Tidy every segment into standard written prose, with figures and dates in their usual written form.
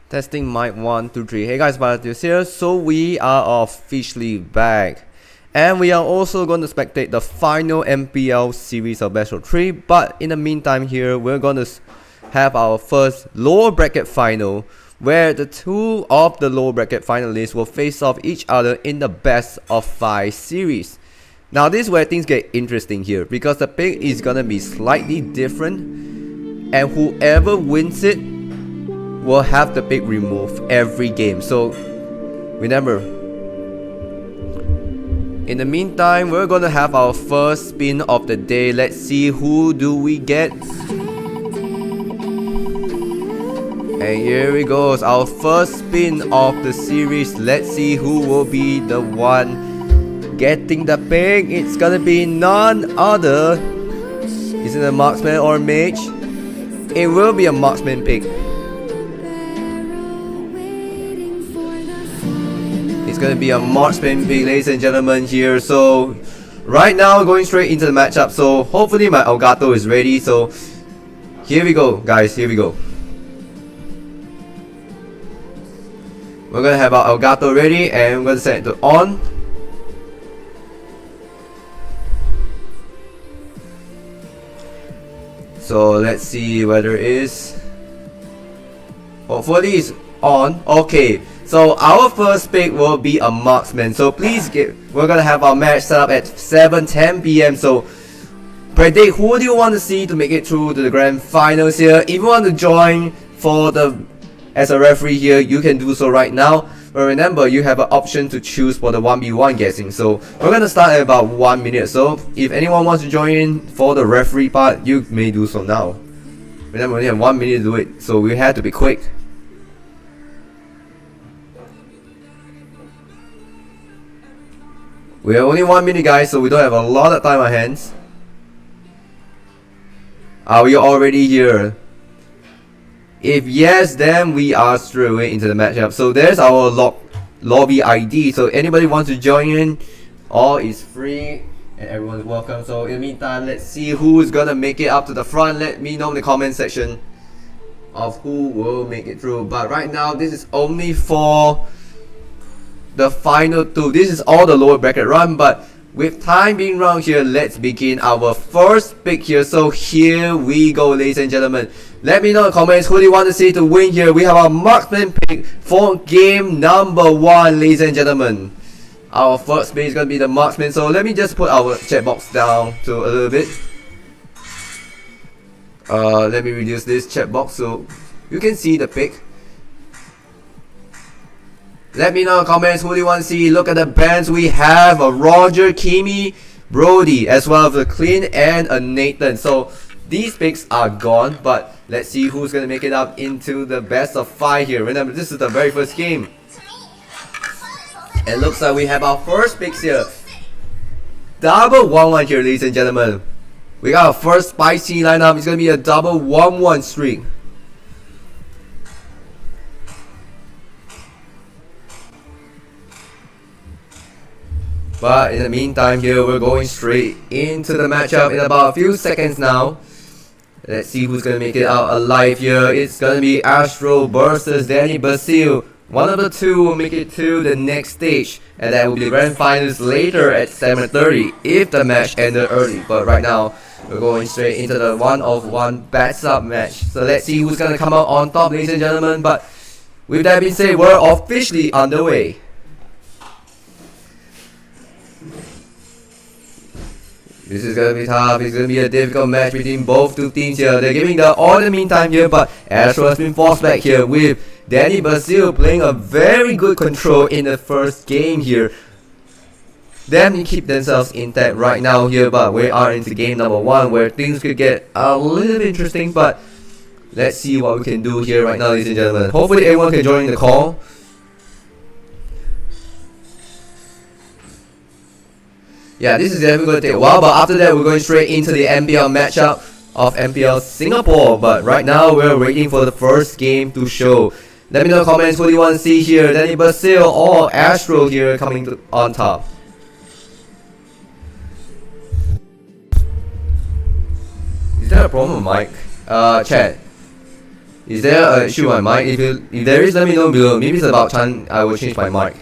Testing mic 1, 2, 3. Hey guys, Fire Latios here. So we are officially back. And we are also going to spectate the final MPL series of Best of 3. But in the meantime here, we're going to have our first lower bracket final, where the two of the lower bracket finalists will face off each other in the best of 5 series. Now this is where things get interesting here, because the pick is going to be slightly different. And whoever wins it will have the pick removed every game. So remember, in the meantime, we're gonna have our first spin of the day. Let's see who do we get. And here we go, our first spin of the series. Let's see who will be the one getting the pick. It's gonna be none other. Is it a marksman or a mage? It will be a marksman pick. It's gonna be a marksman pick, ladies and gentlemen, here. So right now we're going straight into the matchup. So hopefully my Elgato is ready. So here we go, guys. Here we go. We're gonna have our Elgato ready, and we're gonna set it to on. So let's see whether it is. Hopefully it's on. Okay. So our first pick will be a marksman. So please we're gonna have our match set up at 7:10 p.m. So predict who do you want to see to make it through to the grand finals here. If you want to join for as a referee here, you can do so right now. But remember, you have an option to choose for the 1v1 guessing. So we're gonna start at about 1 minute. So if anyone wants to join in for the referee part, you may do so now. Remember, we only have 1 minute to do it, so we have to be quick. We have only 1 minute, guys, so we don't have a lot of time on hands. Are we already here? If yes, then we are straight away into the matchup. So there's our lobby ID. So anybody wants to join in, all is free and everyone's welcome. So in the meantime, let's see who's gonna make it up to the front. Let me know in the comment section of who will make it through. But right now, this is only for the final two. This is all the lower bracket run, but with time being round here, let's begin our first pick here. So here we go, ladies and gentlemen. Let me know in the comments who do you want to see to win here. We have our marksman pick for game number 1, ladies and gentlemen. Our first pick is going to be the marksman. So let me just put our chat box down to a little bit. Let me reduce this chat box so you can see the pick. Let me know in the comments who do you want to see. Look at the bands we have: a Roger, Kimi, Brody, as well as a Clint and a Nathan. So these picks are gone, but let's see who's going to make it up into the best of 5 here. Remember, this is the very first game. It looks like we have our first picks here. Double 1-1 here, ladies and gentlemen. We got our first spicy lineup. It's going to be a double 1-1 streak. But in the meantime here, we're going straight into the matchup in about a few seconds now. Let's see who's going to make it out alive here. It's going to be Astro versus Danny Basil. One of the two will make it to the next stage, and that will be the grand finals later at 7:30 if the match ended early. But right now, we're going straight into the 1-of-1 bats up match. So let's see who's going to come out on top, ladies and gentlemen. But with that being said, we're officially underway. This is gonna be tough. It's gonna be a difficult match between both two teams here. They're giving the all the meantime here, but Astro has been forced back here with Danny Basil playing a very good control in the first game here. They keep themselves intact right now here, but we are into game number 1 where things could get a little bit interesting. But let's see what we can do here right now, ladies and gentlemen. Hopefully everyone can join the call. Yeah, this is definitely going to take a while, but after that we're going straight into the MPL matchup of MPL Singapore. But right now we're waiting for the first game to show. Let me know in the comments who do you want to see here, Danny Basil or Astro here coming on top. Is that a problem, Mike? Chat. Is there an issue with my mic? If there is, let me know below. Maybe it's about time I will change my mic.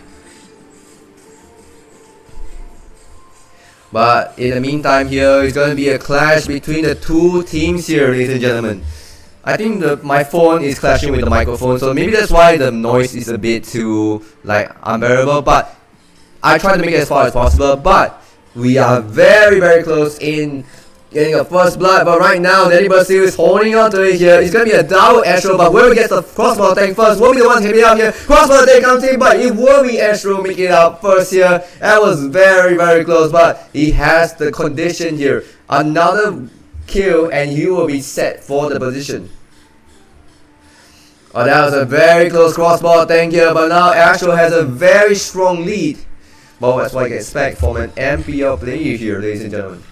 But in the meantime here, it's going to be a clash between the two teams here, ladies and gentlemen. I think my phone is clashing with the microphone, so maybe that's why the noise is a bit too unbearable. But I try to make it as far as possible. But we are very, very close in getting a first blood. But right now, Danny Basil is holding on to it here. It's going to be a double Astro, but whoever gets the crossbow tank first will be the one taking it out here. Crossbow tank comes in, but it will be Astro making it out first here. That was very, very close, but he has the condition here. Another kill, and he will be set for the position. Oh, that was a very close crossbow tank here, but now Astro has a very strong lead. But that's what I can expect from an MPL player here, ladies and gentlemen.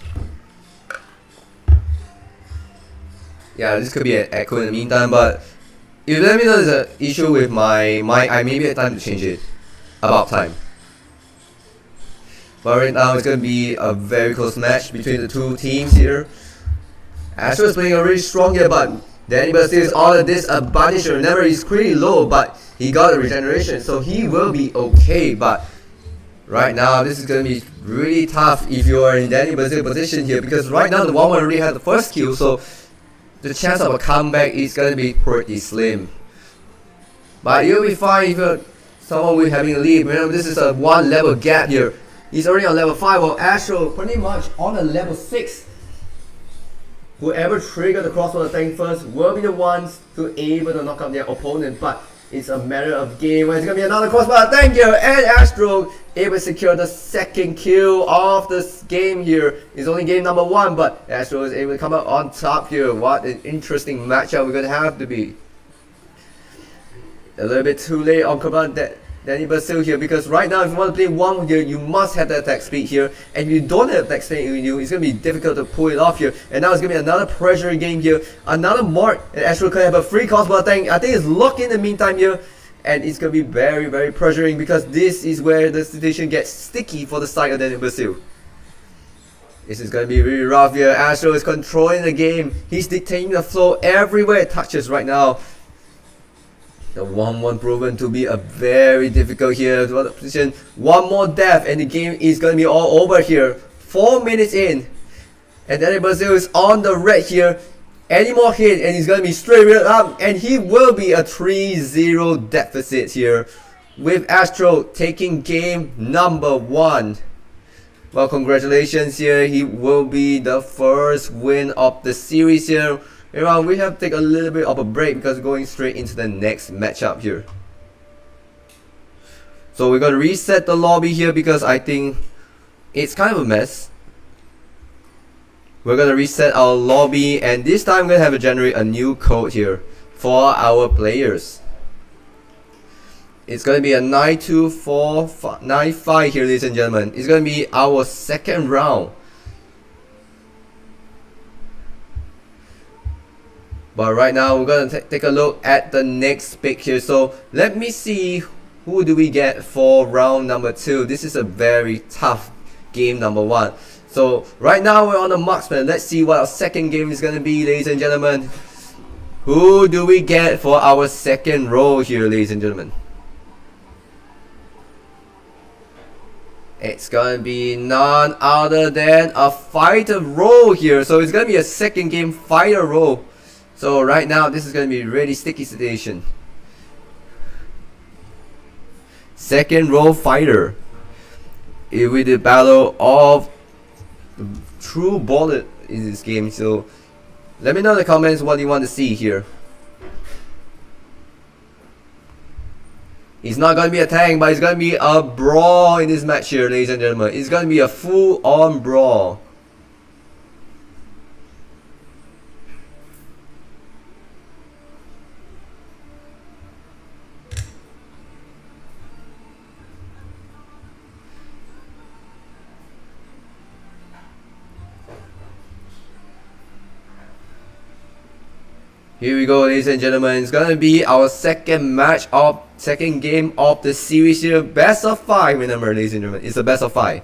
Yeah, this could be an echo in the meantime, but if you let me know there's an issue with my mic, I maybe have time to change it. About time. But right now it's going to be a very close match between the two teams here. Astro is playing a really strong here, but Danny Basil is all of this disadvantage. Remember, he's pretty low, but he got a regeneration, so he will be okay. But right now, this is going to be really tough if you are in Danny Basil's position here, because right now the 1-1 already had the first kill, so the chance of a comeback is going to be pretty slim. But you'll be fine if you're someone with having a lead. Remember, this is a 1 level gap here. He's already on level 5, while Astro pretty much on a level 6. Whoever triggered the crossbow tank first will be the ones to able to knock out their opponent. But it's a matter of game where it's going to be another crossbow tank here, and Astro able to secure the second kill of this game here. It's only game number 1, but Astro is able to come out on top here. What an interesting matchup we're going to have to be. A little bit too late on command Danny Basil here, because right now if you want to play 1 here, you must have the attack speed here, and if you don't have attack speed in you, it's going to be difficult to pull it off here. And now it's going to be another pressure game here, another mark, and Astro could have a free crossbow tank. I think it's locked in the meantime here, and it's going to be very, very pressuring, because this is where the situation gets sticky for the side of Danny Basil. This is going to be really rough here. Astro is controlling the game. He's dictating the flow everywhere it touches right now. The 1-1 proven to be a very difficult here position. One more death and the game is going to be all over here. 4 minutes in, and Danny Basil is on the red here. Any more hit and he's going to be straight up, and he will be a 3-0 deficit here, with Astro taking game number 1. Well, congratulations here. He will be the first win of the series here. We have to take a little bit of a break because we're going straight into the next matchup here. So we're going to reset the lobby here because I think it's kind of a mess. We're going to reset our lobby, and this time we're going to have to generate a new code here for our players. It's going to be a 9-2-4-9-5 here, ladies and gentlemen. It's going to be our second round. But right now we're going to take a look at the next pick here. So let me see who do we get for round number 2. This is a very tough game number 1. So right now we're on the marksman. Let's see what our second game is going to be, ladies and gentlemen. Who do we get for our second role here, ladies and gentlemen? It's going to be none other than a fighter role here. So it's going to be a second game fighter role. So right now this is going to be a really sticky situation. Second role fighter. It will be the battle of the true bullet in this game. So let me know in the comments what you want to see here. It's not going to be a tank, but it's going to be a brawl in this match here, ladies and gentlemen. It's going to be a full-on brawl. Here we go, ladies and gentlemen. It's gonna be our second game of the series here. Best of 5, remember, ladies and gentlemen. It's a best of 5.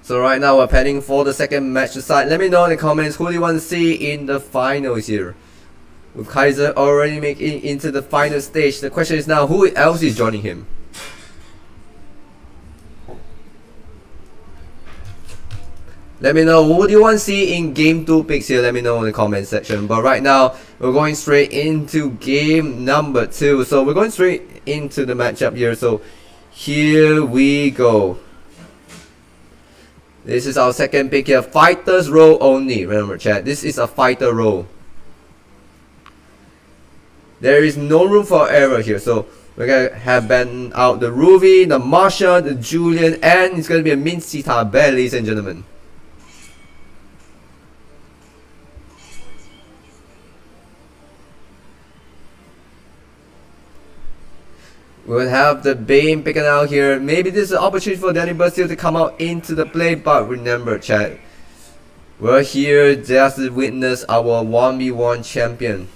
So right now we're heading for the second match aside. Let me know in the comments who do you want to see in the finals here. With Kaiser already making into the final stage, the question is now who else is joining him? Let me know who do you want to see in game 2 picks here. Let me know in the comment section. But right now we're going straight into game number 2. So we're going straight into the matchup here. So here we go. This is our second pick here. Fighters role only. Remember chat, this is a fighter role. There is no room for error here. So we're gonna have banned out the Ruby, the Marsha, the Julian, and it's gonna be a Min Sita Bear, ladies and gentlemen. We'll have the Bane picking out here. Maybe this is an opportunity for Danny Brazil to come out into the play, but remember chat, we're here just to witness our 1v1 champion.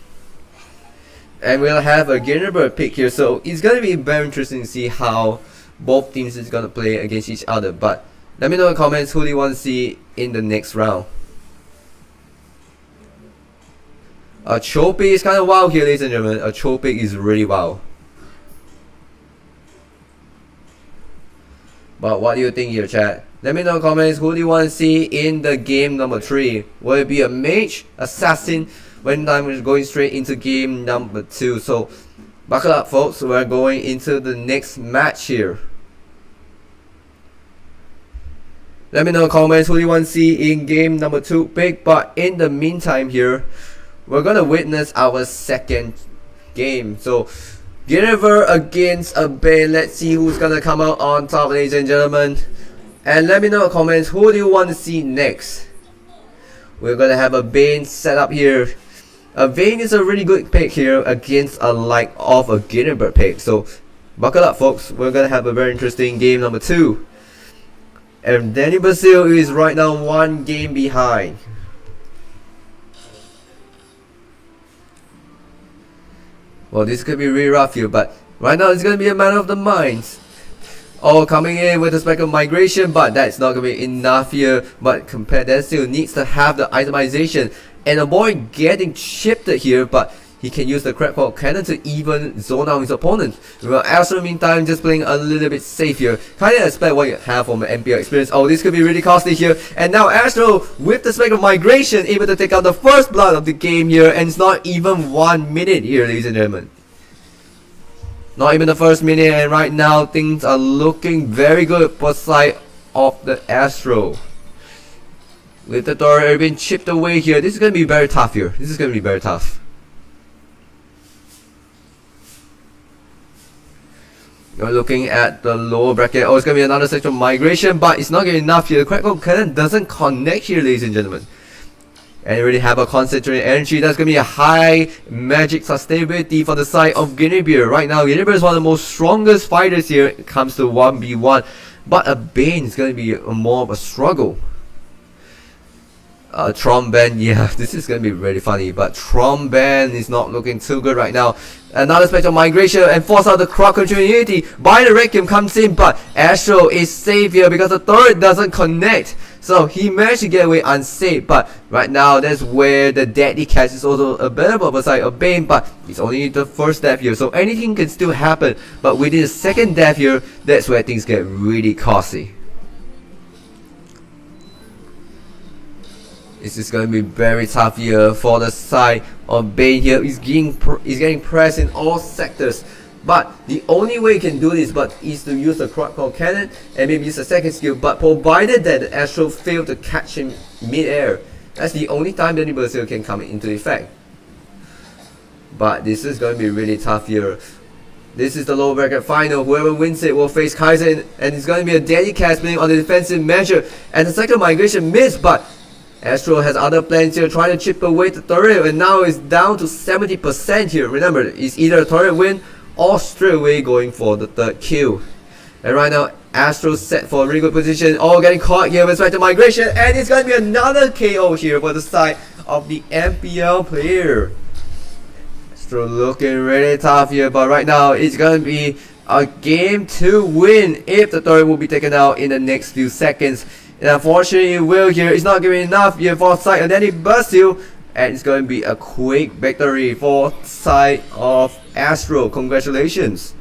And we'll have a Ginnerbird pick here, so it's gonna be very interesting to see how both teams is gonna play against each other. But let me know in the comments who do you want to see in the next round. A Chopi is kind of wild here, ladies and gentlemen. A Chopi is really wild. But what do you think here, chat? Let me know in the comments who do you want to see in the game number 3. Will it be a mage, assassin? When time we're going straight into game number 2. So buckle up folks, we're going into the next match here. Let me know in the comments who do you want to see in game number 2 pick. But in the meantime here, we're gonna witness our second game. So Guinevere against a Bane. Let's see who's gonna come out on top, ladies and gentlemen. And let me know in the comments who do you want to see next. We're gonna have a Bane set up here. A Bane is a really good pick here against a like of a Guinevere pick. So buckle up folks, we're gonna have a very interesting game number 2. And Danny Brazil is right now 1 game behind. Well, this could be really rough here, but right now it's going to be a matter of the minds. Oh, coming in with a spec of migration, but that's not going to be enough here. But compared, that still needs to have the itemization and avoid getting shifted here. But he can use the Crackpot Cannon to even zone out his opponent. Well, Astro meantime just playing a little bit safe here. Kind of expect what you have from an MPL experience. Oh, this could be really costly here. And now Astro with the spec of migration able to take out the first blood of the game here. And it's not even 1 minute here, ladies and gentlemen. Not even the first minute, and right now things are looking very good for side of the Astro. With the turret being chipped away here, this is going to be very tough here. This is going to be very tough. You're looking at the lower bracket. Oh, it's going to be another section of migration, but it's not getting enough here. The Crackle Cannon doesn't connect here, ladies and gentlemen. And you really have a concentrated energy. That's going to be a high magic sustainability for the side of Guinevere. Right now, Guinevere is one of the most strongest fighters here when it comes to 1v1. But a Bane is going to be more of a struggle. Tromban, yeah, this is going to be really funny, but Tromban is not looking too good right now. Another special migration and force out the crowd continuity. By the Requiem comes in, but Astro is safe here because the turret doesn't connect. So he managed to get away unsafe, but right now that's where the deadly catch is also available beside a Bane, but it's only the first death here, so anything can still happen. But within the second death here, that's where things get really costly. This is going to be very tough here for the side of Bane here. He's getting pressed in all sectors. But the only way you can do this is to use the Crocodile Cannon and maybe use a second skill. But provided that the Astro failed to catch him mid-air, that's the only time the Brazil can come into effect. But this is going to be really tough here. This is the lower bracket final. Whoever wins it will face Kaiser, and it's going to be a deadly cast playing on the defensive measure. And the second migration missed, but Astro has other plans here, trying to chip away the turret, and now it's down to 70% here. Remember, it's either a turret win or straight away going for the third kill. And right now, Astro set for a really good position. Oh, getting caught here with respect to migration, and it's going to be another KO here for the side of the MPL player. Astro looking really tough here, but right now it's going to be a game to win if the turret will be taken out in the next few seconds. And unfortunately, Will here is not giving enough here for side of Danny Basil. And it's going to be a quick victory for side of Astro. Congratulations.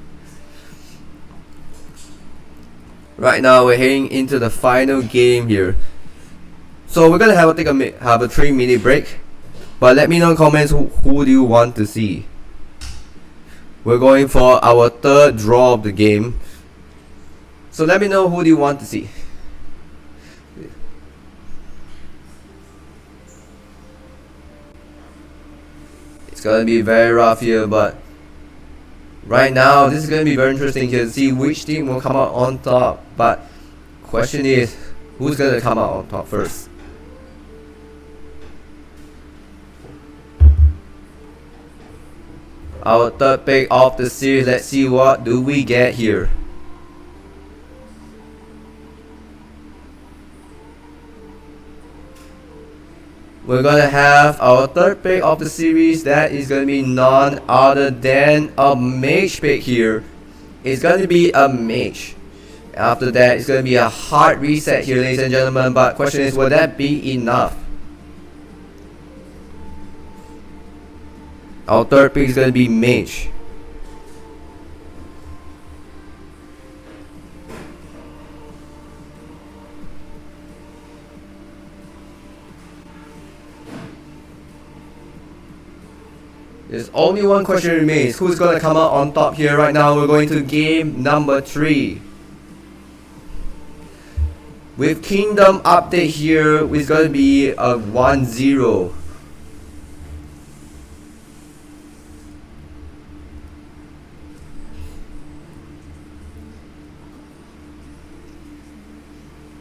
Right now, we're heading into the final game here. So we're gonna have a 3-minute break. But let me know in comments who do you want to see. We're going for our third draw of the game. So let me know who do you want to see. It's gonna be very rough here, but right now this is gonna be very interesting here to see which team will come out on top. But question is, who's gonna come out on top first? Our third pick of the series. Let's see what do we get here. We're gonna have our third pick of the series. That is gonna be none other than a mage pick here. It's gonna be a mage. After that, it's gonna be a hard reset here, ladies and gentlemen. But question is, will that be enough? Our third pick is going to be mage. There's only one question remains. Who's going to come out on top here right now? We're going to game number 3. With Kingdom update here, it's going to be a 1-0.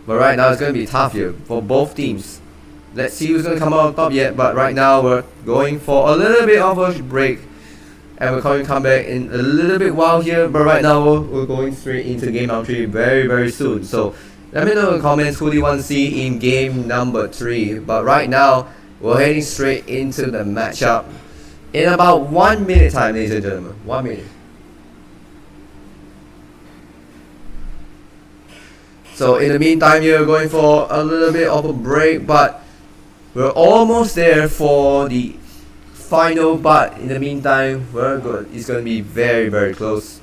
But right now it's going to be tough here for both teams. Let's see who's going to come out on top yet. But right now we're going for a little bit of a break. And we're going to come back in a little bit while here. But right now we're going straight into game number 3 very soon. So let me know in the comments who do you want to see in game number 3. But right now we're heading straight into the matchup in about 1 minute time, ladies and gentlemen. 1 minute. So in the meantime, you're going for a little bit of a break, but we're almost there for the final. But in the meantime, we're good. It's going to be very close.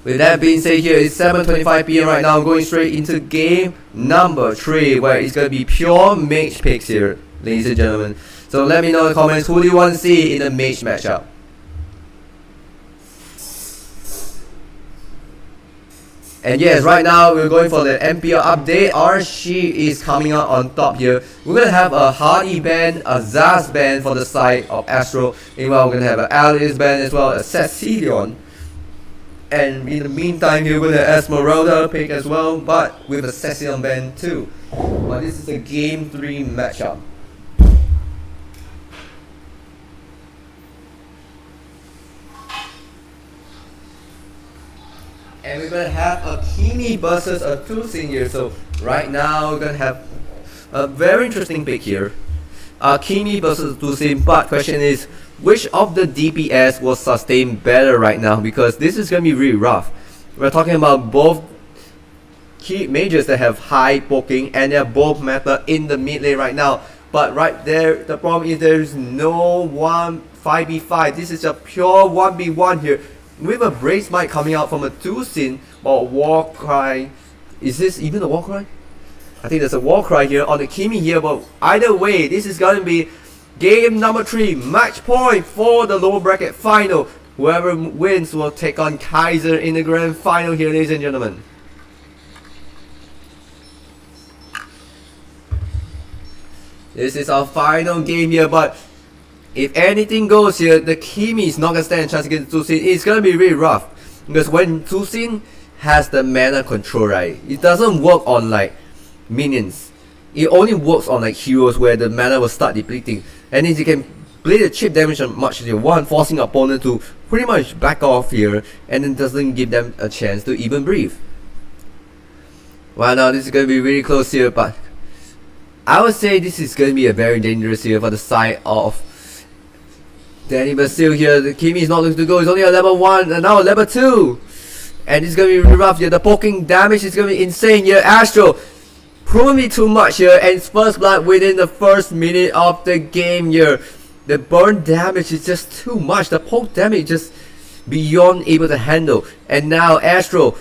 With that being said, here it's 7:25 PM right now. I'm going straight into game number 3, where it's going to be pure mage picks here, ladies and gentlemen. So let me know in the comments who do you want to see in the mage matchup. And yes, right now we're going for the MPL update. Archie is coming out on top here. We're going to have a Hardy band, a Zaz band for the side of Astro. Meanwhile, we're going to have an Alice band as well as Cecilion. And in the meantime, we're going to have Esmeralda pick as well, but with a Cecilion band too. But this is a game 3 matchup. And we're going to have a Kimi versus a Tusin here. So right now we're going to have a very interesting pick here. Kimi versus Tusin. But question is, which of the DPS will sustain better right now? Because this is going to be really rough. We're talking about both key mages that have high poking, and they're both meta in the mid lane right now. But right there, the problem is there's no 5v5. This is a pure 1v1 here. With a Brace Might coming out from a Tusin or Warcry. Is this even a Warcry? I think there's a Warcry here on the Kimi here, but either way, this is going to be game number 3, match point for the lower bracket final. Whoever wins will take on Kaiser in the grand final here, ladies and gentlemen. This is our final game here, but if anything goes here, the Kimi is not going to stand a chance against Tusin. It's going to be really rough. Because when Tusin has the mana control, right, it doesn't work on like minions. It only works on like heroes where the mana will start depleting. And then you can play the chip damage as much as you want, forcing opponent to pretty much back off here. And then doesn't give them a chance to even breathe. Well, now this is going to be really close here, but I would say this is going to be a very dangerous here for the side of Danny Basil here. The Kimi is not looking to go. He's only at level 1 and now level 2. And it's gonna be really rough here. The poking damage is gonna be insane here. Astro proving me too much here, and it's first blood within the first minute of the game here. The burn damage is just too much. The poke damage is just beyond able to handle. And now Astro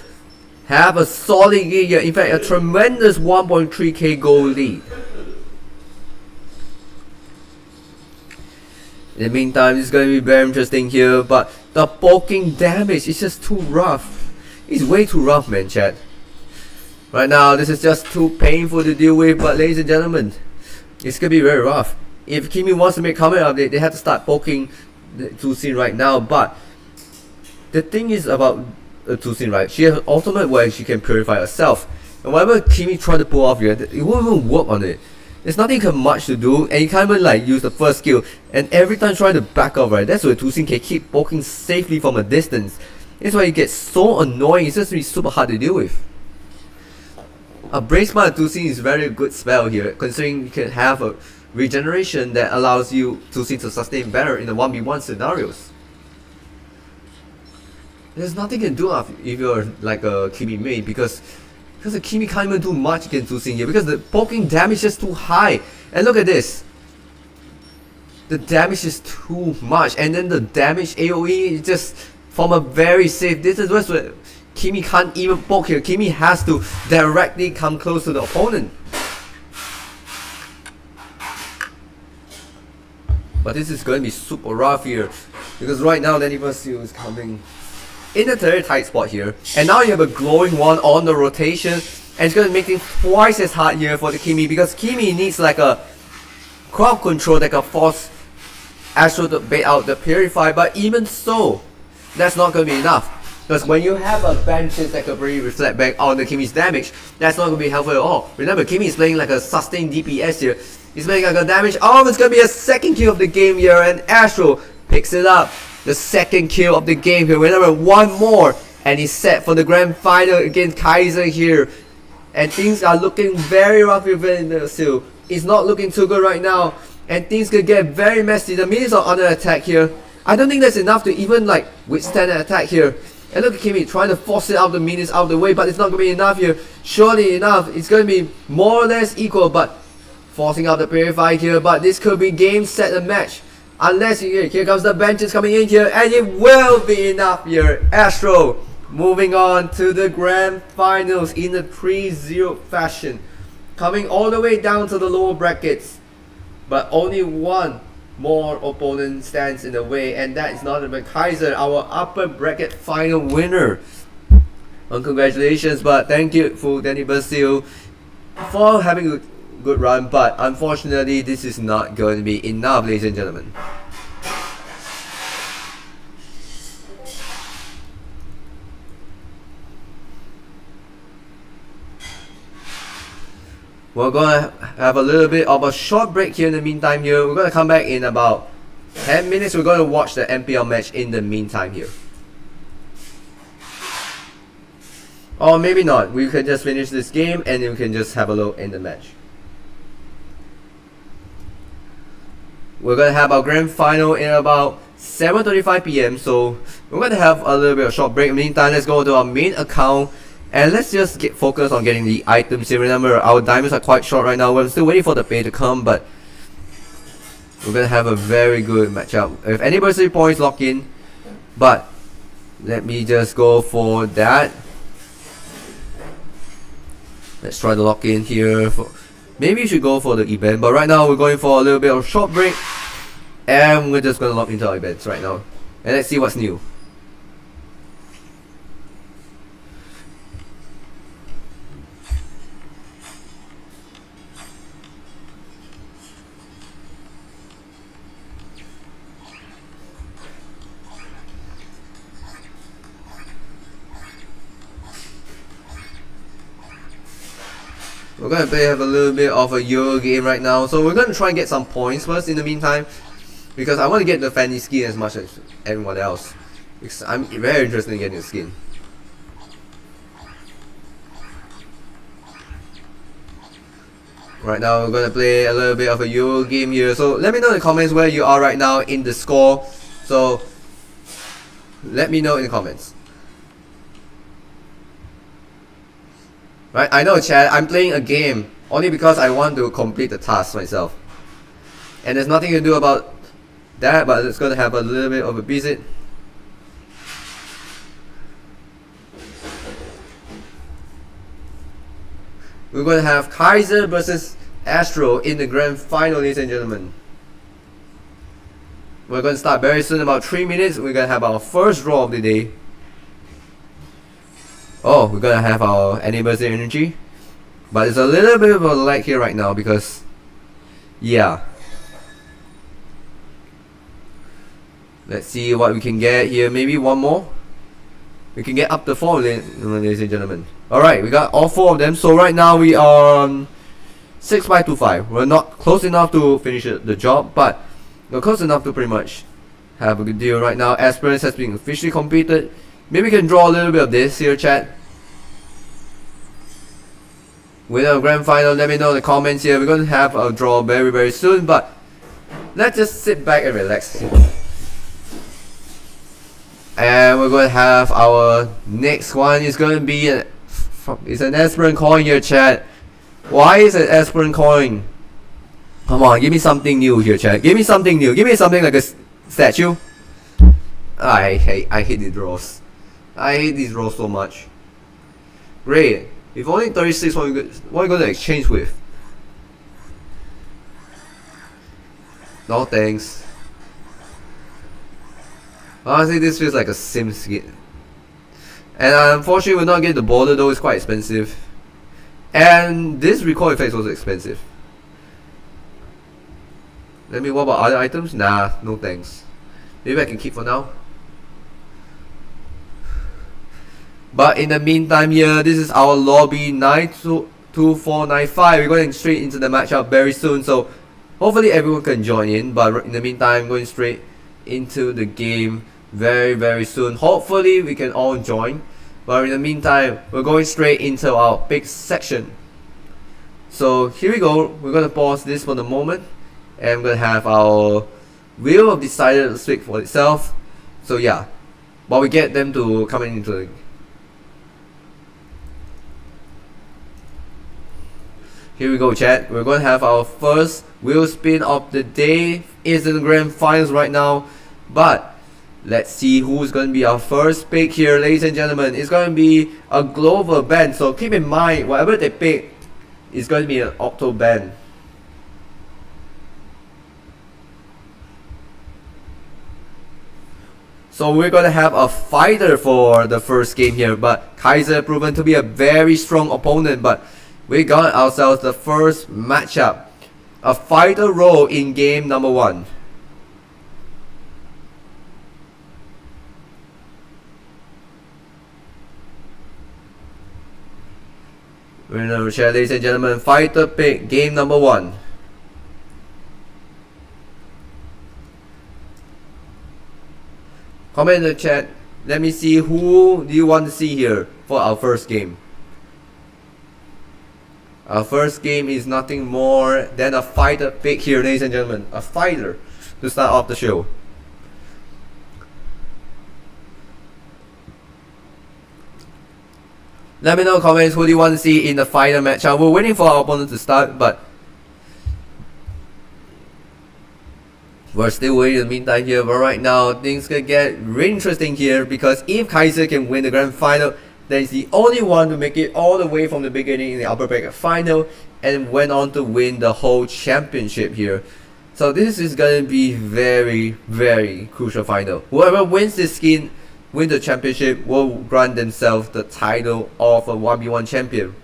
have a solid lead here. In fact, a tremendous 1.3k gold lead. In the meantime, it's going to be very interesting here, but the poking damage is just too rough. It's way too rough, man, chat. Right now, this is just too painful to deal with, but ladies and gentlemen, it's going to be very rough. If Kimi wants to make comment update, they have to start poking the Tusin right now, but the thing is about Tusin, right? She has an ultimate where she can purify herself. And whatever Kimi try to pull off here, it won't even work on it. There's nothing much to do, and you can't even like use the first skill. And every time trying to back off, right? That's where Tusin can keep poking safely from a distance. That's why it gets so annoying. It's just really super hard to deal with. A Brace by Tusin is very good spell here, considering you can have a regeneration that allows you Tusin to sustain better in the 1v1 scenarios. There's nothing you can do if you're like a Kimi main, because the Kimi can't even do much against Tusin here, because the poking damage is just too high. And look at this. The damage is too much, and then the damage AoE is just from a very safe distance where Kimi can't even poke here. Kimi has to directly come close to the opponent. But this is going to be super rough here, because right now Danny Basil is coming in a very tight spot here, and now you have a glowing one on the rotation, and it's going to make things twice as hard here for the Kimi, because Kimi needs like a crowd control that can force Astro to bait out the Purify. But even so, that's not going to be enough, because when you have a benches that can really reflect back on the Kimi's damage, that's not going to be helpful at all. Remember, Kimi is playing like a sustained DPS here. He's making like a damage. Oh, it's going to be a second kill of the game here, and Astro picks it up. The second kill of the game here. Remember, one more and he's set for the grand final against Kaiser here. And things are looking very rough with Vasil. It's not looking too good right now, and things could get very messy. The minions are under attack here. I don't think that's enough to even like withstand an attack here. And look at Kimi trying to force it out the minions out of the way, but it's not going to be enough here. Surely enough, it's going to be more or less equal, but forcing out the Purify here. But this could be game, set, and match. Unless here comes the benches coming in here, and it will be enough here. Astro moving on to the grand finals in a 3-0 fashion, coming all the way down to the lower brackets, but only one more opponent stands in the way, and that is not Kaiser, our upper bracket final winner. And congratulations, but thank you for Danny Basil for having a good run, but unfortunately this is not going to be enough, ladies and gentlemen. We're gonna have a little bit of a short break here in the meantime here. We're gonna come back in about 10 minutes. We're gonna watch the MPL match in the meantime here. Or maybe not. We can just finish this game and then we can just have a look in the match. We're gonna have our grand final in about 7:35 PM, so we're gonna have a little bit of short break. In the meantime, let's go to our main account and let's just get focused on getting the items here. Remember, our diamonds are quite short right now. We're still waiting for the pay to come, but we're gonna have a very good matchup. If anniversary points lock in, but let me just go for that. Let's try to lock in here. Maybe you should go for the event, but right now we're going for a little bit of short break, and we're just gonna lock into our events right now, and let's see what's new. We're gonna have a little bit of a Euro game right now, so we're gonna try and get some points first in the meantime, because I want to get the Fanny skin as much as everyone else, because I'm very interested in getting the skin. Right now we're gonna play a little bit of a Euro game here, so let me know in the comments where you are right now in the score. So let me know in the comments. Right, I know, chat, I'm playing a game only because I want to complete the task myself. And there's nothing to do about that, but it's gonna have a little bit of a visit. We're gonna have Kaiser versus Astro in the grand final, ladies and gentlemen. We're gonna start very soon, about 3 minutes. We're gonna have our first draw of the day. Oh, we're gonna have our anniversary energy. But it's a little bit of a lag here right now because, yeah. Let's see what we can get here. Maybe one more. We can get up to 4, ladies and gentlemen. Alright, we got all 4 of them. So right now we are on 6x25. We're not close enough to finish the job, but we're close enough to pretty much have a good deal right now. Aspirants has been officially completed. Maybe we can draw a little bit of this here, chat. Winner of grand final, let me know in the comments here. We're going to have a draw very, very soon, but let's just sit back and relax. And we're going to have our next one. Is going to be it's an aspirant coin here, chat. Why is an aspirant coin? Come on, give me something new here, chat. Give me something new. Give me something like a statue. I hate these draws. I hate these draws so much. Great. If only 36, what are you going to exchange with? No thanks. Honestly, this feels like a sim skin. And unfortunately, we're not getting the border though, it's quite expensive. And this recoil effect is also expensive. Let me, what about other items? Nah, no thanks. Maybe I can keep for now. But in the meantime here, this is our lobby 92495. We're going straight into the matchup very soon. So hopefully everyone can join in. But in the meantime, going straight into the game very, very soon. Hopefully we can all join. But in the meantime, we're going straight into our big section. So here we go. We're going to pause this for the moment. And we're going to have our wheel of decided to speak for itself. So yeah, while we get them to come into the here we go, chat. We're going to have our first wheel spin of the day. It's in the grand finals right now. But let's see who's going to be our first pick here, ladies and gentlemen. It's going to be a global band. So keep in mind, whatever they pick is going to be an octo band. So we're going to have a fighter for the first game here. But Kaiser proven to be a very strong opponent. But we got ourselves the first matchup. A fighter role in game number 1. We're going to share, ladies and gentlemen, fighter pick game number 1. Comment in the chat. Let me see who do you want to see here for our first game. Our first game is nothing more than a fighter pick here, ladies and gentlemen. A fighter to start off the show. Let me know in the comments who do you want to see in the fighter matchup. We're waiting for our opponent to start, but we're still waiting in the meantime here. But right now, things can get really interesting here because if Kaiser can win the grand final, then he's the only one to make it all the way from the beginning in the upper bracket final and went on to win the whole championship here. So this is going to be very, very crucial final. Whoever wins this skin, win the championship, will grant themselves the title of a 1v1 champion.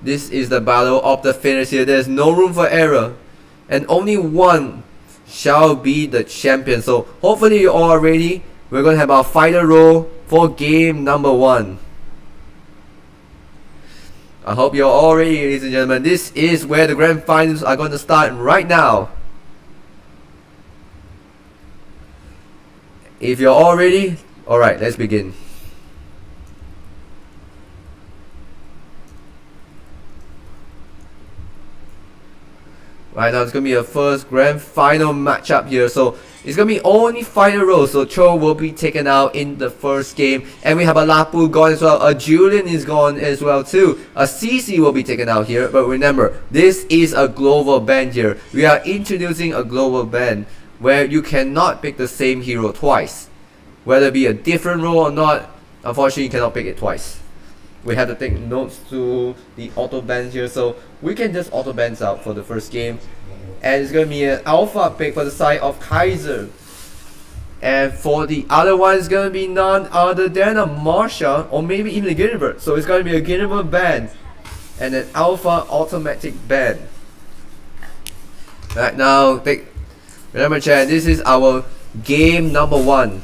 This is the battle of the finish here. There's no room for error. And only one shall be the champion. So hopefully you all are ready. We're going to have our fighter role for game number 1. I hope you're all ready, ladies and gentlemen. This is where the grand finals are going to start right now. If you're all ready, alright, let's begin. Right now, it's going to be a first grand final matchup here. So It's gonna be only Fire Rose, so Cho will be taken out in the first game, and we have a Lapu gone as well. A Julian is gone as well too. A CC will be taken out here, but remember, this is a global ban here. We are introducing a global ban where you cannot pick the same hero twice, whether it be a different role or not. Unfortunately, you cannot pick it twice. We have to take notes to the auto bans here, so we can just auto bans out for the first game. And it's going to be an alpha pick for the side of Kaiser. And for the other one, it's going to be none other than a Marsha or maybe even a Ginnerbird. So it's going to be a Ginnerbird ban and an alpha automatic ban. Right now, remember chat, this is our game number 1.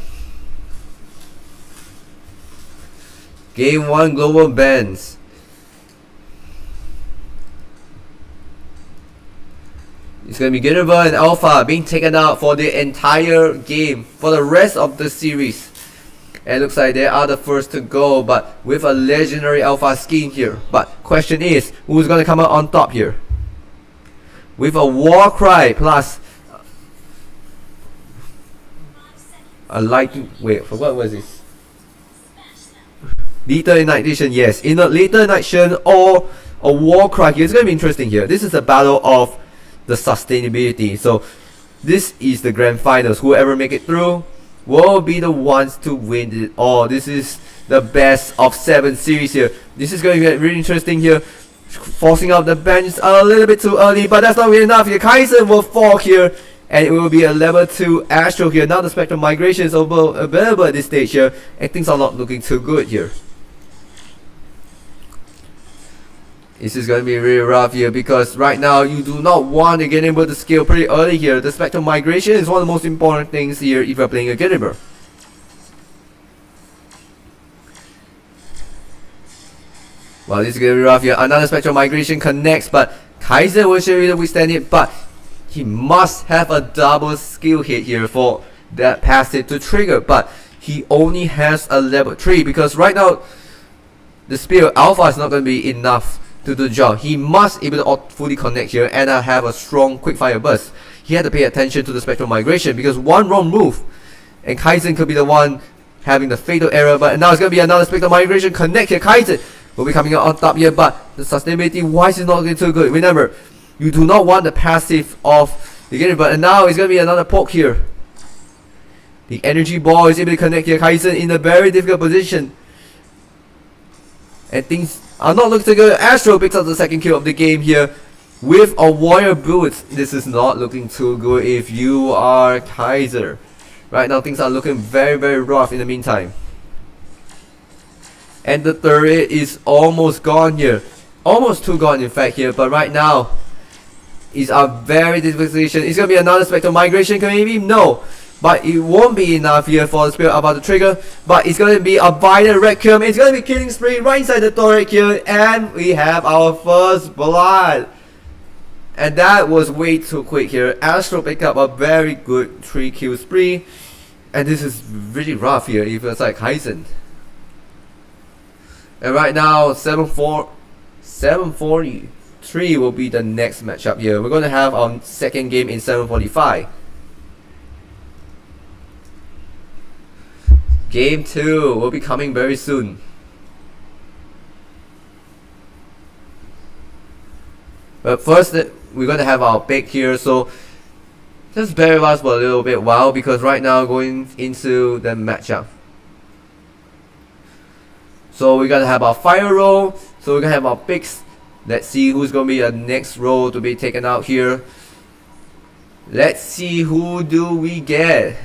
Game 1 global bans. It's going to be Ginnerbird and Alpha being taken out for the entire game, for the rest of the series. And it looks like they are the first to go, but with a legendary Alpha skin here. But question is, who's going to come out on top here? With a War Cry plus a lightning. Wait, for what was this? Lethal Ignition, yes. In a Lethal Ignition or a War Cry here. It's going to be interesting here. This is a battle of the sustainability. So this is the grand finals. Whoever make it through will be the ones to win it all. This is the best of 7 series here. This is going to get really interesting here. Forcing out the bench a little bit too early, but that's not really enough here. Kaiser will fall here, and it will be a level 2 Astro here. Now the Spectrum Migration is available at this stage here, and things are not looking too good here. This is going to be really rough here, because right now you do not want to get able to scale pretty early here. The Spectrum Migration is one of the most important things here if you're playing a Ginnerbird. Well, this is going to be rough here. Another Spectrum Migration connects, but Kaiser will show you to withstand it, but he must have a double skill hit here for that passive to trigger, but he only has a level 3, because right now the speed of Alpha is not going to be enough to do the job. He must be able to fully connect here and have a strong quick fire burst. He had to pay attention to the Spectrum Migration, because one wrong move and Kaizen could be the one having the fatal error. But now it's going to be another Spectrum Migration connect here. Kaizen will be coming out on top here, but the sustainability wise is not looking too good. Remember, you do not want the passive of the game, but now it's going to be another poke here. The energy ball is able to connect here. Kaizen in a very difficult position, and things are not looking too good. Astro picks up the second kill of the game here with a Warrior Boots. This is not looking too good if you are Kaiser. Right now things are looking very, very rough in the meantime. And the turret is almost gone here. Almost too gone in fact here, but right now is a very difficult situation. It's going to be another Spectral Migration, maybe? No. But it won't be enough here for the Spirit about the trigger. But it's going to be a Violent Requiem. It's going to be Killing Spree right inside the turret here. And we have our first blood. And that was way too quick here. Astro picked up a very good 3-kill spree. And this is really rough here if it's like Kaizen. And right now 743 will be the next matchup here. We're going to have our second game in 745. Game 2 will be coming very soon. But first, we're going to have our pick here, so just bear with us for a little bit while, because right now going into the matchup. So we're going to have our fire roll, so we're going to have our picks. Let's see who's going to be the next roll to be taken out here. Let's see who do we get.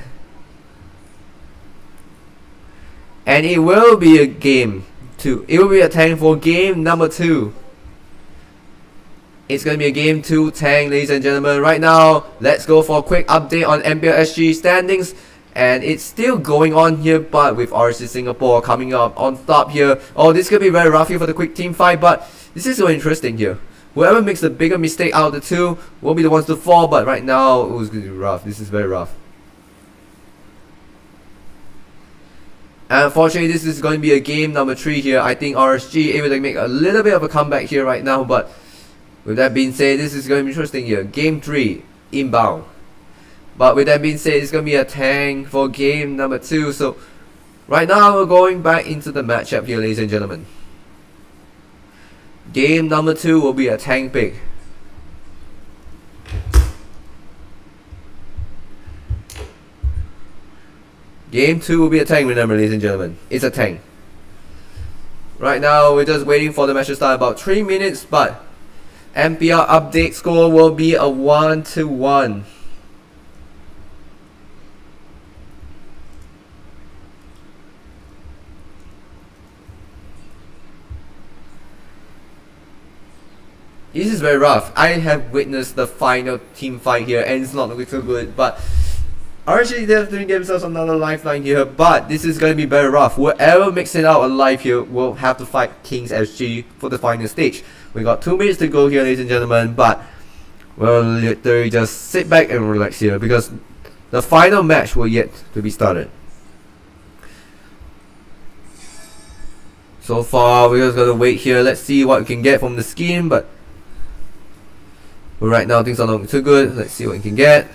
And it will be a game 2. It will be a tank for game number 2. It's going to be a game 2 tank, ladies and gentlemen. Right now, let's go for a quick update on MPLSG standings. And it's still going on here, but with RC Singapore coming up on top here. Oh, this could be very rough here for the quick team fight, but this is so interesting here. Whoever makes the bigger mistake out of the two will be the ones to fall, but right now, it was going to be rough. This is very rough. And unfortunately, this is going to be a game number 3 here. I think RSG able to make a little bit of a comeback here right now, but with that being said, this is going to be interesting here. Game 3, inbound. But with that being said, it's gonna be a tank for game number 2. So right now we're going back into the matchup here, ladies and gentlemen. Game number 2 will be a tank pick. Game 2 will be a tank, remember, ladies and gentlemen. It's a tank. Right now we're just waiting for the match to start, about 3 minutes, but MPR update score will be a 1-1. This is very rough. I have witnessed the final team fight here and it's not looking so good, but RG definitely gives us another lifeline here, but this is going to be very rough. Whoever makes it out alive here will have to fight Kings SG for the final stage. We got 2 minutes to go here, ladies and gentlemen, but we'll literally just sit back and relax here because the final match will yet to be started. So far, we're just going to wait here. Let's see what we can get from the skin, but right now things are not looking too good. Let's see what we can get.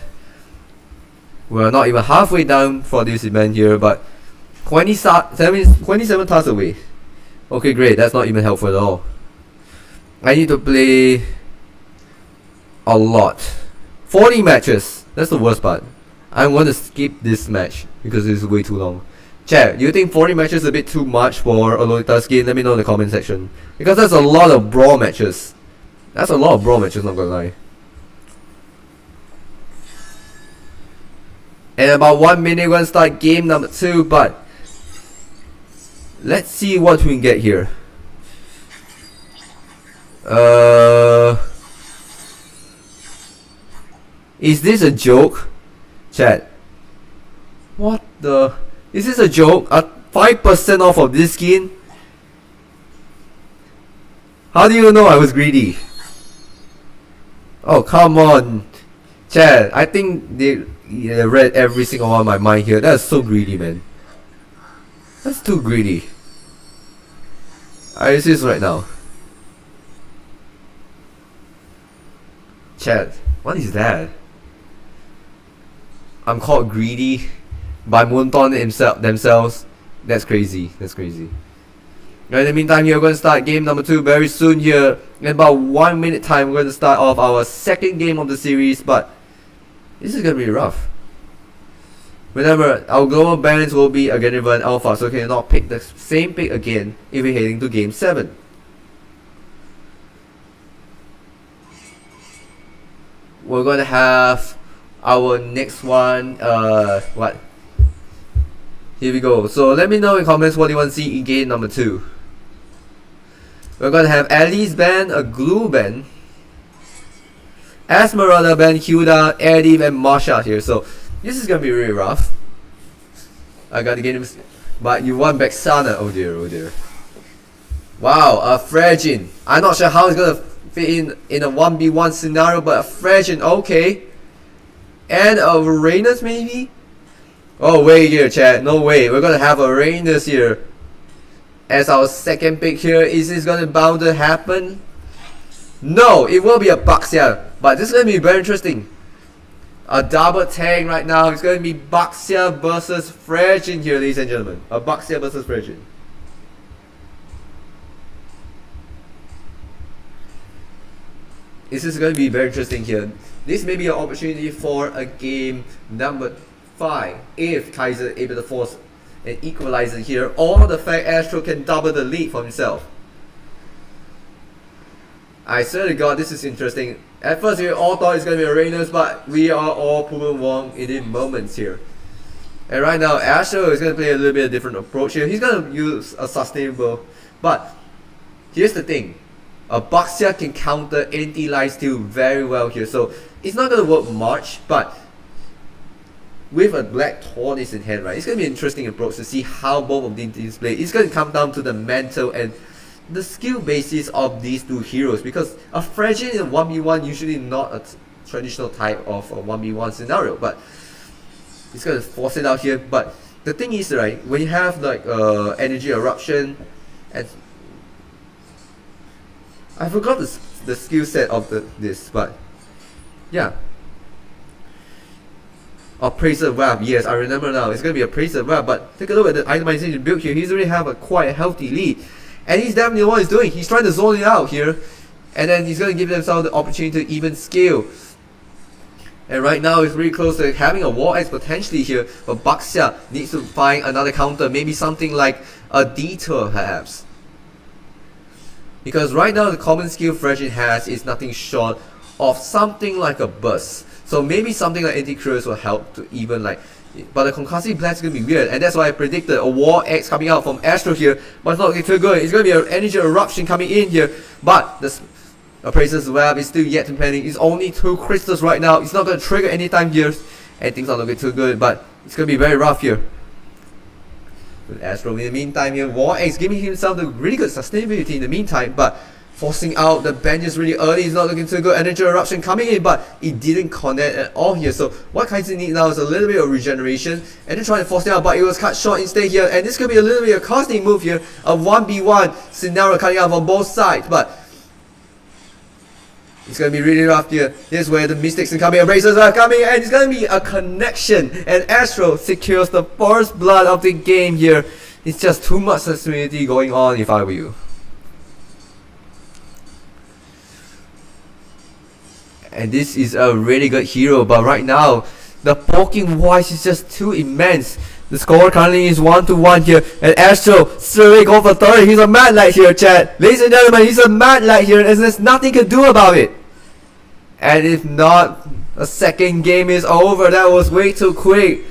We're not even halfway down for this event here, but 27 tasks away. Okay, great. That's not even helpful at all. I need to play a lot. 40 matches. That's the worst part. I'm going to skip this match because it's way too long. Chat, do you think 40 matches is a bit too much for a Lolita skin? Let me know in the comment section. Because that's a lot of brawl matches. That's a lot of brawl matches, not gonna lie. And about 1 minute, we're gonna start game number 2, but let's see what we can get here. Is this a joke? Chat. What the? Is this a joke? 5% off of this skin? How do you know I was greedy? Oh, come on. Chat, I think they read every single one of my mind here. That's so greedy, man. That's too greedy. I see this right now. Chat, what is that? I'm called greedy by Moonton themselves. That's crazy. That's crazy. In the meantime, here we're going to start game number 2 very soon here. In about 1 minute time, we're going to start off our second game of the series, but this is going to be rough. Remember, our global bans will be again even alpha, so we cannot pick the same pick again if we're heading to game 7. We're going to have our next one, what? Here we go. So let me know in comments what you want to see in game number 2. We're going to have Alice ban, a glue ban, Esmeralda ban, Hilda, Eddie, and Marsha here. So this is going to be really rough. I got to get him. But you want back Sana. Oh dear, oh dear. Wow, a Fragin. I'm not sure how it's going to fit in a 1v1 scenario, but a Fragin, okay. And a Uranus maybe? Oh wait here, chat. No way. We're going to have a Uranus here as our second pick here. Is this going to bound to happen? No, it will be a Baxia, but this is going to be very interesting. A double tank right now. It's going to be Baxia versus Fragin here, ladies and gentlemen. A Baxia versus Fragin. This is going to be very interesting here. This may be an opportunity for a game number 5 if Kaiser is able to force an equalizer here, or the fact Astro can double the lead for himself. I swear to God, this is interesting. At first we all thought it's going to be Uranus, but we are all proven wrong in the moments here. And right now Astro is going to play a little bit of different approach here. He's going to use a sustainable, but here's the thing. A Baxia can counter anti-lifesteal very well here, so it's not going to work much, but with a black tortoise in hand, right, it's going to be an interesting approach to see how both of these teams play. It's going to come down to the mental and the skill basis of these two heroes, because a Fragile in a 1v1 usually not a traditional type of a 1v1 scenario, but it's going to force it out here. But the thing is, right, when you have like energy eruption, and I forgot the skill set of this, but yeah. Appraiser Web, yes, I remember now. It's going to be Appraiser Web, but take a look at the itemization build here. He's already have a quite healthy lead. And he's definitely what he's doing. He's trying to zone it out here. And then he's going to give himself the opportunity to even scale. And right now it's really close to having a War X potentially here. But Baxia needs to find another counter. Maybe something like a Detour perhaps. Because right now the common skill Frederick has is nothing short of something like a Burst. So maybe something like Anti-Curious will help to even like, but the Concussive Blast is going to be weird, and that's why I predicted a War X coming out from Astro here, but it's not looking too good. It's going to be an Energy Eruption coming in here, but the Appraiser's Web is still yet to pending. It's only 2 crystals right now. It's not going to trigger anytime here, and things are looking too good, but it's going to be very rough here. With Astro in the meantime here, War X giving himself the really good sustainability in the meantime, but forcing out the benches really early is not looking too good. Energy Eruption coming in, but it didn't connect at all here. So what Kaiser needs now is a little bit of regeneration, and then trying to force it out, but it was cut short instead here. And this could be a little bit of a costing move here. A 1v1 scenario coming out from both sides, but it's going to be really rough here. This is where the Mystics and coming Embracers are coming, and it's going to be a connection. And Astro secures the first blood of the game here. It's just too much sustainability going on if I were you. And this is a really good hero, but right now the poking wise is just too immense. The score currently is 1-1 here, and Astro straight go for 30. He's a mad light here, chat. Ladies and gentlemen, he's a mad light here, and there's nothing to do about it. And if not, a second game is over. That was way too quick.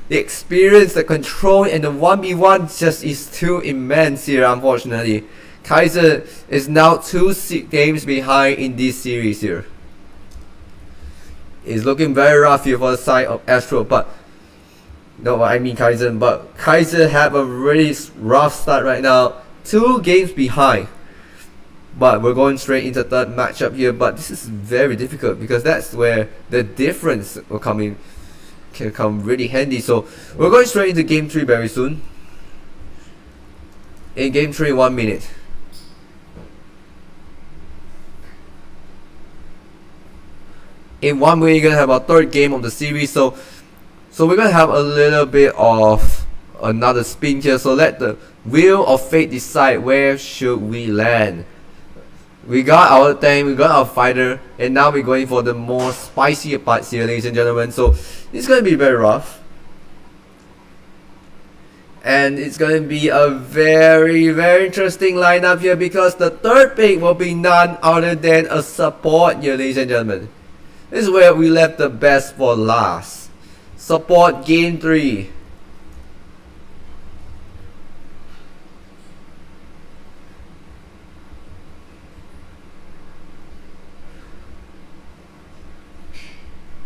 The experience, the control, and the 1v1 just is too immense here, unfortunately. Kaiser is now 2 games behind in this series here. It's looking very rough here for the side of Astro, but no, I mean Kaiser. But Kaiser have a really rough start right now, 2 games behind. But we're going straight into third matchup here. But this is very difficult because that's where the difference will come in, can come really handy. So we're going straight into game 3 very soon. In game 3, 1 minute. In 1 way, you're gonna have our 3rd game of the series, so we're gonna have a little bit of another spin here. So let the wheel of fate decide where should we land. We got our tank, we got our fighter, and now we're going for the more spicy parts here, ladies and gentlemen. So it's gonna be very rough, and it's gonna be a very interesting lineup here because the 3rd pick will be none other than a support here, ladies and gentlemen. This is where we left the best for last. Support game 3.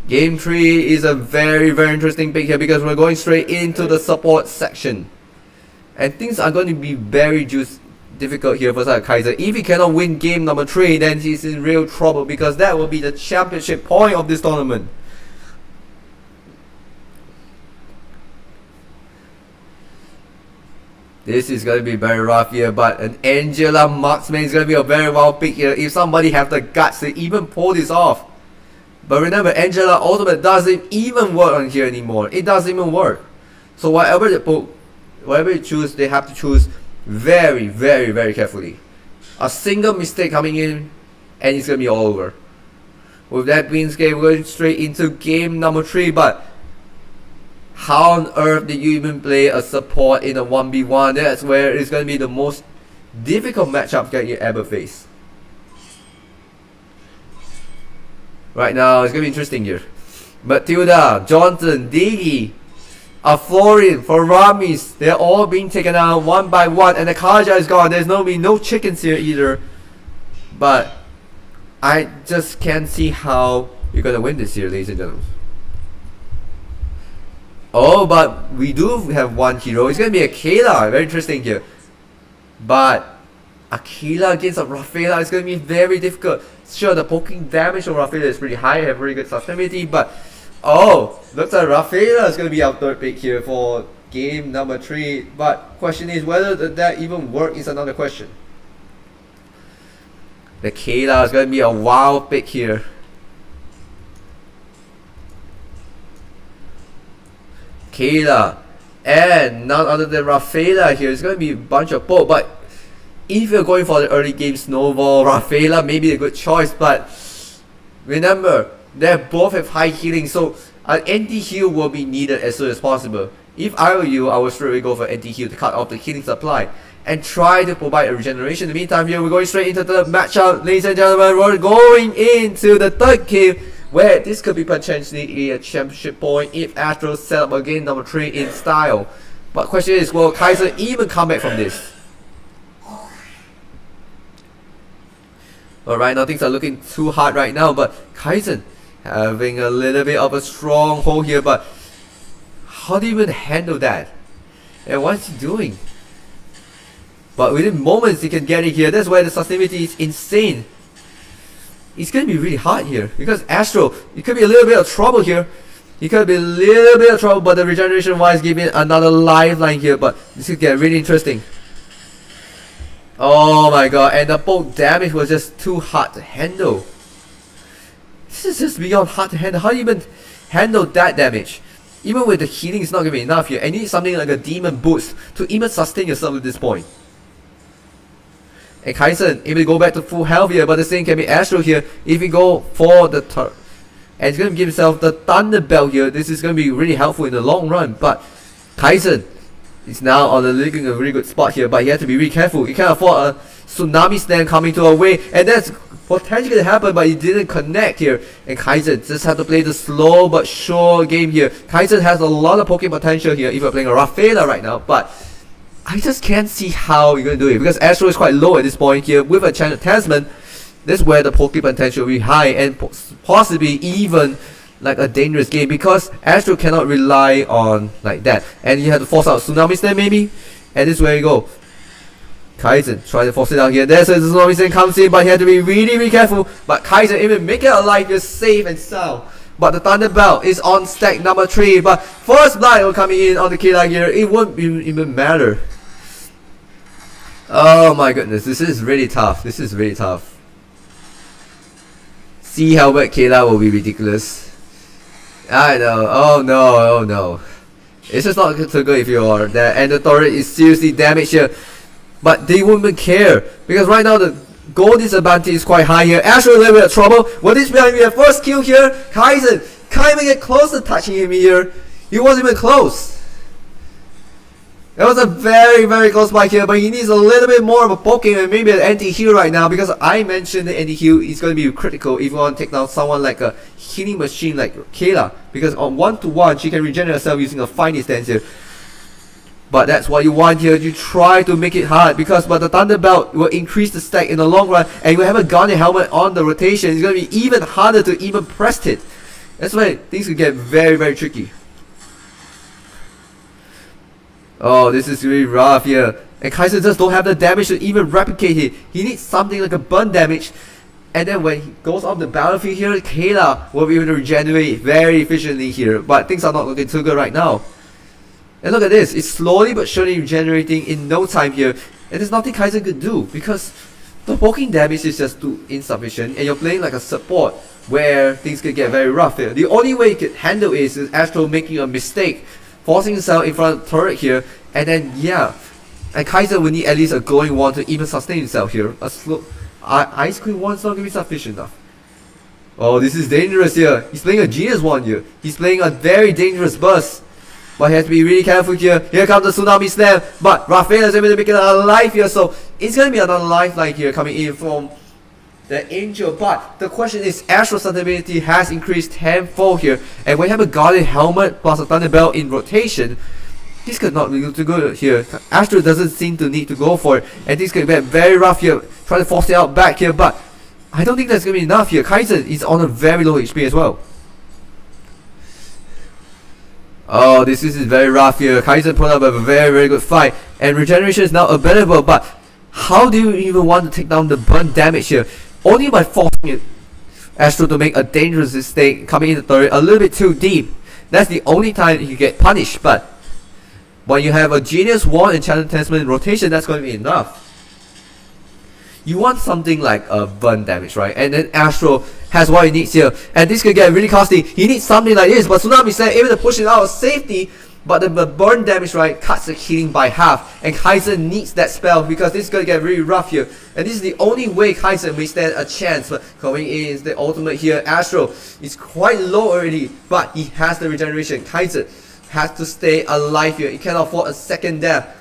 Game 3 is a very interesting pick here because we're going straight into the support section. And things are going to be very difficult here for Kaiser. If he cannot win game number 3, then he's in real trouble because that will be the championship point of this tournament. This is going to be very rough here, but an Angela Marksman is going to be a very wild pick here if somebody have the guts to even pull this off. But remember, Angela Ultimate doesn't even work on here anymore. It doesn't even work. So whatever you choose, they have to choose very carefully. A single mistake coming in and it's gonna be all over. With that being said, we're going straight into game number 3. But how on earth did you even play a support in a 1v1? That's where it's gonna be the most difficult matchup that you ever face. Right now it's gonna be interesting here. Matilda, Johnson, Diggy, Florian, Faramis, they're all being taken out one by one, and the Kaja is gone. There's no chickens here either. But I just can't see how you're gonna win this here, ladies and gentlemen. Oh, but we do have one hero. It's gonna be Akela. Very interesting here. But Akela against a Rafaela is gonna be very difficult. Sure, the poking damage of Rafaela is pretty high, have very good sustainability, but oh, looks like Rafaela is gonna be our 3rd pick here for game number 3. But question is whether that even work is another question. The Kayla is gonna be a wild pick here. Kayla, and none other than Rafaela here. It's going to be a bunch of both, but if you're going for the early game snowball, Rafaela may be a good choice, but remember, they both have high healing, so an anti-heal will be needed as soon as possible. If I were you, I would straight away go for anti-heal to cut off the healing supply and try to provide a regeneration. In the meantime here, we're going straight into the matchup, ladies and gentlemen. We're going into the third game, where this could be potentially a championship point if Astros set up again number 3 in style. But question is, will Kaiser even come back from this? Alright, now things are looking too hard right now, but Kaizen having a little bit of a stronghold here, but how do you even handle that? And what's he doing? But within moments he can get it here. That's why the sustainability is insane. It's going to be really hard here, because Astro, it could be a little bit of trouble here. He could be a little bit of trouble, but the regeneration wise giving another lifeline here, but this could get really interesting. Oh my god, and the bulk damage was just too hard to handle. This is just beyond hard to handle. How do you even handle that damage? Even with the healing, it's not going to be enough here. And you need something like a demon boost to even sustain yourself at this point. And Kaisen able to go back to full health here, but the same can be Astro here if you go for the turn. And he's going to give himself the Thunder Belt here. This is going to be really helpful in the long run. But Kaisen is now on a really good spot here, but he has to be really careful. He can't afford a Tsunami Stand coming to our way, and that's potentially going to happen, but he didn't connect here. And Kaizen just have to play the slow but sure game here. Kaizen has a lot of poking potential here if you're playing a Rafaela right now, but I just can't see how you're going to do it, because Astro is quite low at this point here. With a Channel Tasman, that's where the poking potential will be high, and possibly even like a dangerous game, because Astro cannot rely on like that, and you have to force out Tsunami Stand maybe, and this is where you go. Kaizen try to force it out here. There's a Tsunami Stand comes in, but he had to be really careful. But Kaizen even make it alive, just safe and sound. But the Thunder Belt is on stack number 3, but first blind will coming in on the Killa here. It won't even matter. Oh my goodness, this is really tough. This is really tough. See how bad Killa will be ridiculous. I know. Oh no, oh no. It's just not so good if you are there. And the turret is seriously damaged here. But they won't even care, because right now the goal disadvantage is quite high here. Astro a little bit of trouble. Will this be a first kill here? Kaizen can't even get close to touching him here. He wasn't even close. That was a very close fight here, but he needs a little bit more of a poking and maybe an anti-heal right now, because I mentioned the anti-heal is going to be critical if you want to take down someone like a healing machine like Kayla, because on 1-to-1 she can regenerate herself using a Finey Stance here. But that's what you want here. You try to make it hard, because but the Thunder Belt will increase the stack in the long run, and you have a Garnet Helmet on the rotation. It's going to be even harder to even press it. That's why things could get very tricky. Oh, this is really rough here. And Kaiser just don't have the damage to even replicate it. He needs something like a burn damage. And then when he goes off the battlefield here, Kayla will be able to regenerate very efficiently here. But things are not looking too good right now. And look at this, it's slowly but surely regenerating in no time here. And there's nothing Kaizen could do, because the poking damage is just too insufficient, and you're playing like a support where things could get very rough here. The only way you could handle is Astro making a mistake, forcing himself in front of the turret here, and then yeah. And Kaizen will need at least a glowing wand to even sustain himself here. A slow Ice Queen wand's not going to be sufficient enough. Oh, this is dangerous here. He's playing a Genius Wand here. He's playing a very dangerous burst. But he has to be really careful here. Here comes the Tsunami Slam. But Rafael is able to make it alive here. So it's going to be another lifeline here coming in from the Angel. But the question is, Astro's sustainability has increased tenfold here. And when you have a Guardian Helmet plus a Thunder Belt in rotation, this could not be too good here. Astro doesn't seem to need to go for it. And this could get very rough here. Trying to force it out back here. But I don't think that's going to be enough here. Kaizen is on a very low HP as well. Oh, this is very rough here. Kaizen put up a very good fight, and regeneration is now available, but how do you even want to take down the burn damage here? Only by forcing it, Astro to make a dangerous mistake, coming in the turret a little bit too deep. That's the only time you get punished, but when you have a Genius Wand and Channel Tasman in rotation, that's going to be enough. You want something like a burn damage, right? And then Astro has what he needs here, and this could get really costly. He needs something like this, but Tsunami is able to push it out of safety, But the burn damage, right, cuts the healing by half, and Kaiser needs that spell because this is gonna get really rough here. And this is the only way Kaiser may stand a chance. But coming in is the ultimate here. Astro is quite low already, but he has the regeneration. Kaiser has to stay alive here. He cannot afford a second death.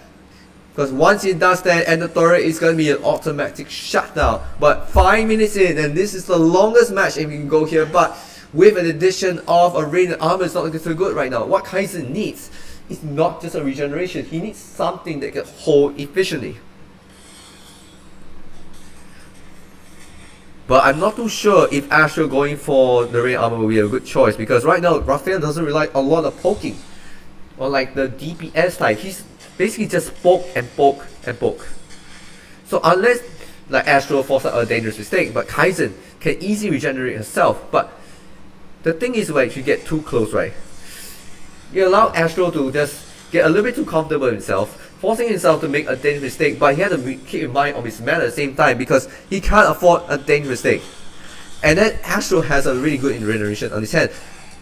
Because once he does that, and the turret is going to be an automatic shutdown. But 5 minutes in, and this is the longest match if we can go here. But with an addition of a rain and armor, it's not looking so good right now. What Kaiser needs is not just a regeneration. He needs something that can hold efficiently. But I'm not too sure if Astro going for the rain armor will be a good choice. Because right now, Raphael doesn't rely a lot of poking. Or like the DPS type. He's basically just poke and poke and poke. So unless like Astro forces a dangerous mistake, but Kaizen can easily regenerate herself. But the thing is, like, if you get too close, right, you allow Astro to just get a little bit too comfortable with himself, forcing himself to make a dangerous mistake. But he has to keep in mind of his mana at the same time because he can't afford a dangerous mistake. And then Astro has a really good regeneration on his hand.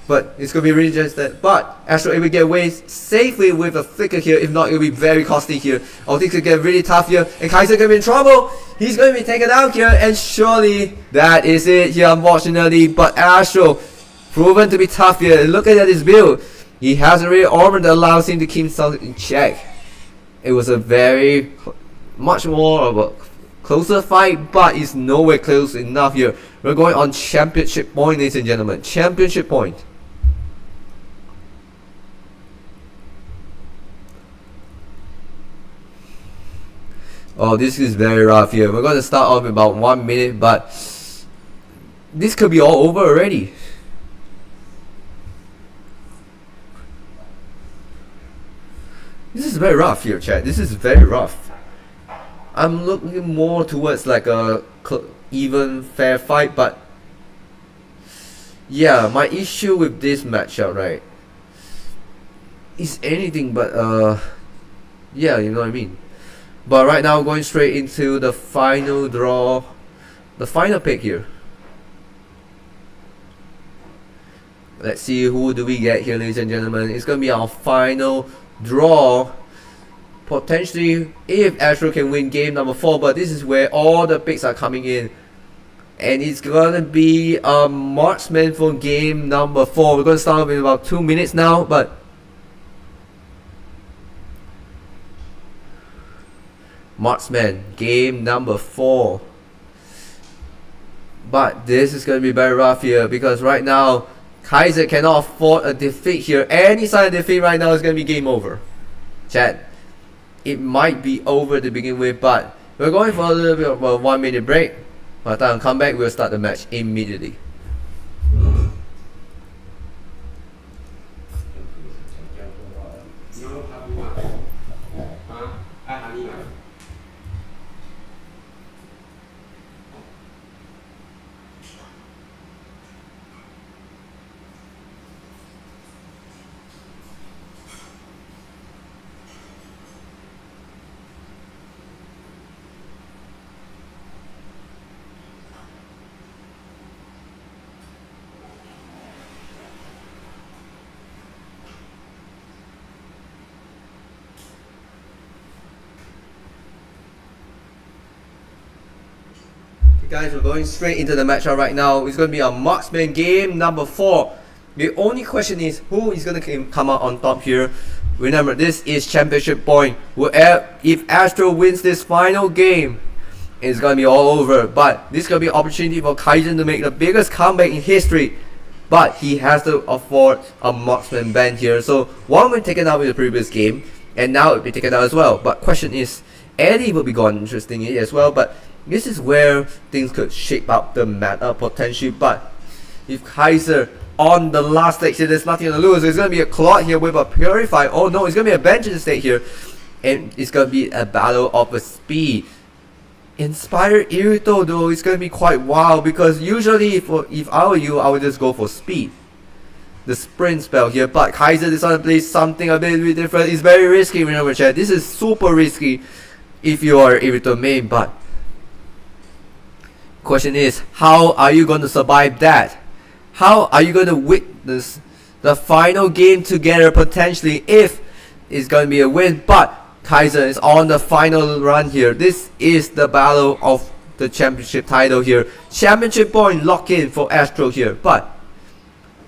But it's going to be really just that. But Astro able to get away safely with a flicker here. If not, it will be very costly here. All things will get really tough here. And Kaiser going to be in trouble. He's going to be taken out here. And surely that is it here, unfortunately. But Astro proven to be tough here. Look at his build. He has a real armor that allows him to keep himself in check. It was a very much more of a closer fight, but it's nowhere close enough here. We're going on championship point, ladies and gentlemen. Championship point. Oh, this is very rough here. We're going to start off in about 1 minute, but this could be all over already. This is very rough here, chat. This is very rough. I'm looking more towards like a even fair fight, but yeah, my issue with this matchup, right, is anything but yeah, you know what I mean. But right now, going straight into the final draw, the final pick here. Let's see who do we get here, ladies and gentlemen. It's gonna be our final draw. Potentially, if Astro can win game number 4, but this is where all the picks are coming in. And it's gonna be a marksman for game number 4. We're gonna start in about 2 minutes now, but marksman, game number 4. But this is going to be very rough here because right now Kaiser cannot afford a defeat here. Any sign of defeat right now is going to be game over. Chat, it might be over to begin with, but we're going for a little bit of a 1 minute break. By the time I come back, we'll start the match immediately. Guys, we're going straight into the matchup right now. It's going to be a marksman game number 4. The only question is who is going to come out on top here. Remember, this is championship point. If Astro wins this final game, it's going to be all over. But this is going to be an opportunity for Kaizen to make the biggest comeback in history. But he has to afford a marksman ban here. So one will be taken out with the previous game, and now it will be taken out as well. But question is, Eddie will be gone interestingly as well. But this is where things could shape up the meta potentially. But if Kaiser on the last stage here, there's nothing to lose. There's going to be a Claude here with a Purify. Oh no, it's going to be a bench in the state here. And it's going to be a battle of a speed. Inspired Irito though, it's going to be quite wild. Because usually if I were you, I would just go for speed. The sprint spell here. But Kaiser decided to play something a bit different. It's very risky, remember chat. This is super risky if you are Irito main. But question is, how are you going to survive that? How are you going to witness the final game together potentially if it's going to be a win. But Kaiser is on the final run here. This is the battle of the championship title here. Championship point lock in for Astro here. But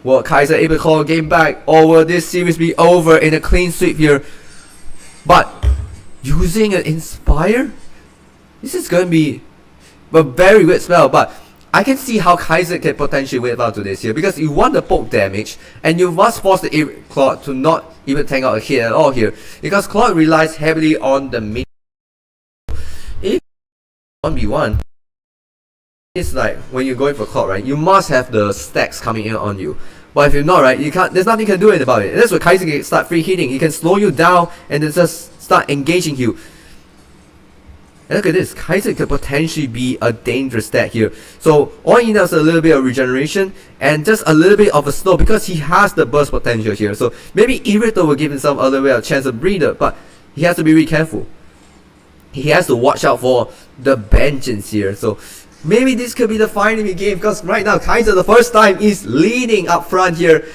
will Kaiser able to call a game back, or will this series be over in a clean sweep here? But using an Inspire, this is going to be a very good spell. But I can see how Kaiser can potentially win out to this here, because you want the poke damage and you must force the Claude to not even tank out a hit at all here, because Claude relies heavily on the mid. If 1v1, it's like when you're going for Claude, right, you must have the stacks coming in on you. But if you're not, right, you can't, there's nothing you can do about it. And that's where Kaiser can start free hitting. He can slow you down and then just start engaging you. And look at this, Kaiser could potentially be a dangerous stat here. So all he needs is a little bit of regeneration and just a little bit of a slow, because he has the burst potential here. So maybe Irito will give himself a little bit of a chance of breather, but he has to be really careful. He has to watch out for the vengeance here. So maybe this could be the final game, because right now Kaiser the first time is leading up front here.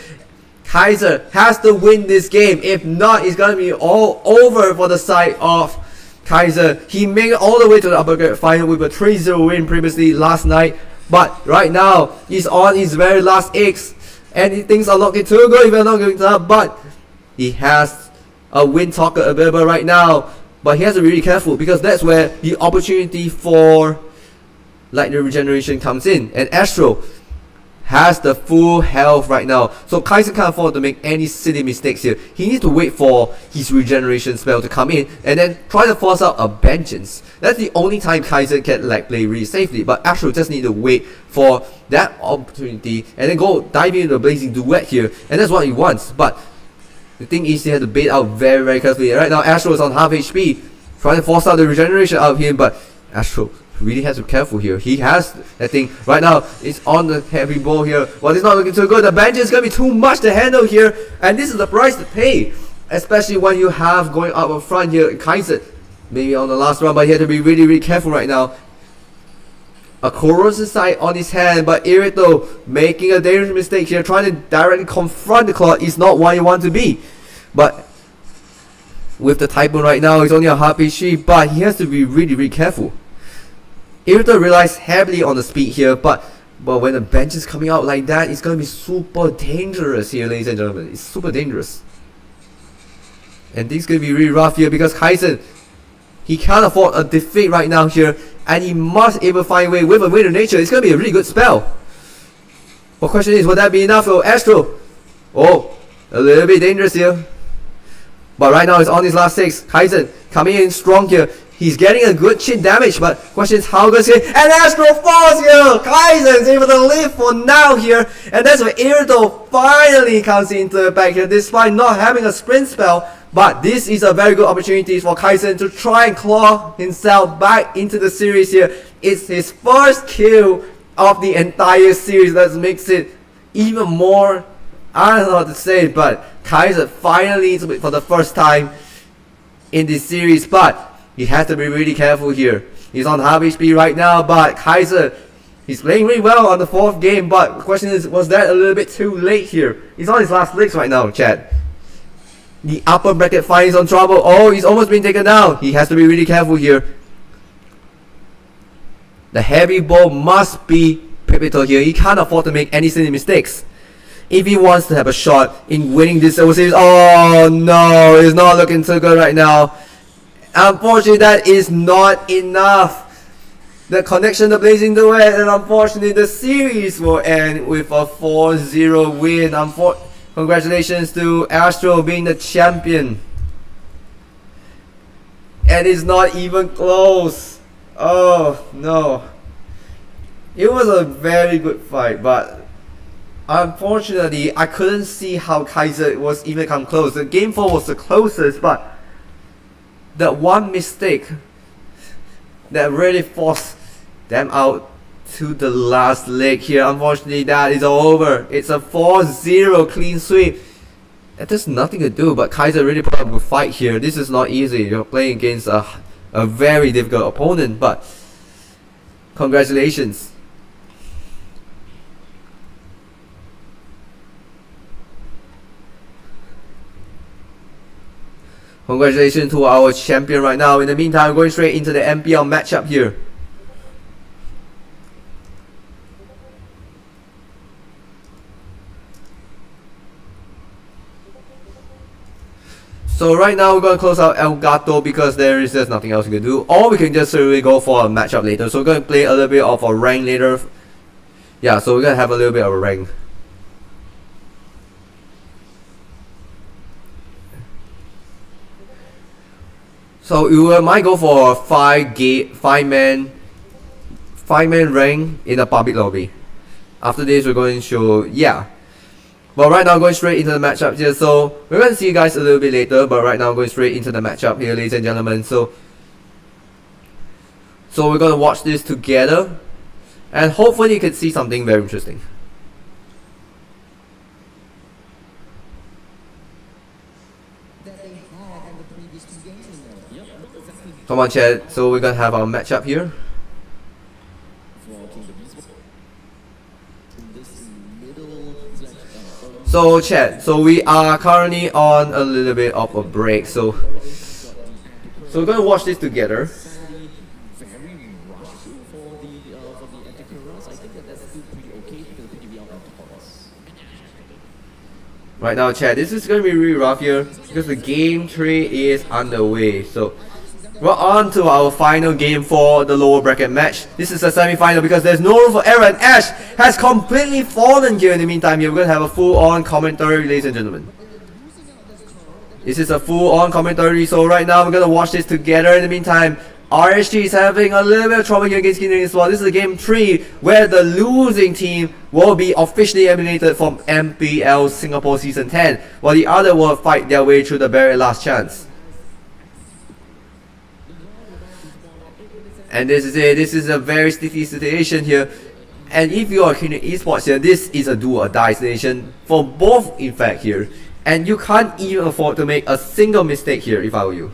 Kaiser has to win this game. If not, it's gonna be all over for the side of Kaiser. He made it all the way to the upper grade final with a 3-0 win previously last night, but right now he's on his very last eggs and things are looking too good if you're not going to, but he has a win talker available right now. But he has to be really careful, because that's where the opportunity for like the regeneration comes in, and Astro has the full health right now, so Kaiser can't afford to make any silly mistakes here. He needs to wait for his regeneration spell to come in and then try to force out a vengeance. That's the only time Kaiser can like play really safely, but Astro just need to wait for that opportunity and then go dive into the blazing duet here, and that's what he wants. But the thing is, he has to bait out very, very carefully. Right now Astro is on half HP, trying to force out the regeneration out of him, but Astro really has to be careful here. He has that thing right now. It's on the heavy ball here. Well, it's not looking too good. The bench is gonna be too much to handle here, and this is the price to pay, especially when you have going up in front here Kaiser maybe on the last run. But he has to be really, really careful right now. A corrosive sight on his hand, but Irito making a dangerous mistake here, trying to directly confront the Claude is not what you want to be. But with the Typhoon right now, he's only a half HP, but he has to be really, really careful. Irito relies heavily on the speed here, but when the bench is coming out like that, it's going to be super dangerous here, ladies and gentlemen. It's super dangerous. And things going to be really rough here, because Kaiser, he can't afford a defeat right now here, and he must able find a way with a Wind of Nature. It's going to be a really good spell. But question is, will that be enough for Astro? Oh, a little bit dangerous here. But right now it's on his last 6. Kaiser coming in strong here. He's getting a good chin damage, but question is how good is it? And Astro falls here! Kaiser is able to live for now here, and that's where Irito finally comes into the back here, despite not having a sprint spell. But this is a very good opportunity for Kaiser to try and claw himself back into the series here. It's his first kill of the entire series. That makes it even more, I don't know what to say, but Kaiser finally, for the first time in this series, but he has to be really careful here. He's on half HP right now, but Kaiser, he's playing really well on the 4th game, but the question is, was that a little bit too late here? He's on his last legs right now, chat. The upper bracket finds on trouble. Oh, he's almost been taken down. He has to be really careful here. The heavy ball must be pivotal here. He can't afford to make any silly mistakes if he wants to have a shot in winning this series. Oh no, it's not looking too good right now. Unfortunately, that is not enough. The connection to Blazing Duet, and unfortunately the series will end with a 4-0 win. Congratulations to Astro being the champion. And it's not even close. Oh no. It was a very good fight, but unfortunately I couldn't see how Kaiser was even come close. The game 4 was the closest, but that one mistake that really forced them out to the last leg here. Unfortunately, that is all over. It's a 4-0 clean sweep. And there's nothing to do, but Kaiser really put up a fight here. This is not easy. You're playing against a very difficult opponent, but congratulations. Congratulations to our champion right now. In the meantime, we're going straight into the MPL matchup here. So right now we're going to close out El Gato because there is just nothing else we can do. Or we can just really go for a matchup later. So we're going to play a little bit of a rank later. Yeah, so we're going to have a little bit of a rank. So you might go for a 5-man rank in a public lobby. After this we're going to show, yeah. But right now going straight into the matchup here, so we're going to see you guys a little bit later, but right now going straight into the matchup here, ladies and gentlemen. So we're going to watch this together, and hopefully you can see something very interesting. Come on chat, so we're going to have our matchup here. So chat, so we are currently on a little bit of a break, so we're gonna watch this together. Right now chat, this is gonna be really rough here because the game 3 is underway. So we're on to our final game for the lower bracket match. This is a semi-final because there's no room for error, and Ash has completely fallen here. In the meantime here, we're going to have a full-on commentary, ladies and gentlemen. This is a full-on commentary, so right now we're going to watch this together. In the meantime, RSG is having a little bit of trouble here against Kingdom Esports. This is a game 3 where the losing team will be officially eliminated from MPL Singapore Season 10, while the other will fight their way through the very last chance. And this is it. This is a very sticky situation here. And if you are Kingdom Esports here, this is a do or die situation for both in fact here. And you can't even afford to make a single mistake here if I were you.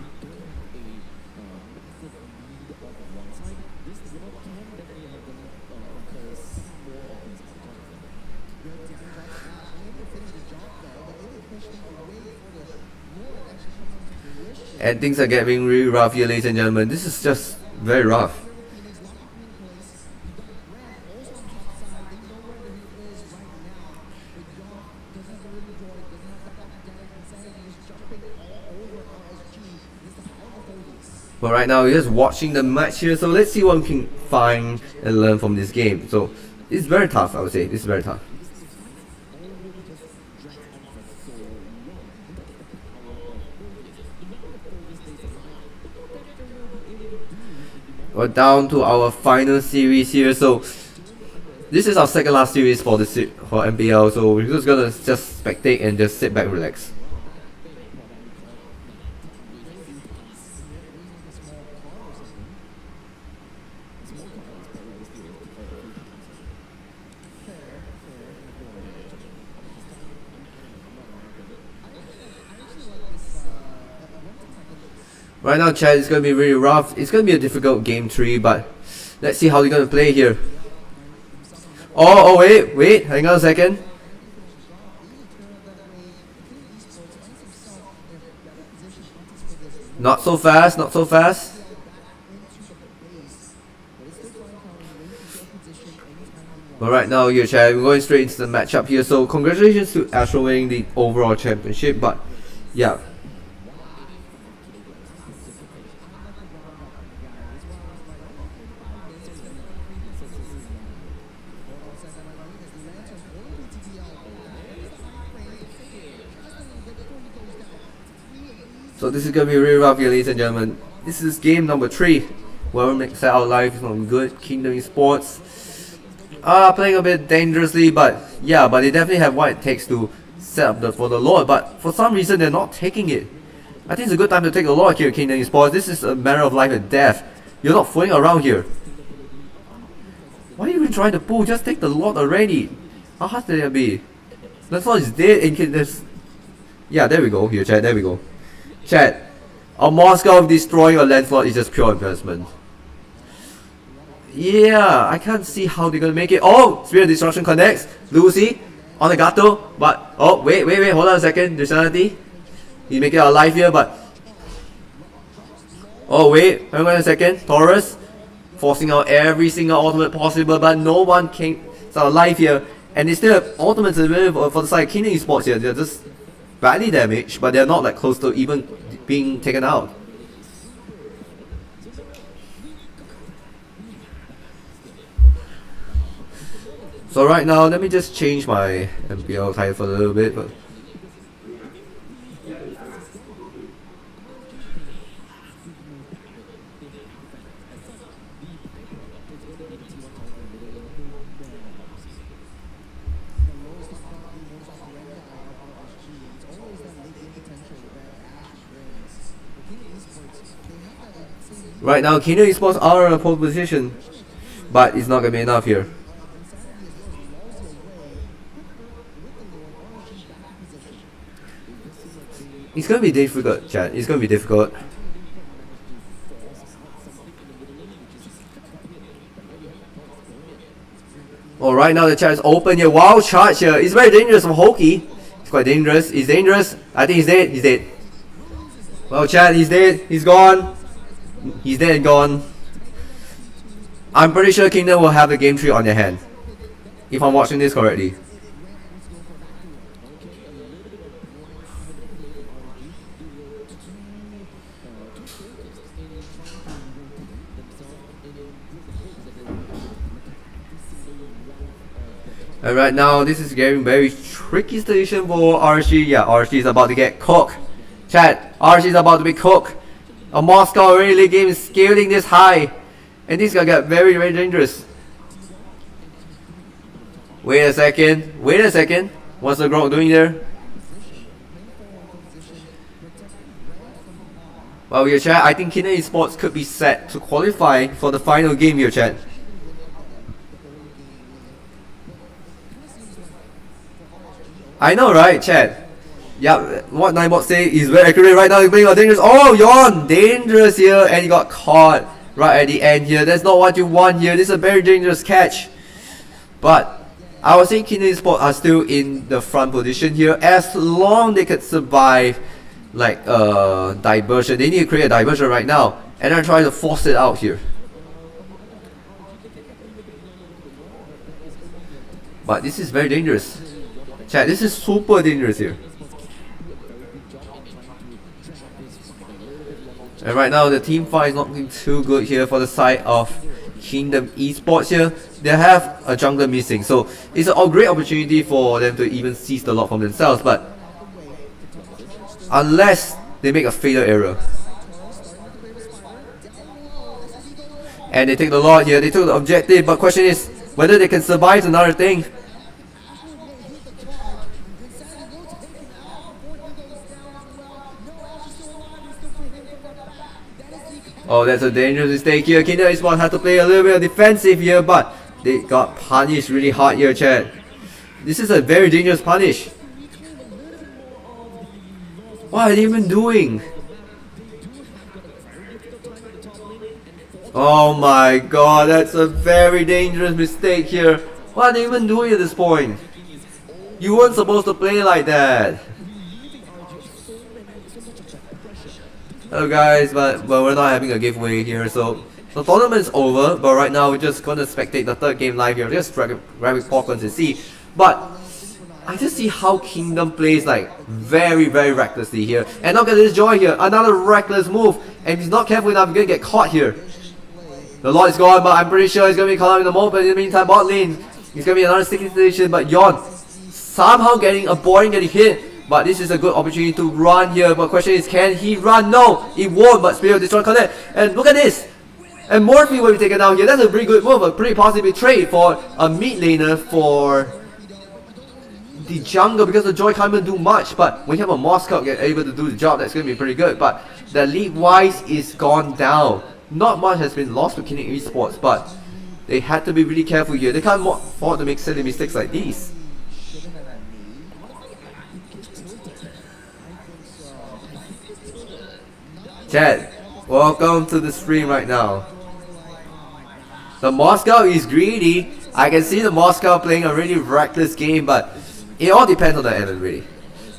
And things are getting really rough here, ladies and gentlemen. This is just very rough. But right now we're just watching the match here, so let's see what we can find and learn from this game. So it's very tough, I would say. It's very tough. We're down to our final series here, so this is our second last series for MPL, so we're just gonna spectate and just sit back and relax. Right now chat, it's going to be really rough. It's going to be a difficult game 3, but let's see how they're going to play here. Oh wait, hang on a second. Not so fast, not so fast. But right now here chat, we're going straight into the matchup here. So congratulations to Astro winning the overall championship, but yeah. So this is gonna be really rough here, ladies and gentlemen. This is game number 3. Well, makes our life is not good. Kingdom Esports playing a bit dangerously, but yeah, but they definitely have what it takes to set up for the Lord. But for some reason, they're not taking it. I think it's a good time to take the Lord here, Kingdom Esports. This is a matter of life and death. You're not fooling around here. Why are you even trying to pull? Just take the Lord already. How hard can it be? Lancelot is dead in this. Yeah, there we go. Here, chat. There we go. Chat, a Moscow destroying a Lancelot is just pure investment. Yeah, I can't see how they're gonna make it. Oh, Spirit of Destruction connects. Lucy on the Gato, but oh wait, hold on a second. Nationality, he make it alive here, but Oh wait, hang on a second. Taurus forcing out every single ultimate possible, but no one came alive here. And they still have ultimates available for the side of Kingdom Esports here. They're just badly damaged, but they're not like close to even being taken out. So right now, let me just change my MPL title for a little bit. But right now, Kingdom Esports are in a pole position, but it's not gonna be enough here. It's gonna be difficult, chat. It's gonna be difficult. Oh, right now the chat is open here. Wow, charge here. It's very dangerous from Hokey. It's quite dangerous. He's dangerous. I think he's dead. He's dead. Well, chat, he's dead. He's gone. He's dead and gone. I'm pretty sure Kingdom will have the game tree on their hand, if I'm watching this correctly. And right now, this is getting very tricky situation for RSG. Yeah, RSG is about to get cooked. Chat, RSG is about to be cooked. A Moscow Rally game is scaling this high, and this is gonna get very, very dangerous. Wait a second. Wait a second. What's the Grok doing there? Well, here, chat, I think Kingdom Esports could be set to qualify for the final game here, chat. I know, right, chat? Yeah, what Ninebot say is very accurate right now. He's playing a dangerous. Oh, Yon! Dangerous here, and he got caught right at the end here. That's not what you want here. This is a very dangerous catch. But I would say Kingdom Esports are still in the front position here. As long they could survive like diversion. They need to create a diversion right now. And then try to force it out here. But this is very dangerous. Chat, this is super dangerous here. And right now the team fight is not looking too good here for the side of Kingdom Esports here. They have a jungler missing, so it's a great opportunity for them to even seize the lot from themselves, but unless they make a fatal error. And they take the lot here, they took the objective, but question is whether they can survive is another thing. Oh, that's a dangerous mistake here. Kingdom Esports had to play a little bit of defensive here, but they got punished really hard here, chat. This is a very dangerous punish. What are they even doing? Oh my god, that's a very dangerous mistake here. What are they even doing at this point? You weren't supposed to play like that. Hello guys, but we're not having a giveaway here, so the tournament's over, but right now we're just gonna spectate the third game live here, just grab popcorn to see. But I just see how Kingdom plays like very, very recklessly here. And look at this Joy here, another reckless move, and if he's not careful enough, he's gonna get caught here. The Lord is gone, but I'm pretty sure he's gonna be caught up in the moment. In the meantime, bot lane, it's gonna be another sticky situation, but Yon somehow getting hit. But this is a good opportunity to run here. But question is, can he run? No, he won't. But Spirit Destroy Connect. And look at this. And Morphe will be taken down here. That's a pretty good move. A pretty positive trade for a mid laner for the jungle, because the Joy can't even do much. But when you have a Moscow get able to do the job, that's going to be pretty good. But the lead wise is gone down. Not much has been lost to Kingdom Esports, but they had to be really careful here. They can't afford to make silly mistakes like these. Chat, welcome to the stream right now. The Moscow is greedy. I can see the Moscow playing a really reckless game, but it all depends on the enemy really.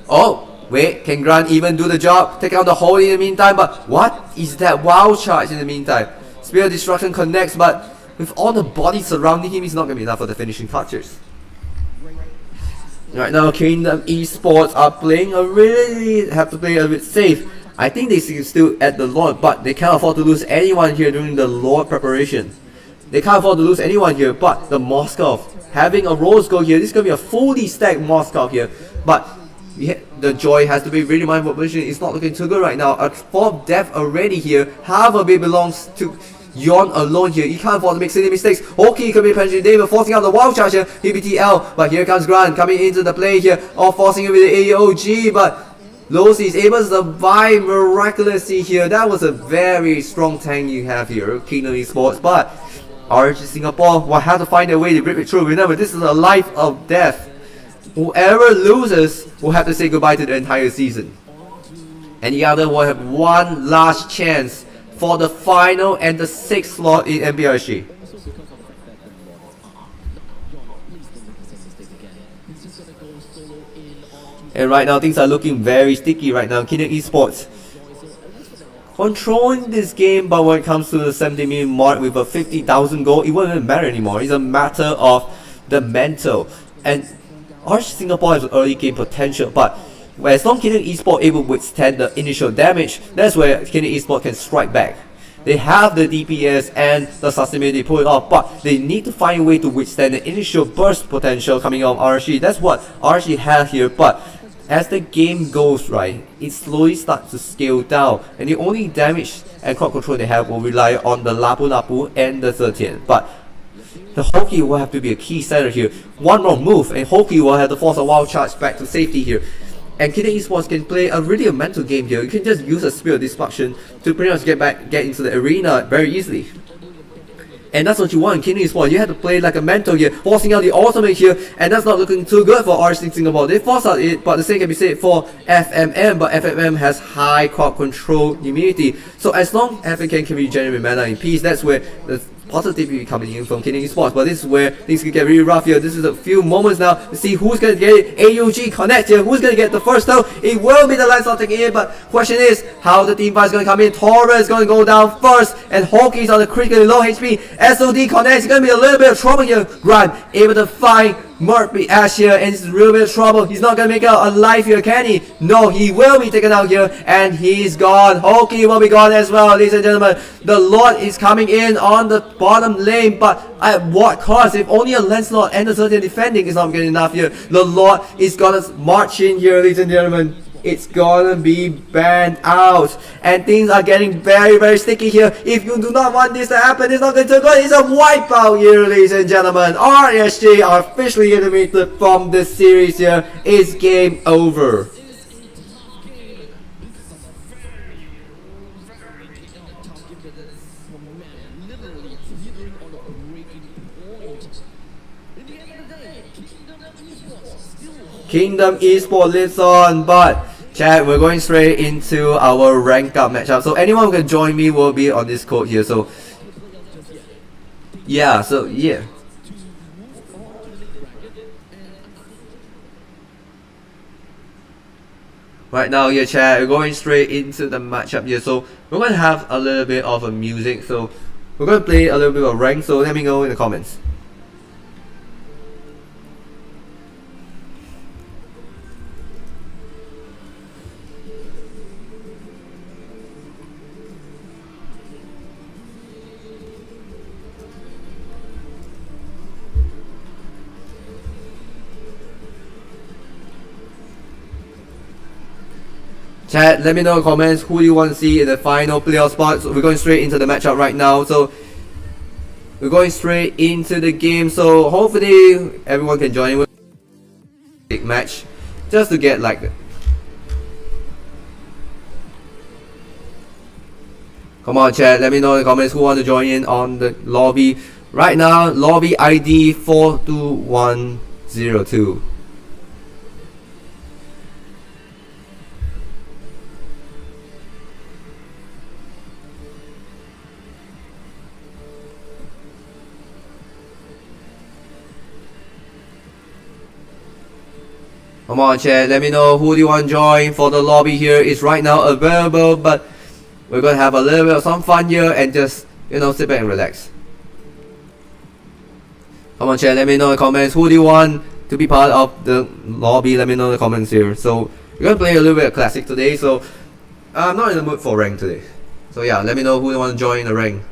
Oh, Wait, can Grant even do the job? Take out the hole in the meantime, but what is that wild charge in the meantime? Spear Destruction connects, but with all the bodies surrounding him, it's not going to be enough for the finishing touches. Right now, Kingdom Esports are playing have to play a bit safe. I think they can still add the Lord, but they can't afford to lose anyone here during the Lord preparation. They can't afford to lose anyone here, but the Moskov having a Rose Gold here, this is going to be a fully stacked Moskov here, but the Joy has to be really mindful of position. It's not looking too good right now. A 4th death already here. Half of it belongs to Yon alone here. You can't afford to make silly mistakes. Hoki could be punching David, forcing out the wild charge here. PBTL, but here comes Grant coming into the play here, or forcing it with the AOG, but Losi is able to survive miraculously here. That was a very strong tank you have here, Kingdom Esports, but RH Singapore will have to find a way to rip it through. Remember, this is a life of death. Whoever loses will have to say goodbye to the entire season. And the other will have one last chance for the final and the 6th slot in MPRG. And right now things are looking very sticky right now. Kingdom Esports controlling this game, but when it comes to the 70-minute mark with a 50,000 goal, it won't even matter anymore. It's a matter of the mental. And RH Singapore has early game potential, but as long as Kingdom Esports able to withstand the initial damage, that's where Kingdom Esports can strike back. They have the DPS and the sustainability to pull it off, but they need to find a way to withstand the initial burst potential coming out of RSG. That's what RSG has here, but as the game goes, right, it slowly starts to scale down, and the only damage and crowd control they have will rely on the Lapu Lapu and the 13. But the Hoki will have to be a key setter here. One wrong move, and Hoki will have to force a wild charge back to safety here. And Kingdom Esports can play a really mental game here. You can just use a Spirit of Destruction to pretty much get into the arena very easily. And that's what you want in Kingdom Esports. You have to play like a mentor here, forcing out the ultimate here, and that's not looking too good for RC Singapore. They force out it, but the same can be said for FMM, but FMM has high crowd control immunity. So as long as FMM can regenerate mana in peace, that's where the positivity coming in from Kingdom Esports. But this is where things can get really rough here. This is a few moments now to see who's going to get it. AUG connect here. Who's going to get the first though? It will be the Lancelot taking it, but question is how the team fight is going to come in. Torres is going to go down first, and Hawkeyes on the critically low HP. SOD connects. It's going to be a little bit of trouble here. Grant able to find Murphy Ash here, and it's a real bit of trouble. He's not going to make out alive here, can he? No, he will be taken out here, and he's gone. Hokey will be gone as well, ladies and gentlemen. The Lord is coming in on the bottom lane, but at what cost? If only a Lancelot and a certain defending is not getting enough here, the Lord is gonna march in here, ladies and gentlemen. It's gonna be banned out, and things are getting very, very sticky here. If you do not want this to happen, it's not going to go. It's a wipeout here, ladies and gentlemen. RSG are officially eliminated from this series here. It's game over. Kingdom Esports lives on, but chat, we're going straight into our rank up matchup. So anyone who can join me will be on this code here. So yeah, right now, yeah, chat, we're going straight into the matchup here. So we're going to have a little bit of a music. So we're going to play a little bit of rank. So let me know in the comments. Chat, let me know in the comments who you want to see in the final playoff spot. So we're going straight into the matchup right now. So we're going straight into the game. So hopefully everyone can join in with a big match, just to get like. Come on, chat. Let me know in the comments who want to join in on the lobby right now. Lobby ID 42102. Come on chat, let me know who do you want to join for the lobby here. It's right now available, but we're gonna have a little bit of some fun here and just, you know, sit back and relax. Come on chat, let me know in the comments who do you want to be part of the lobby. Let me know in the comments here. So we're gonna play a little bit of classic today, so I'm not in the mood for rank today. So yeah, let me know who you want to join the rank.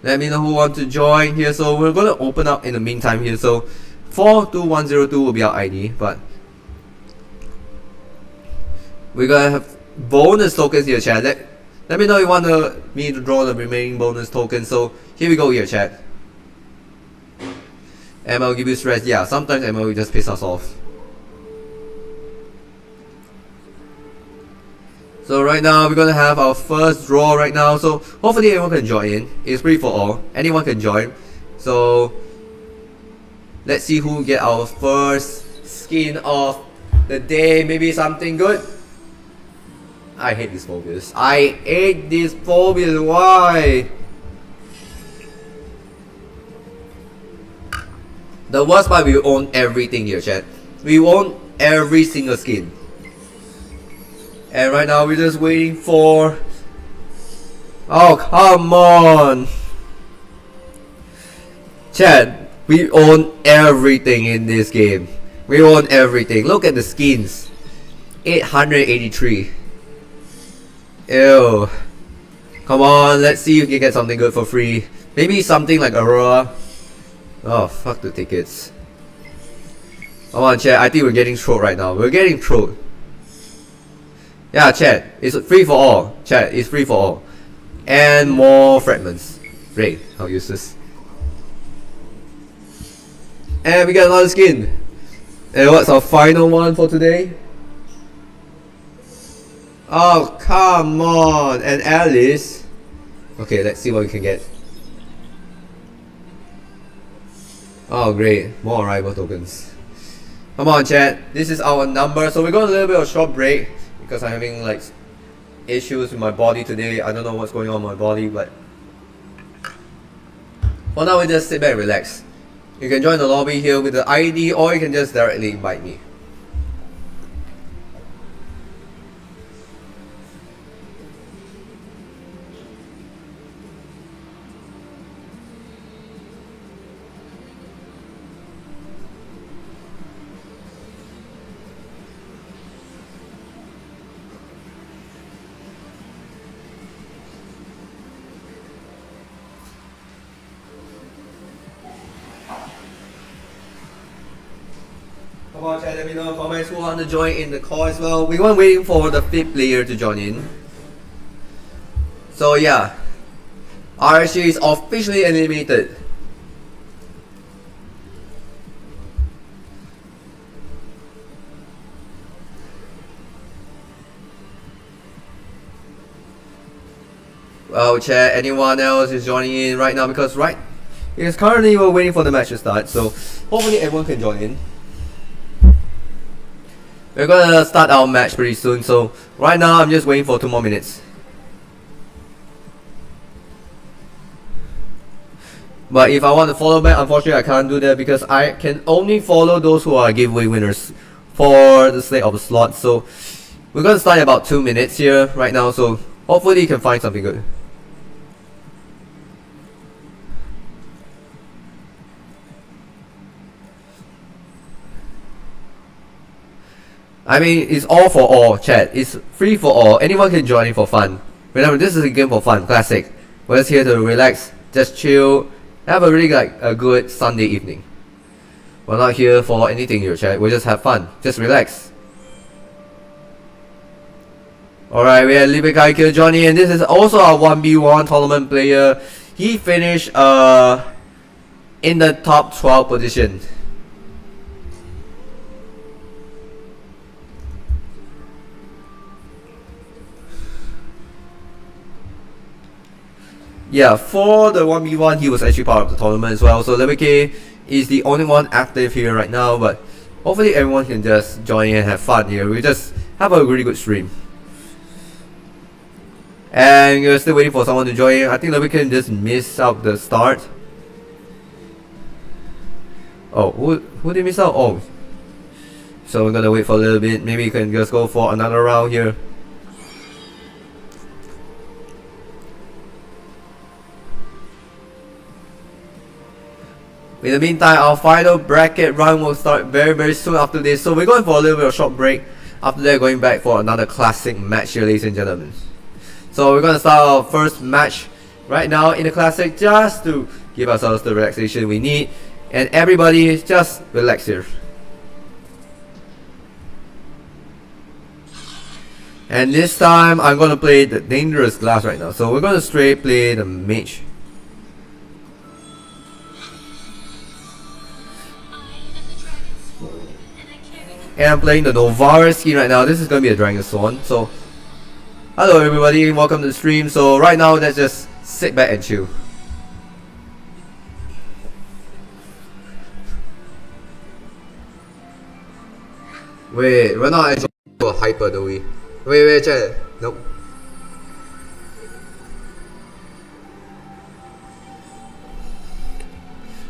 Let me know who wants to join here. So we're gonna open up in the meantime here. So 42102 will be our ID, but we're gonna have bonus tokens here, chat. Let me know if you want me to draw the remaining bonus tokens. So here we go here, chat. ML give you stress. Yeah, sometimes ML will just piss us off. So right now we're gonna have our first draw right now. So hopefully everyone can join in. It's free for all. Anyone can join. So let's see who get our first skin of the day. Maybe something good. I hate these phobias. I hate these phobias. Why? The worst part, we own everything here, chat. We own every single skin. And right now we're just waiting for... Oh, come on! Chat, we own everything in this game. We own everything. Look at the skins. 883. Ew. Come on, let's see if we can get something good for free. Maybe something like Aurora. Oh, fuck the tickets. Come on, chat. I think we're getting trolled right now. We're getting trolled. Yeah, chat. It's free for all. Chat, it's free for all. And more fragments. Great. How useless. And we got another skin. And what's our final one for today? Oh, come on. And Alice. Okay, let's see what we can get. Oh, great. More arrival tokens. Come on, chat. This is our number. So we're going a little bit of a short break because I'm having like issues with my body today. I don't know what's going on with my body, but for now we just sit back and relax. You can join the lobby here with the ID, or you can just directly invite me. Come on chat, let me know in the comments who want to join in the call as well. We weren't waiting for the 5th player to join in. So yeah, RSG is officially eliminated. Well chat, anyone else is joining in right now because because currently we're waiting for the match to start, so hopefully everyone can join in. We're gonna start our match pretty soon, so right now I'm just waiting for 2 more minutes. But if I want to follow back, unfortunately I can't do that because I can only follow those who are giveaway winners for the slate of slots. So we're gonna start in about 2 minutes here right now, so hopefully you can find something good. I mean, it's all for all, chat. It's free for all. Anyone can join in for fun. Remember, this is a game for fun, classic. We're just here to relax, just chill, have a really a good Sunday evening. We're not here for anything here, chat. We just have fun, just relax. Alright, we have Libekai here joining in. This is also our 1v1 tournament player. He finished in the top 12 position. Yeah, for the 1v1, he was actually part of the tournament as well. So Lebeke is the only one active here right now, but hopefully everyone can just join in and have fun here. We just have a really good stream. And you're still waiting for someone to join in. I think that we can just miss out the start. Oh, who did miss out? Oh, so we're gonna wait for a little bit. Maybe you can just go for another round here. In the meantime, our final bracket run will start very soon after this. So we're going for a little bit of short break. After that, going back for another classic match here, ladies and gentlemen. So we're gonna start our first match right now in the classic, just to give ourselves the relaxation we need. And everybody just relax here. And this time I'm gonna play the dangerous glass right now. So we're gonna straight play the mage. And I'm playing the Novara skin right now. This is gonna be a Dragon Sworn. So hello everybody, welcome to the stream. So right now let's just sit back and chill. Wait, we're not actually going hyper, do we? Wait, check. Nope.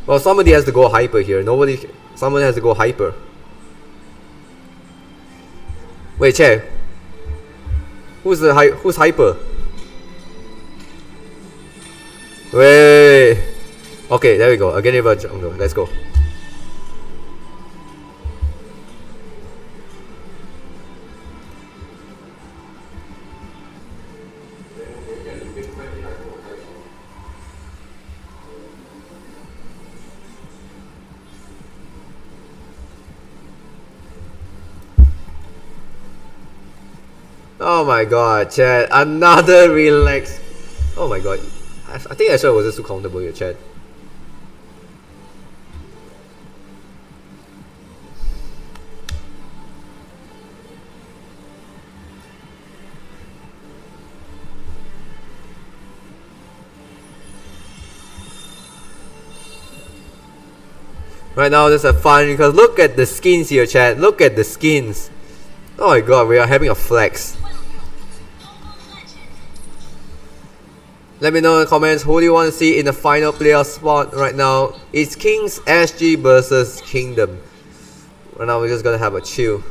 Well, somebody has to go hyper here. Someone has to go hyper. Wait, check. Who's hyper? Wait. Okay, there we go. Again, let's go. Oh my god, chat. Another relax. Oh my god. I think I wasn't too comfortable here, chat. Right now, just have fun because look at the skins here, chat. Look at the skins. Oh my god, we are having a flex. Let me know in the comments who do you want to see in the final playoff spot right now. It's Kings SG versus Kingdom. Right now we're just gonna have a chill.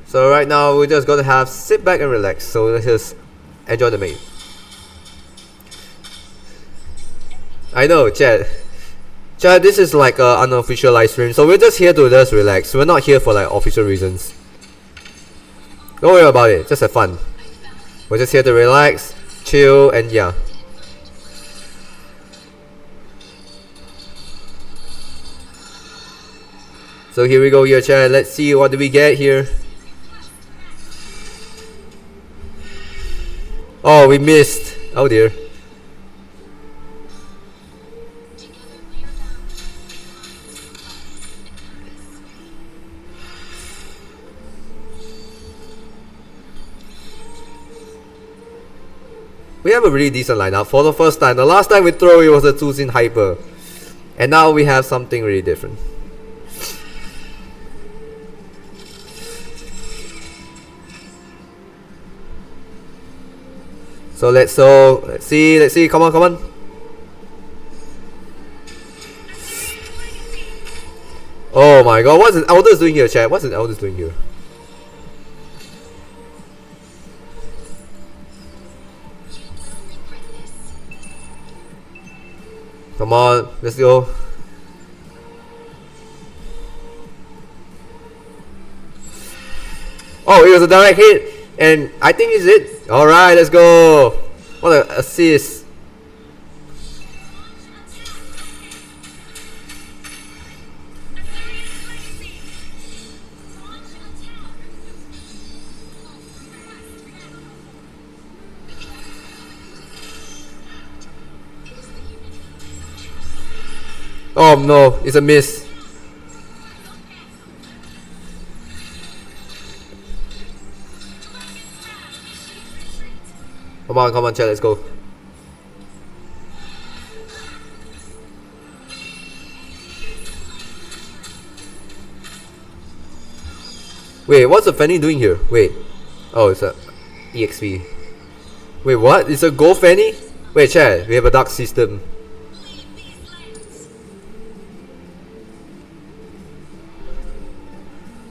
So right now we're just gonna have sit back and relax. So let's just enjoy the main. I know, chat. Chat, this is like an unofficial live stream, so we're just here to just relax. We're not here for like official reasons. Don't worry about it, just have fun. We're just here to relax, chill, and yeah. So here we go here, chat. Let's see what do we get here. Oh, we missed. Oh dear. We have a really decent lineup for the first time. The last time we throw it was a 2-scene hyper. And now we have something really different. So let's see, come on. Oh my god, what's the Elders doing here, chat? What's the Elders doing here? Come on, let's go. Oh, it was a direct hit, and I think it's it. All right, let's go. What an assist! Oh no, it's a miss. Come on, chat, let's go. Wait, what's the Fanny doing here? Wait. Oh, it's a EXP. Wait, what? It's a gold Fanny? Wait, chat. We have a dark system.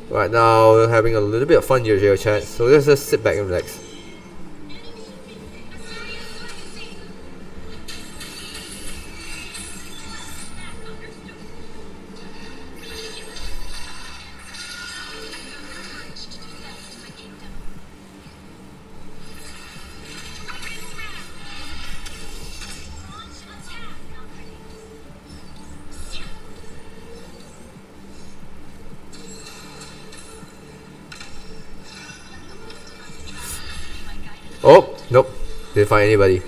Right now, we're having a little bit of fun here, chat. So let's just sit back and relax. Oh, nope. Didn't find anybody.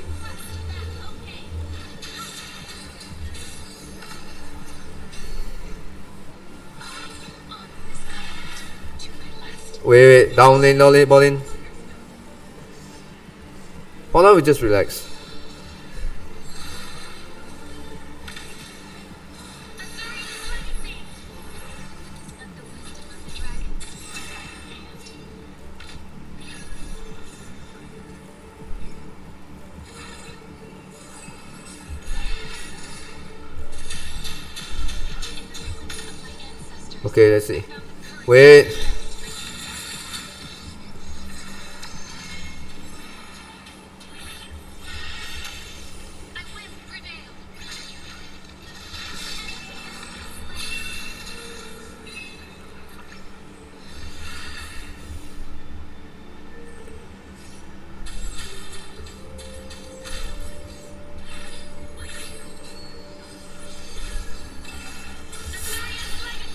Wait, down lane, ball lane. Oh, now we just relax. Okay, let's see. Wait.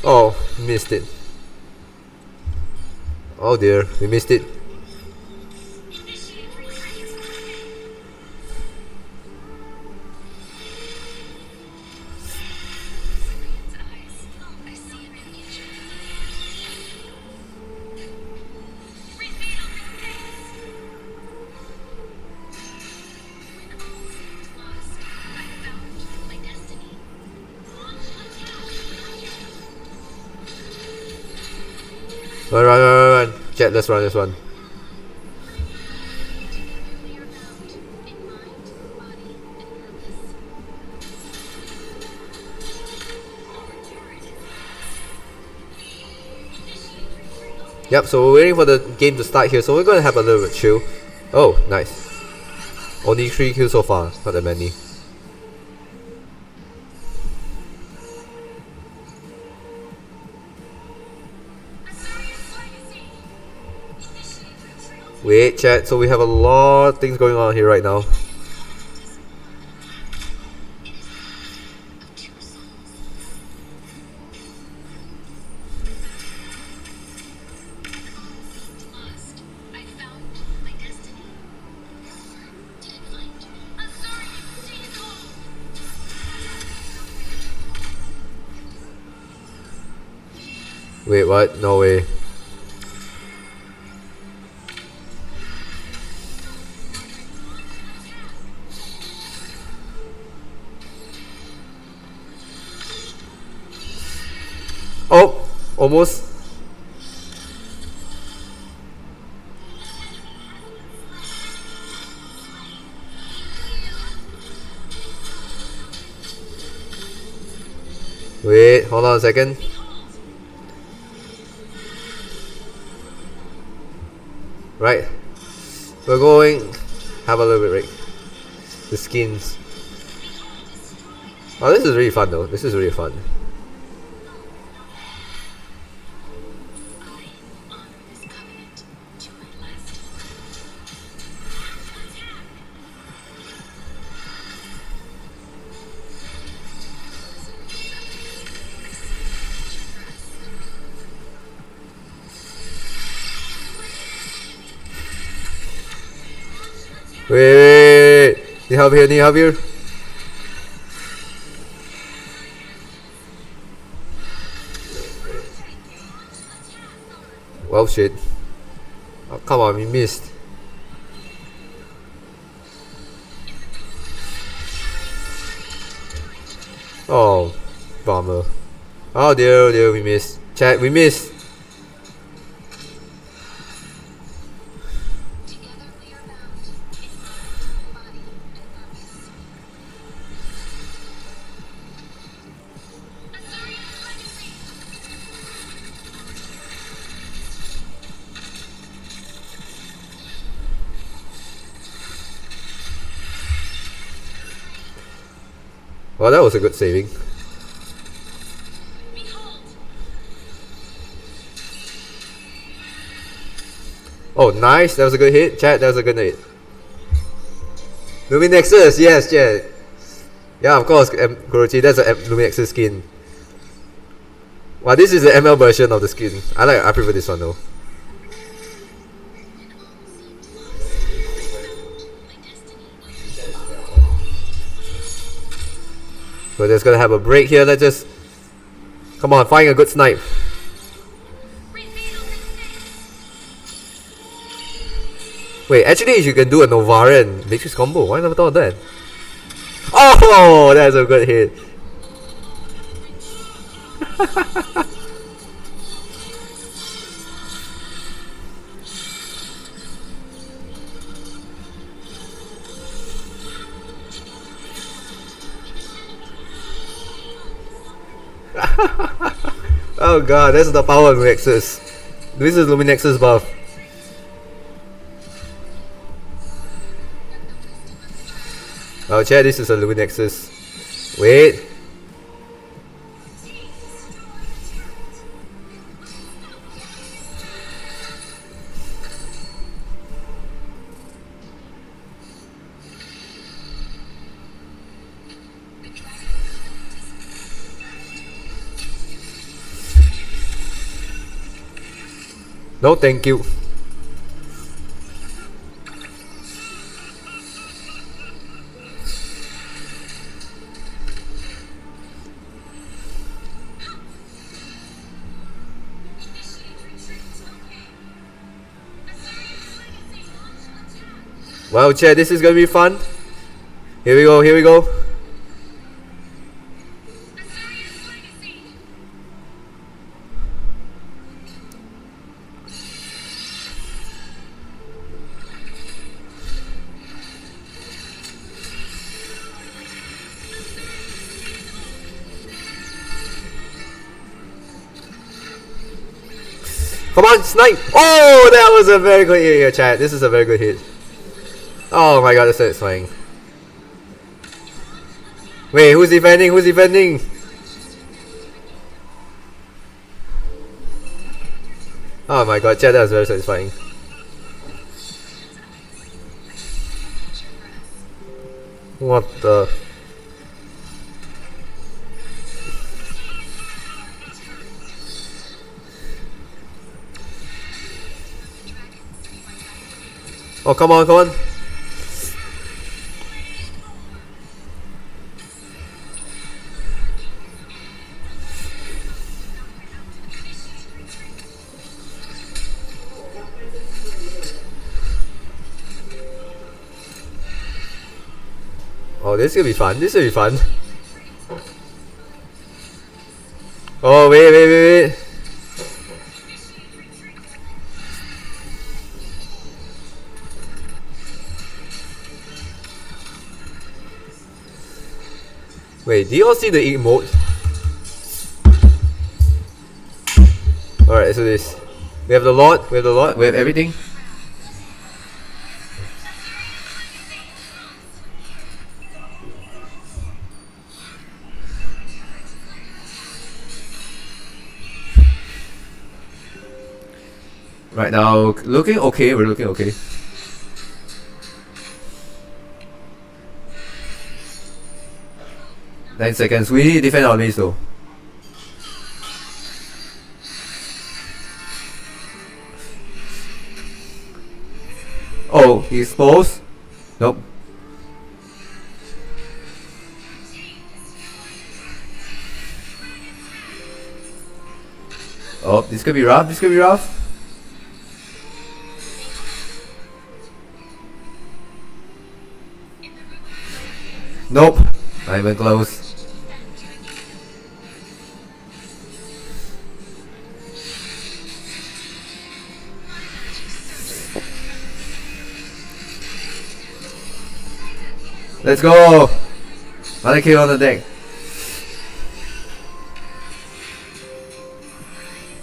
Oh, missed it. Oh dear, we missed it. Run. Jet, let's run. Yep, so we're waiting for the game to start here, so we're gonna have a little bit chill. Oh, nice. Only 3 kills so far, not that many. Wait, chat, so we have a lot of things going on here right now. Wait, what? No way. Oh, almost. Wait, hold on a second. Right, we're going. Have a little bit break. The skins. Oh, this is really fun though. This is really fun. Wait. Need help here. Well, shit. Oh, come on, we missed. Oh, bummer. Oh dear, we missed. Chat, we missed. Well, that was a good saving. Oh, nice. That was a good hit. Chat, that was a good hit. Luminexus, yes, chat. Yeah, of course, Kurochi, that's a Luminexus skin. Well, this is the ML version of the skin. I prefer this one though. We're just gonna have a break here. Let's just come on, find a good snipe. Wait, actually you can do a Novaren Matrix combo. Why never thought of that? Oh, that's a good hit. Oh god, that's the power of Luminexus. This is Luminexus buff. Oh chat, this is a Luminexus. Wait. No, thank you. Wow, chat, this is gonna be fun. Here we go, here we go. Come on, snipe! Oh, that was a very good hit here, chat. This is a very good hit. Oh my god, that's satisfying. Wait, who's defending? Who's defending? Oh my god, chat, that was very satisfying. What the... Oh, come on, come on. Oh, this is gonna be fun. This will be fun. Oh, wait. Wait, do you all see the emote? Alright, let's do this. We have the lot, we have everything. Right now, looking okay, we're looking okay. Nine seconds. We need to defend our base though. Oh, he's exposed? Nope. Oh, this could be rough, this could be rough. Nope, not even close. Let's go! Another kill on the deck.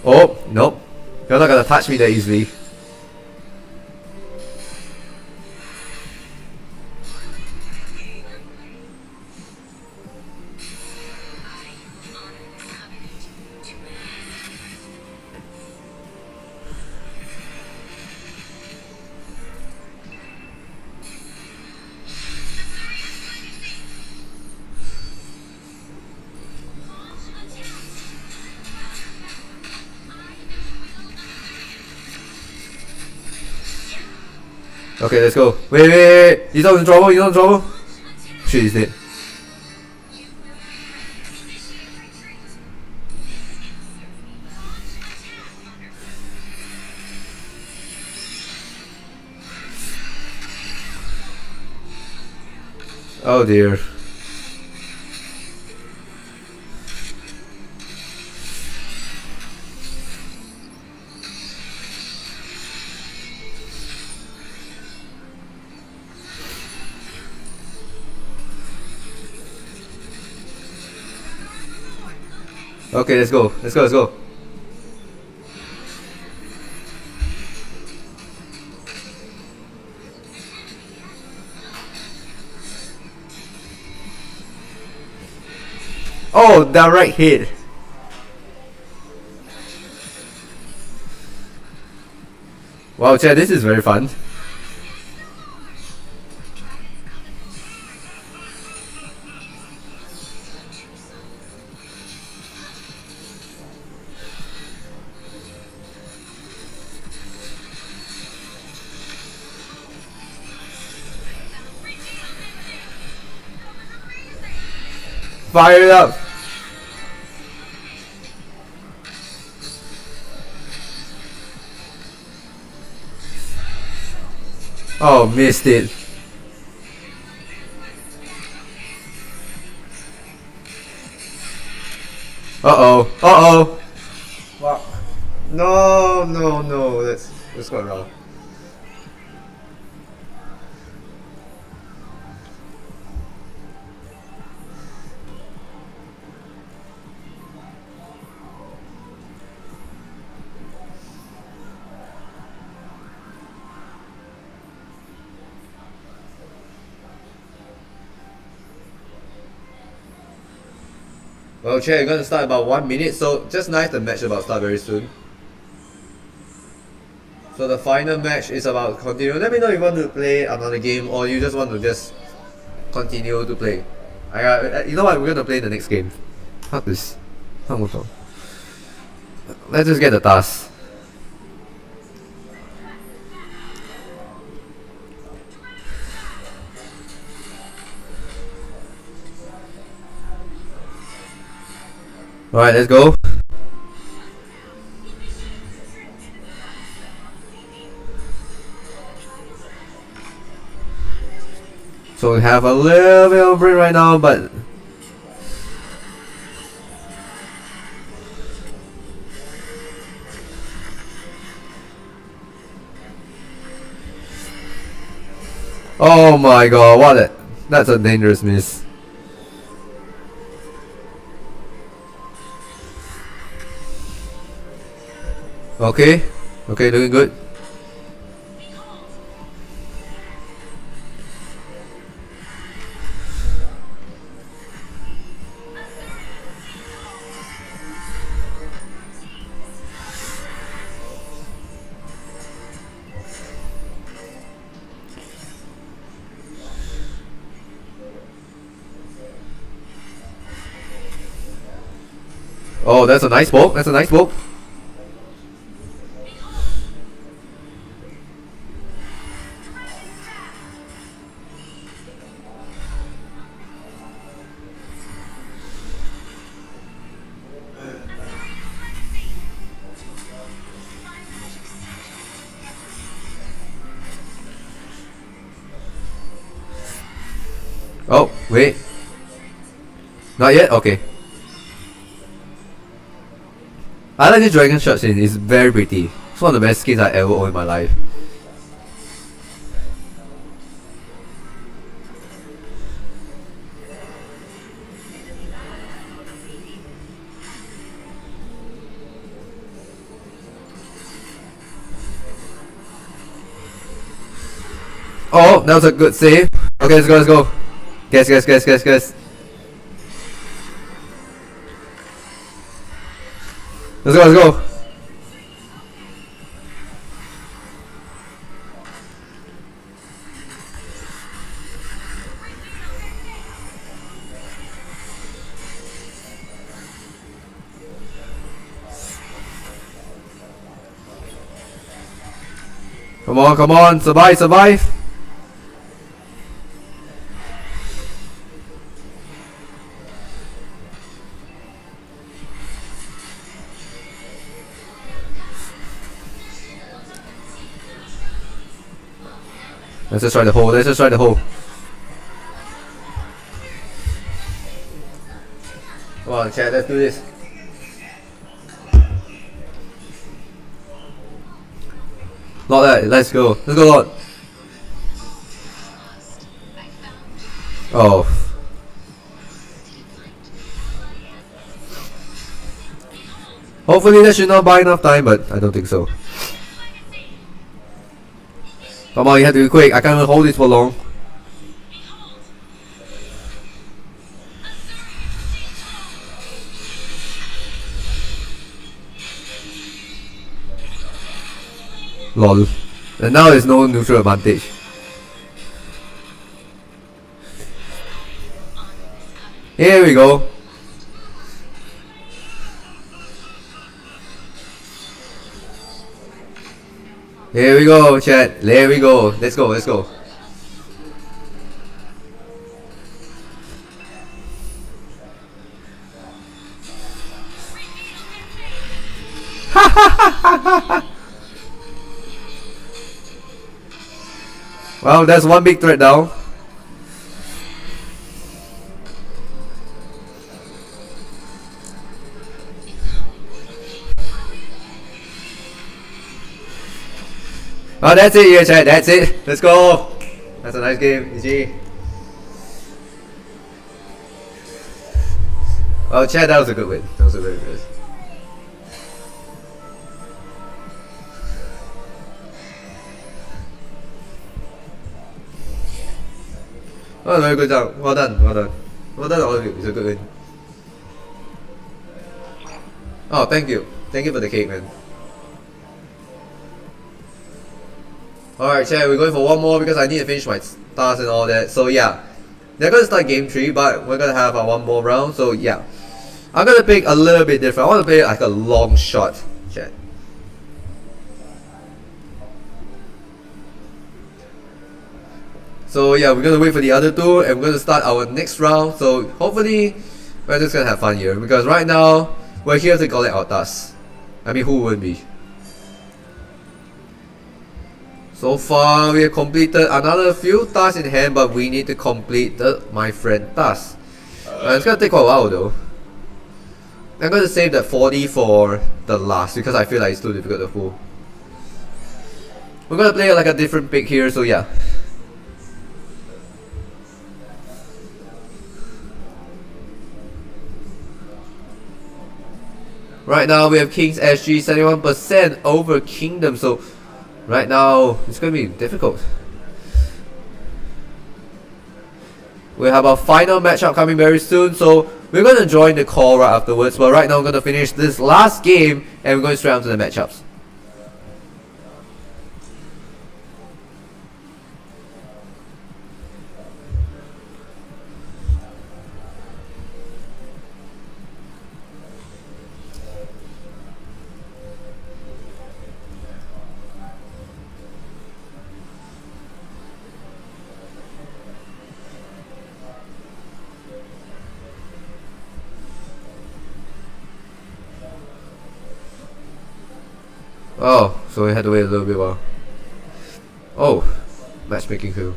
Oh, nope. You're not gonna touch me that easily. Okay, let's go. Wait. He's not in trouble. Shit, he's dead. Oh dear. Okay, let's go. Oh, direct hit. Wow, chat, this is very fun. Fire it up. Oh, missed it. Uh-oh. Wow. No. That's quite wrong. Well, chat, you're gonna start about 1 minute, so just nice the match about start very soon. So the final match is about continue. Let me know if you want to play another game or you just want to just continue to play. You know what? We're gonna play the next game. How this? Let's just get the task. Alright, let's go. So we have a little bit of break right now, but oh my god, that's a dangerous miss. Okay, looking good. Oh, that's a nice ball. Oh, wait. Not yet? Okay. I like this dragon shot scene, it's very pretty. It's one of the best skins I ever owned in my life. Oh, that was a good save. Okay, let's go. Guess. Let's go. Come on, survive. Let's just try the hole, Come on, chat, let's do this. Not that, let's go, Lord. Oh. Hopefully that should not buy enough time, but I don't think so. Come on, you have to be quick. I can't hold this for long. Lol. And now there's no neutral advantage. Here we go. Here we go, chat. There we go. Let's go. Well, that's one big threat down. Oh, that's it, yeah, chat. That's it. Let's go. That's a nice game. GG. Oh, chat, that was a good win. That was a very good. Oh, very good job. Well done, all of you. It's a good win. Oh, thank you for the cake, man. Alright, chat, we're going for one more because I need to finish my tasks and all that. So yeah, they're gonna start game 3, but we're gonna have one more round. So yeah, I'm gonna pick a little bit different. I want to play like a long shot, chat. So yeah, we're gonna wait for the other two and we're gonna start our next round. So hopefully we're just gonna have fun here because right now we're here to collect our tasks. I mean, who wouldn't be? So far, we have completed another few tasks in hand, but we need to complete the my friend task. It's gonna take a while though. I'm gonna save that 40 for the last because I feel like it's too difficult to pull. We're gonna play like a different pick here, so yeah. Right now we have King's SG 71% over Kingdom, so right now it's gonna be difficult. We have our final matchup coming very soon, so we're gonna join the call right afterwards. But right now we're gonna finish this last game and we're going straight on to the matchups. Oh, so we had to wait a little bit while. Oh, matchmaking who?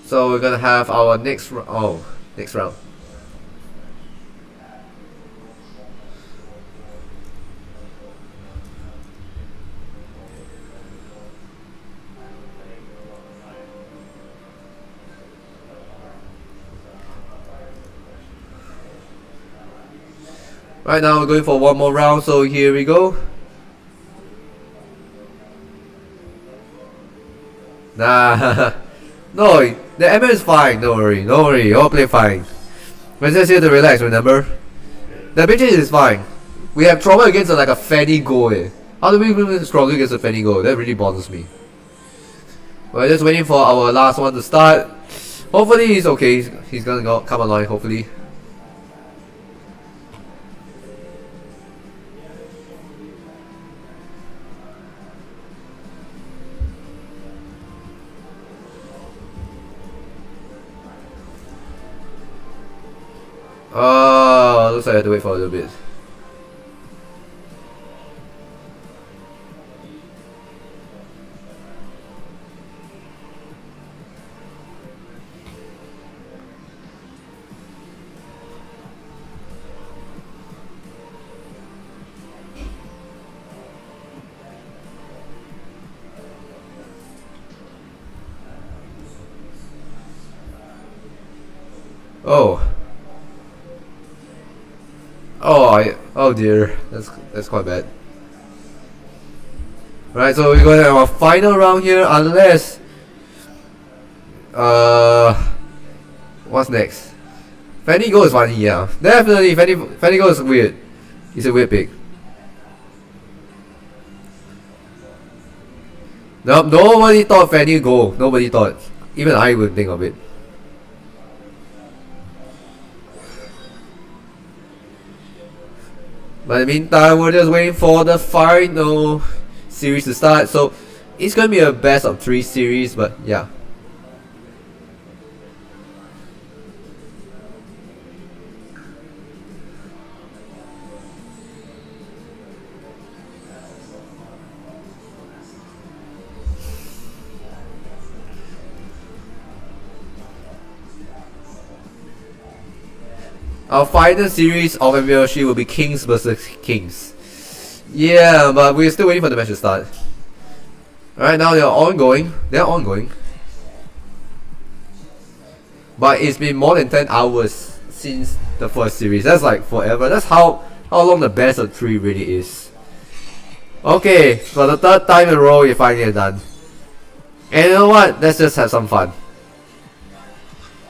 So we're gonna have our next round. Right now we're going for one more round, so here we go. Nah. No, the ML is fine. Don't worry. All play fine. We're just here to relax. Remember, the bitches is fine. We have trouble against like a Fanny goal. How do we even struggle against a Fanny goal? That really bothers me. We're just waiting for our last one to start. Hopefully he's okay. He's gonna come online. Hopefully. Oh, looks like I have to wait for a little bit. Oh. Oh dear, that's quite bad. Right, so we're gonna have our final round here, unless what's next? Fanny Go is funny, yeah. Definitely Fanny Go is weird. He's a weird pick. Nope, nobody thought Fanny Go. Nobody thought. Even I would think of it. But in the meantime, we're just waiting for the final series to start. So it's gonna be a best of 3 series, but yeah. Our final series of MLBB will be Kings versus Kings. Yeah, but we're still waiting for the match to start. Alright, now they're ongoing. But it's been more than 10 hours since the first series. That's like forever. That's how long the best of 3 really is. Okay, for the 3rd time in a row, we finally are done. And you know what? Let's just have some fun.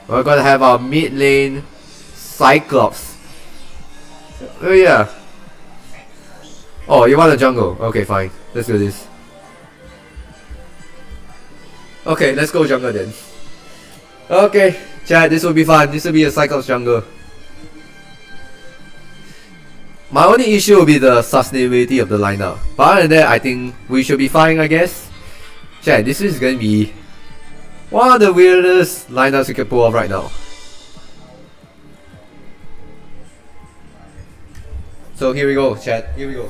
We're gonna have our mid lane Cyclops. Oh yeah. Oh, you want a jungle? Okay, fine. Let's do this. Okay, let's go jungle then. Okay, chat, this will be fun. This will be a Cyclops jungle. My only issue will be the sustainability of the lineup. But other than that, I think we should be fine, I guess. Chat, this is gonna be one of the weirdest lineups we can pull off right now. So here we go, chat. Here we go.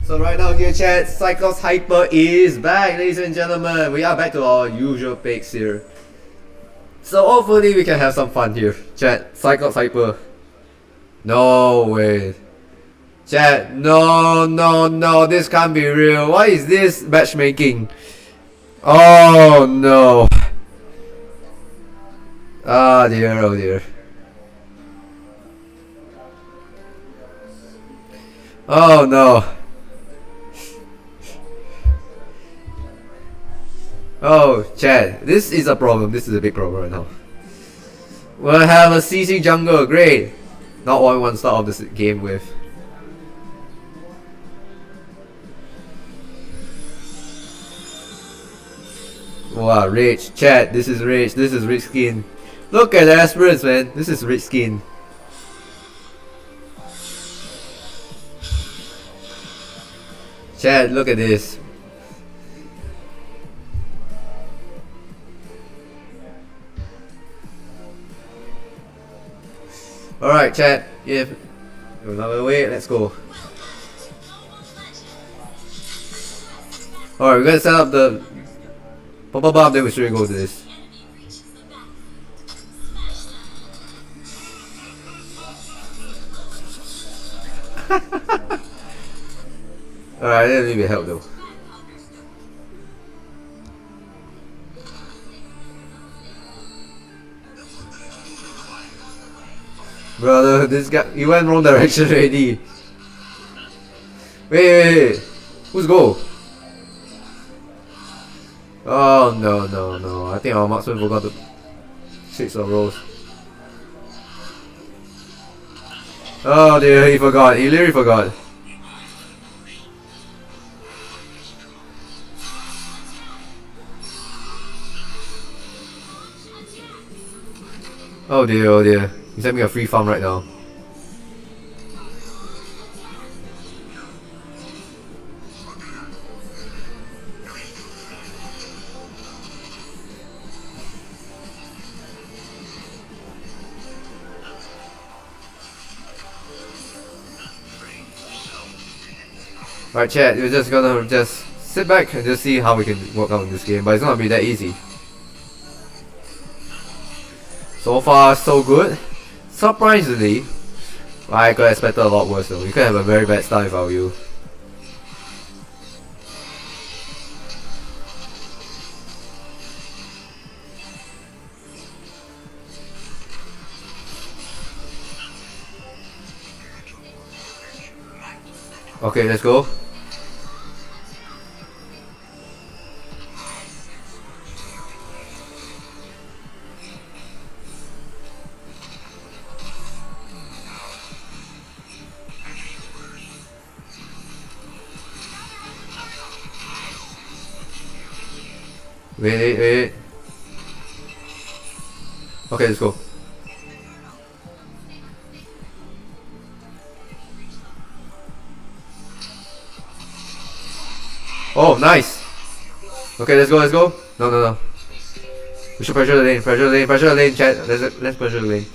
So right now here, chat, Cyclops Hyper is back, ladies and gentlemen. We are back to our usual picks here. So hopefully we can have some fun here, chat. Cyclops Hyper. No way. Chat, no, this can't be real. Why is this matchmaking? Oh no. Oh dear. Oh no. Oh, chat, this is a problem. This is a big problem right now. We'll have a CC jungle, great. Not what we want to start off this game with. Wow, rage. Chat, this is rage. This is rich skin. Look at the aspirants, man. This is rich skin. Chat, look at this. Alright, chat. Yeah. Another way, let's go. Alright, we're gonna set up the pop-up bomb, then we should go to this. Alright, that need help though. Brother, this guy, he went wrong direction already. Wait. Who's goal? Oh no. I think our marksman forgot to 6 of rolls. Oh dear, he forgot. He literally forgot. Oh dear. He's having a free farm right now. Right, chat, we're just gonna sit back and just see how we can work out in this game, but it's not gonna be that easy. So far, so good. Surprisingly, I could have expected a lot worse though. You could have a very bad start if I were you. Okay, let's go. Wait. Okay, let's go. Oh, nice. Okay, let's go. No. We should pressure the lane, chat. Let's pressure the lane.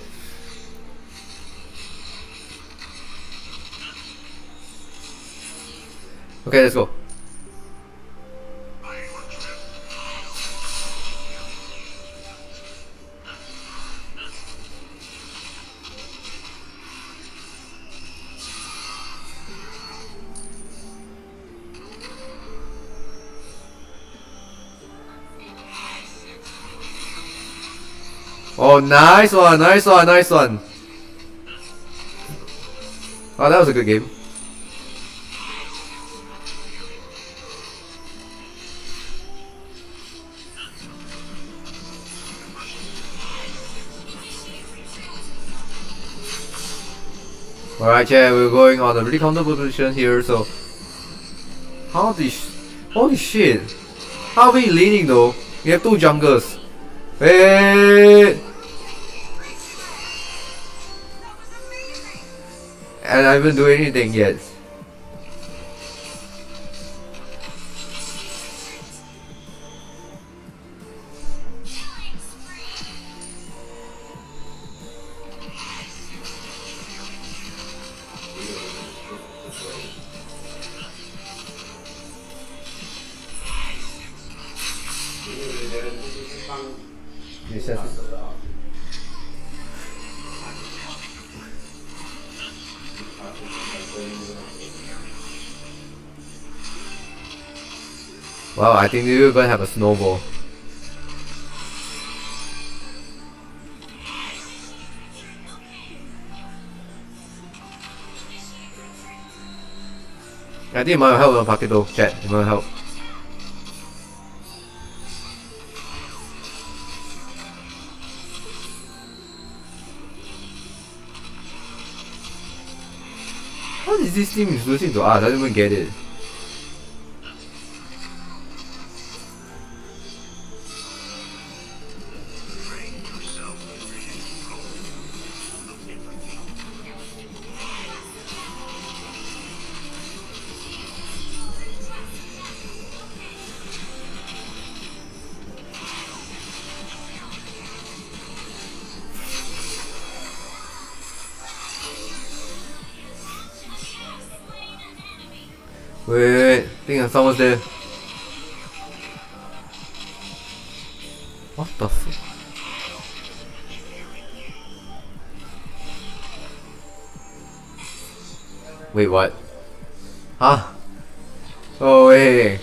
Okay, let's go. Oh, nice one. Oh, that was a good game. Alright, chat, we're going on a really comfortable position here, so... Holy shit! How are we leaning though? We have 2 junglers. Wait! And I haven't done anything yet. Wow, I think we're gonna have a snowball. I think it might help on pocket though, chat. It might help. How is this team is losing to us? I don't even get it. Wait, I think someone's there. What the fuck? Wait, what? Huh? Oh, wait.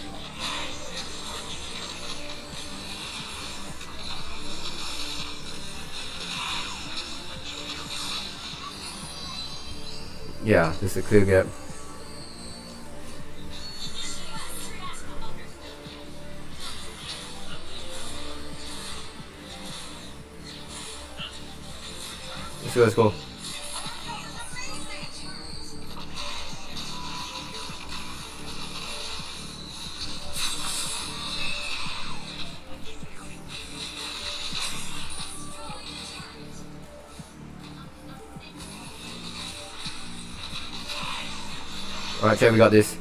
Yeah, there's a clear gap. Let's go, let's go. Alright, Chad, we got this.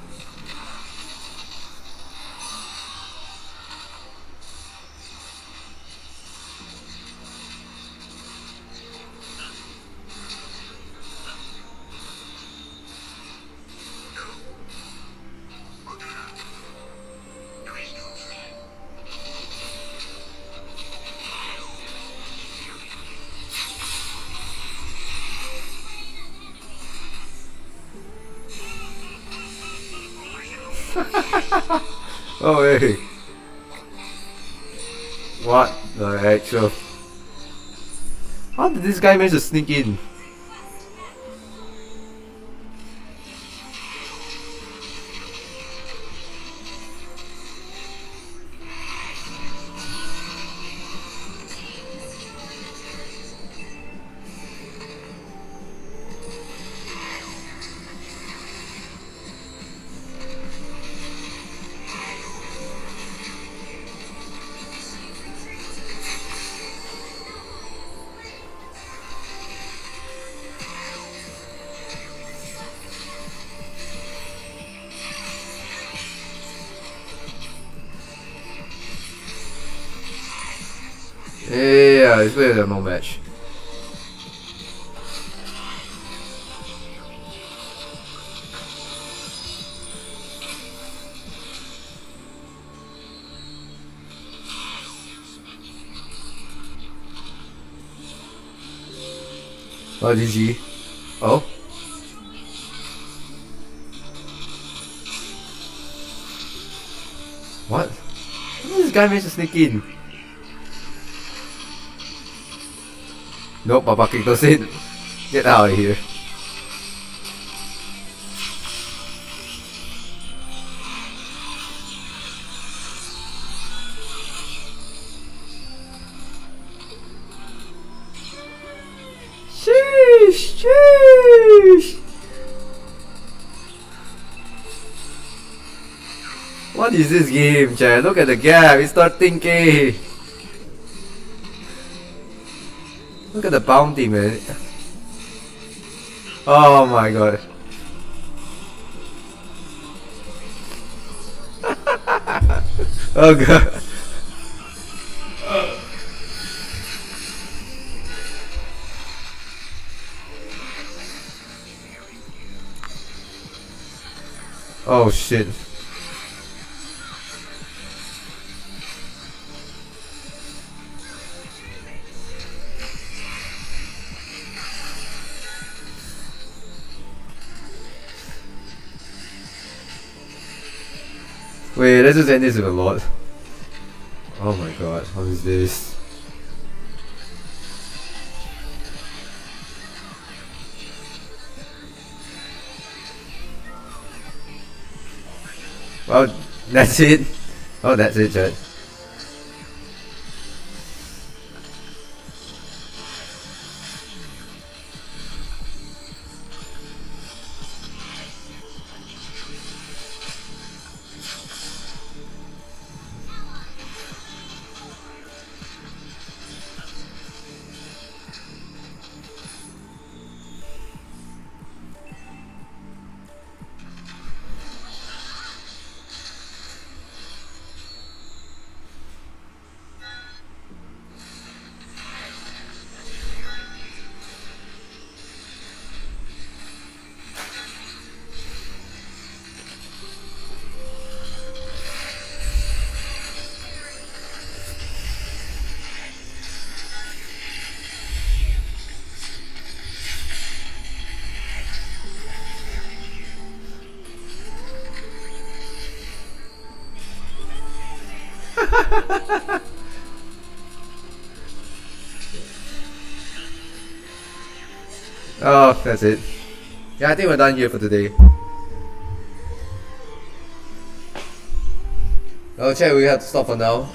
Oh hey. What the actual? How did this guy manage to sneak in? Yeah, it's better than no match. Oh, GG. Oh? What? How did this guy manage to sneak in? Nope, Papa Kiko said, get out of here. Sheesh, sheesh. What is this game, Chad? Look at the gap, it's 13k. Look at the bounty, man. Oh my god. Oh god. Oh shit. Wait, let's just end this with a lot. Oh my god, what is this? Well, that's it. Oh, that's it, chat. Oh, that's it. Yeah, I think we're done here for today. Oh, chat, we have to stop for now.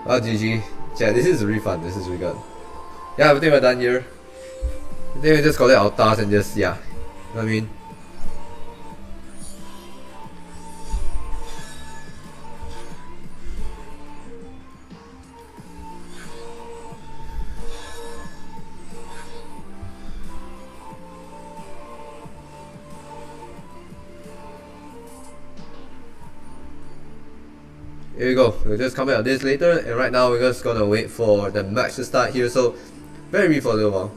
Oh, GG. Chat, this is really fun. This is really good. Yeah, I think we're done here. I think we just collect our tasks and just, yeah. You know what I mean? Here we go. We'll just comment on this later, and right now we're just gonna wait for the match to start here. So, bear with me for a little while.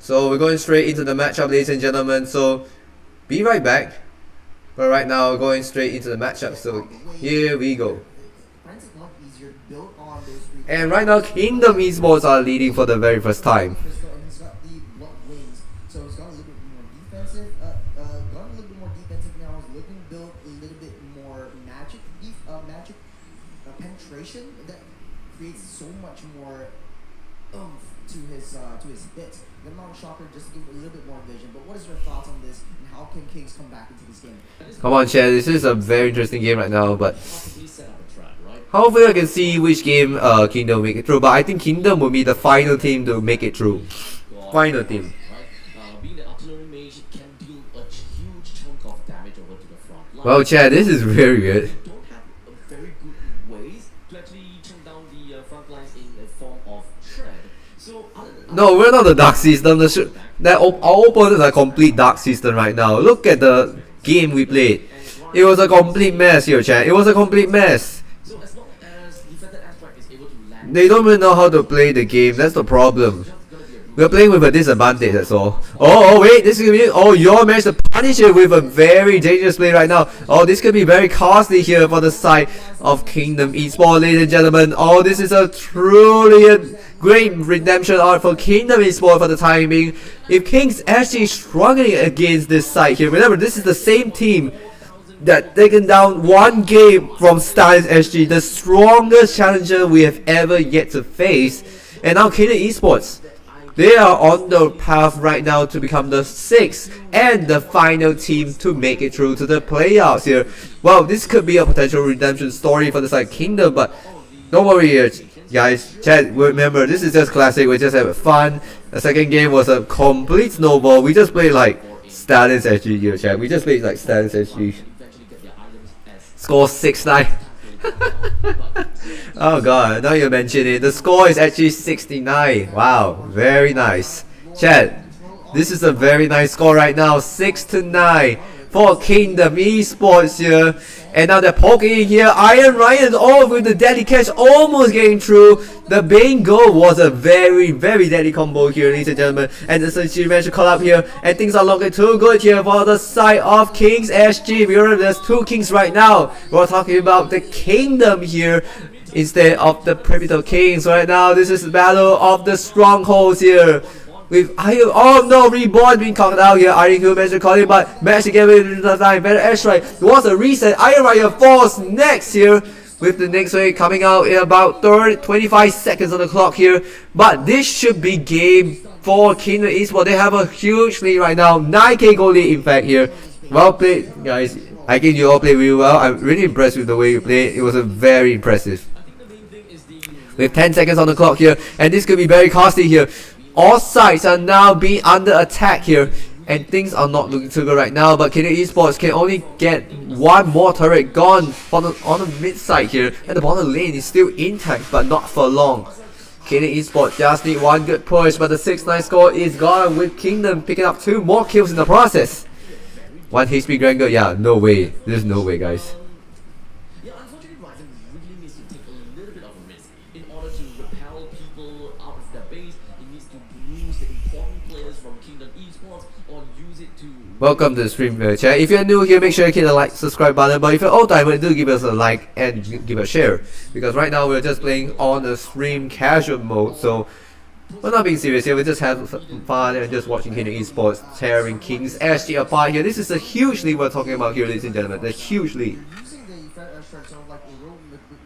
So we're going straight into the matchup, ladies and gentlemen. So, be right back. But right now, we're going straight into the matchup. So here we go. And right now, Kingdom Esports are leading for the very first time. Penetration that creates so much more oomph to his hit. The amount of shocker just to give a little bit more vision. But what is your thoughts on this, and how can Kings come back into this game? Come on, chat. This is a very interesting game right now, but hopefully I can see which game Kingdom make it through. But I think Kingdom will be the final team to make it through. Final team. Well, chat, this is very good. No, we're not the Dark System. Our opponents are complete Dark System right now. Look at the game we played. It was a complete mess here, chat. It was a complete mess. They don't even know how to play the game. That's the problem. We're playing with a disadvantage, that's all. Oh, wait, this could be... Oh, you managed to punish it with a very dangerous play right now. Oh, this could be very costly here for the side of Kingdom Esports, ladies and gentlemen. Oh, this is a truly a great redemption arc for Kingdom Esports for the time being. If Kings actually struggling against this side here, remember, this is the same team that taken down one game from Stylus SG, the strongest challenger we have ever yet to face. And now Kingdom Esports, they are on the path right now to become the 6th and the final team to make it through to the playoffs here. Well, this could be a potential redemption story for the side Kingdom, but don't worry here, guys. Chat, remember, this is just classic. We just have fun. The second game was a complete snowball. We just played like Stylus SG here, chat. We just played like Stylus SG. Score 6-9. Oh god, now you mention it. The score is actually 69. Wow, very nice. Chat, this is a very nice score right now. 6-9 for Kingdom Esports here. And now they're poking in here. Iron Ryan all with the deadly catch, almost getting through. The Bane goal was a very, very deadly combo here, ladies and gentlemen. And the Senshi managed to call up here. And things are looking too good here for the side of Kings SG. Remember, there's 2 Kings right now. We're talking about the Kingdom here instead of the Primitive Kings right now. This is the battle of the strongholds here. With Iron, oh no, Reborn being called out here. Iron Hill managed to call it, but managed to get rid of the time. Better airstrike. It was a reset. Iron Rider falls next here, with the next wave coming out in about 25 seconds on the clock here. But this should be game for Kingdom Esports. They have a huge lead right now. 9k goal lead, in fact, here. Well played, guys. I think you all played really well. I'm really impressed with the way you played. It was a very impressive. With 10 seconds on the clock here, and this could be very costly here. All sides are now being under attack here, and things are not looking too good right now. But Kingdom Esports can only get one more turret gone on the mid side here, and the bottom lane is still intact, but not for long. Kingdom Esports just need one good push, but the 6-9 score is gone, with Kingdom picking up 2 more kills in the process. 1 HP Granger, yeah, no way. There's no way, guys. Base, it needs to lose the important players from Kingdom Esports or use it to Welcome to the stream, chat. If you're new here, make sure you hit the like, subscribe button. But if you're old timer, do give us a like and give a share. Because right now we're just playing on the stream casual mode, so we're not being serious here. We just have some fun and just watching Kingdom Esports tearing Kings SG apart here. This is a huge league we're talking about here, ladies and gentlemen. The huge league. Using the sort of like a road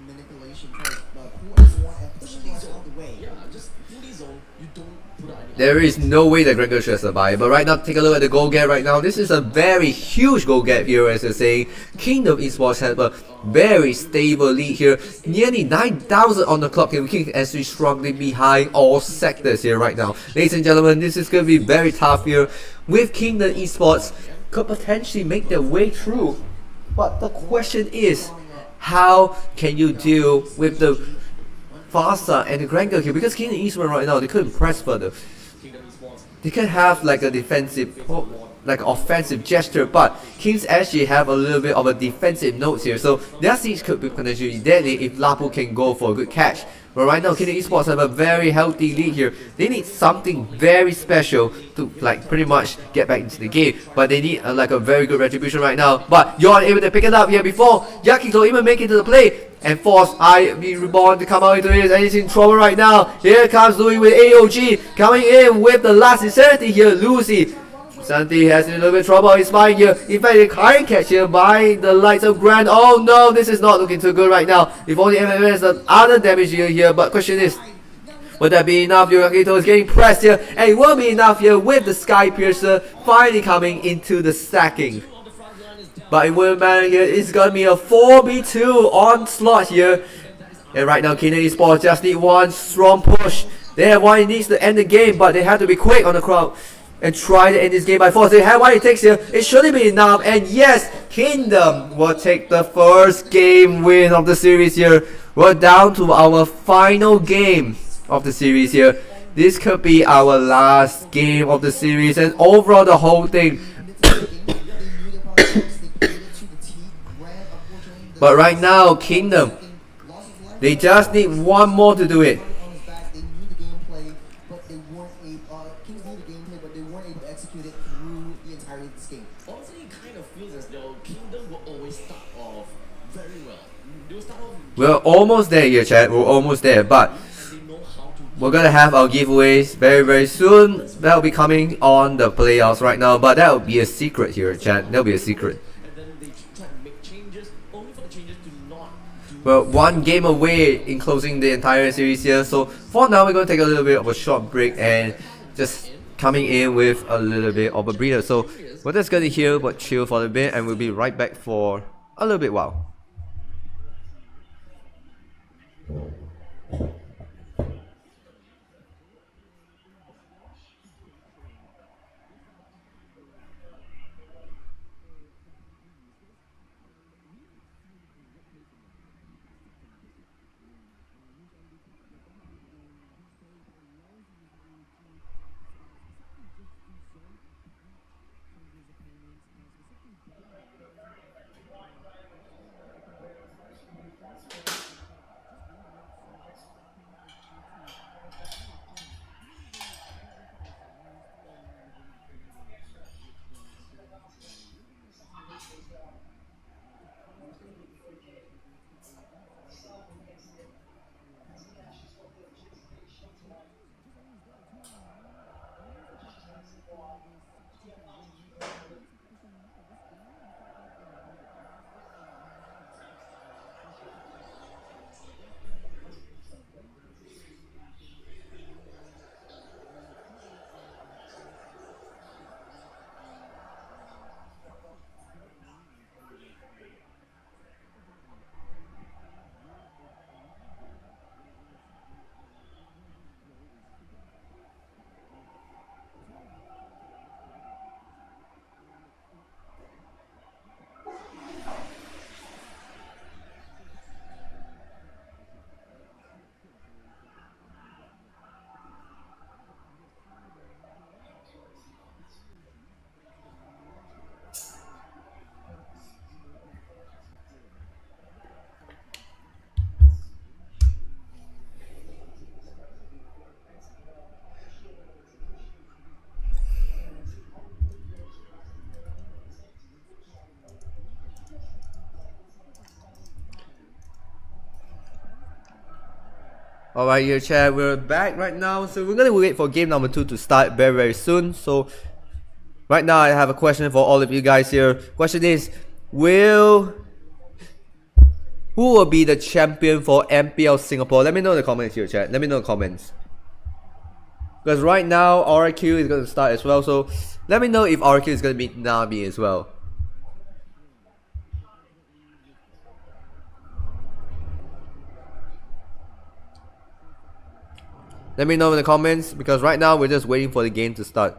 manipulation, trying to pull everyone and push these out of the way. Yeah, just pull these on. You don't put out any. There is no way that Gregor should survive. But right now, take a look at the goal gap right now. This is a very huge goal gap here, as you're saying. Kingdom Esports have a very stable lead here. Nearly 9,000 on the clock here. King SG struggling behind all sectors here right now. Ladies and gentlemen, this is going to be very tough here. With Kingdom Esports could potentially make their way through. But the question is, how can you deal with the Fasa and the Gregor here? Because Kingdom Esports right now, they couldn't press further. They can have like a defensive, like offensive gesture, but Kings actually have a little bit of a defensive note here, so their siege could be potentially deadly if Lapu can go for a good catch. But right now, Kingdom Esports have a very healthy lead here. They need something very special to like pretty much get back into the game, but they need like a very good retribution right now. But you're able to pick it up here before Yakito even make it to the play. And force IB Reborn to come out into it, and he's in trouble right now. Here comes Louis with AOG, coming in with the last insanity here, Lucy. Santi has a little bit of trouble, he's fine here. In fact, a high catch here by the likes of Grand. Oh no, this is not looking too good right now. If only MMS the other damage here, but question is, would that be enough? Yakito is getting pressed here, and it won't be enough here with the Sky Piercer finally coming into the stacking. But it won't matter here, it's gonna be a 4v2 onslaught here. And right now, Kingdom Esports just need one strong push. They have what it needs to end the game, but they have to be quick on the crowd and try to end this game by force. They have what it takes here, it shouldn't be enough. And yes, Kingdom will take the first game win of the series here. We're down to our final game of the series here. This could be our last game of the series, and overall the whole thing. But right now, Kingdom, they just need one more to do it. Honestly, it kind of feels as though Kingdom will always start off very well. They will start off. We're almost there here, chat. We're almost there, but They know how to. we're gonna have our giveaways very soon. That'll be coming on the playoffs right now, but that'll be a secret here, chat. That'll be a secret. And then they try to make changes, only for the changes to not do. We're one game away in closing the entire series here, so for now we're gonna take a little bit of a short break and just coming in with a little bit of a breather. So we're just gonna heal but chill for a bit, and we'll be right back for a little bit while. Alright, here chat, we're back right now. So we're gonna wait for game number 2 to start very soon. So right now I have a question for all of you guys here. Question is, who will be the champion for MPL Singapore? Let me know in the comments here, chat. Let me know in the comments. Because right now RQ is gonna start as well. So let me know if RQ is gonna beat Nabi as well. Let me know in the comments, because right now we're just waiting for the game to start.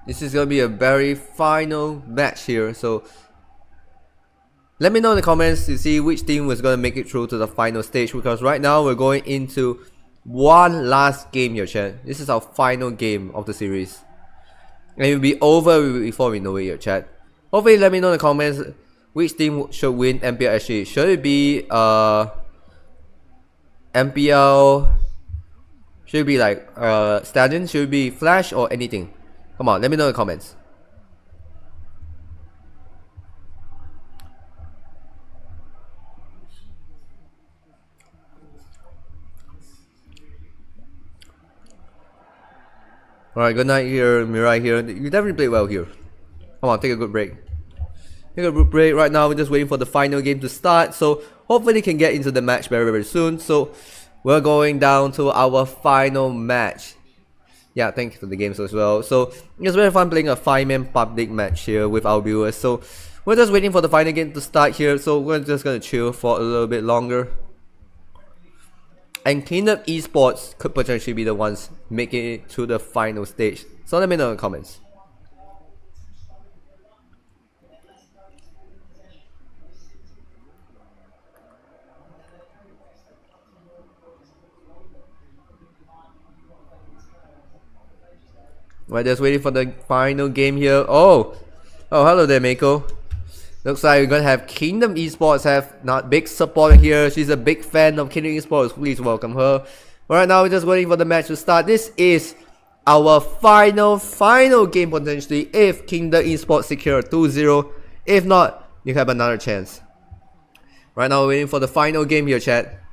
This is gonna be a very final match here, so let me know in the comments to see which team was gonna make it through to the final stage, because right now we're going into one last game here, chat. This is our final game of the series, and it will be over before we know it here, chat. Hopefully let me know in the comments which team should win MPL SG. Should it be MPL, should it be like Stallion, should it be Flash, or anything? Come on, let me know in the comments. Alright, good night here, Mirai here. You definitely played well here. Come on, take a good break. Take a good break. Right now, we're just waiting for the final game to start. So, hopefully can get into the match very soon. So, we're going down to our final match. Yeah, thank you for the games as well. So it's very fun playing a 5-man public match here with our viewers. So we're just waiting for the final game to start here. So we're just gonna chill for a little bit longer. And Kingdom Esports could potentially be the ones making it to the final stage. So let me know in the comments. We're just waiting for the final game here. Oh, hello there, Mako. Looks like we're gonna have Kingdom Esports have not big support here. She's a big fan of Kingdom Esports. Please welcome her. Right now, we're just waiting for the match to start. This is our final game potentially if Kingdom Esports secure 2-0. If not, you have another chance. Right now, we're waiting for the final game here, chat.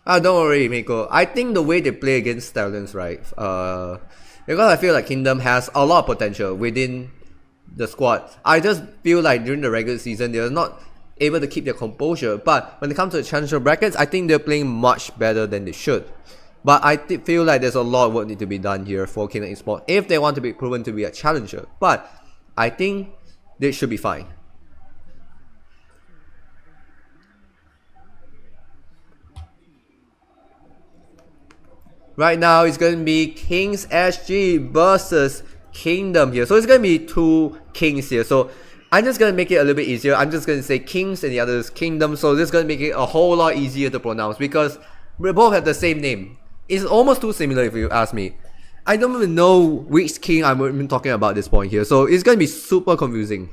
Don't worry, Miko. I think the way they play against Stallions, right? Because I feel like Kingdom has a lot of potential within the squad. I just feel like during the regular season, they're not able to keep their composure. But when it comes to the challenger brackets, I think they're playing much better than they should. But I feel like there's a lot of work need to be done here for Kingdom Esports if they want to be proven to be a challenger. But I think they should be fine. Right now, it's going to be Kings SG versus Kingdom here. So it's going to be 2 Kings here. So I'm just going to make it a little bit easier. I'm just going to say Kings and the other is Kingdom. So this is going to make it a whole lot easier to pronounce because we both have the same name. It's almost too similar if you ask me. I don't even know which king I'm even talking about at this point here. So it's going to be super confusing.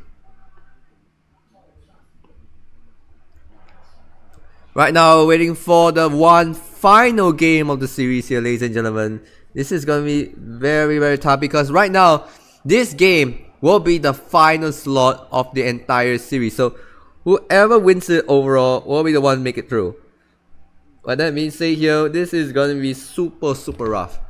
Right now, waiting for the one final game of the series here, ladies and gentlemen. This is going to be very tough because right now, this game will be the final slot of the entire series. So, whoever wins it overall will be the one to make it through. But that means, say here, this is going to be super rough.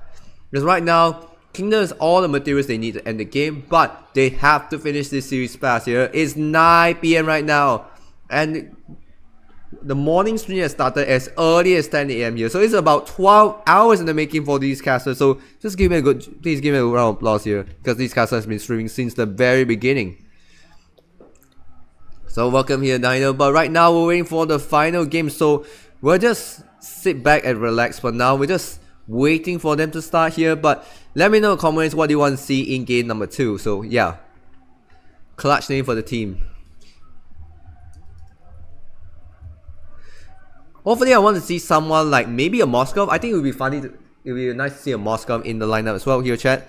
Because right now, Kingdom has all the materials they need to end the game, but they have to finish this series fast here. It's 9 PM right now. And the morning stream has started as early as 10 AM here. So it's about 12 hours in the making for these casters. So just give me a please give me a round of applause here. Because these casters have been streaming since the very beginning. So welcome here, Dino. But right now we're waiting for the final game. So we'll just sit back and relax for now. We're just waiting for them to start here. But let me know in the comments what you want to see in game number 2. So yeah. Clutch name for the team. Hopefully I want to see someone like maybe a Moskov. I think it would be funny to it would be nice to see a Moscom in the lineup as well here, chat.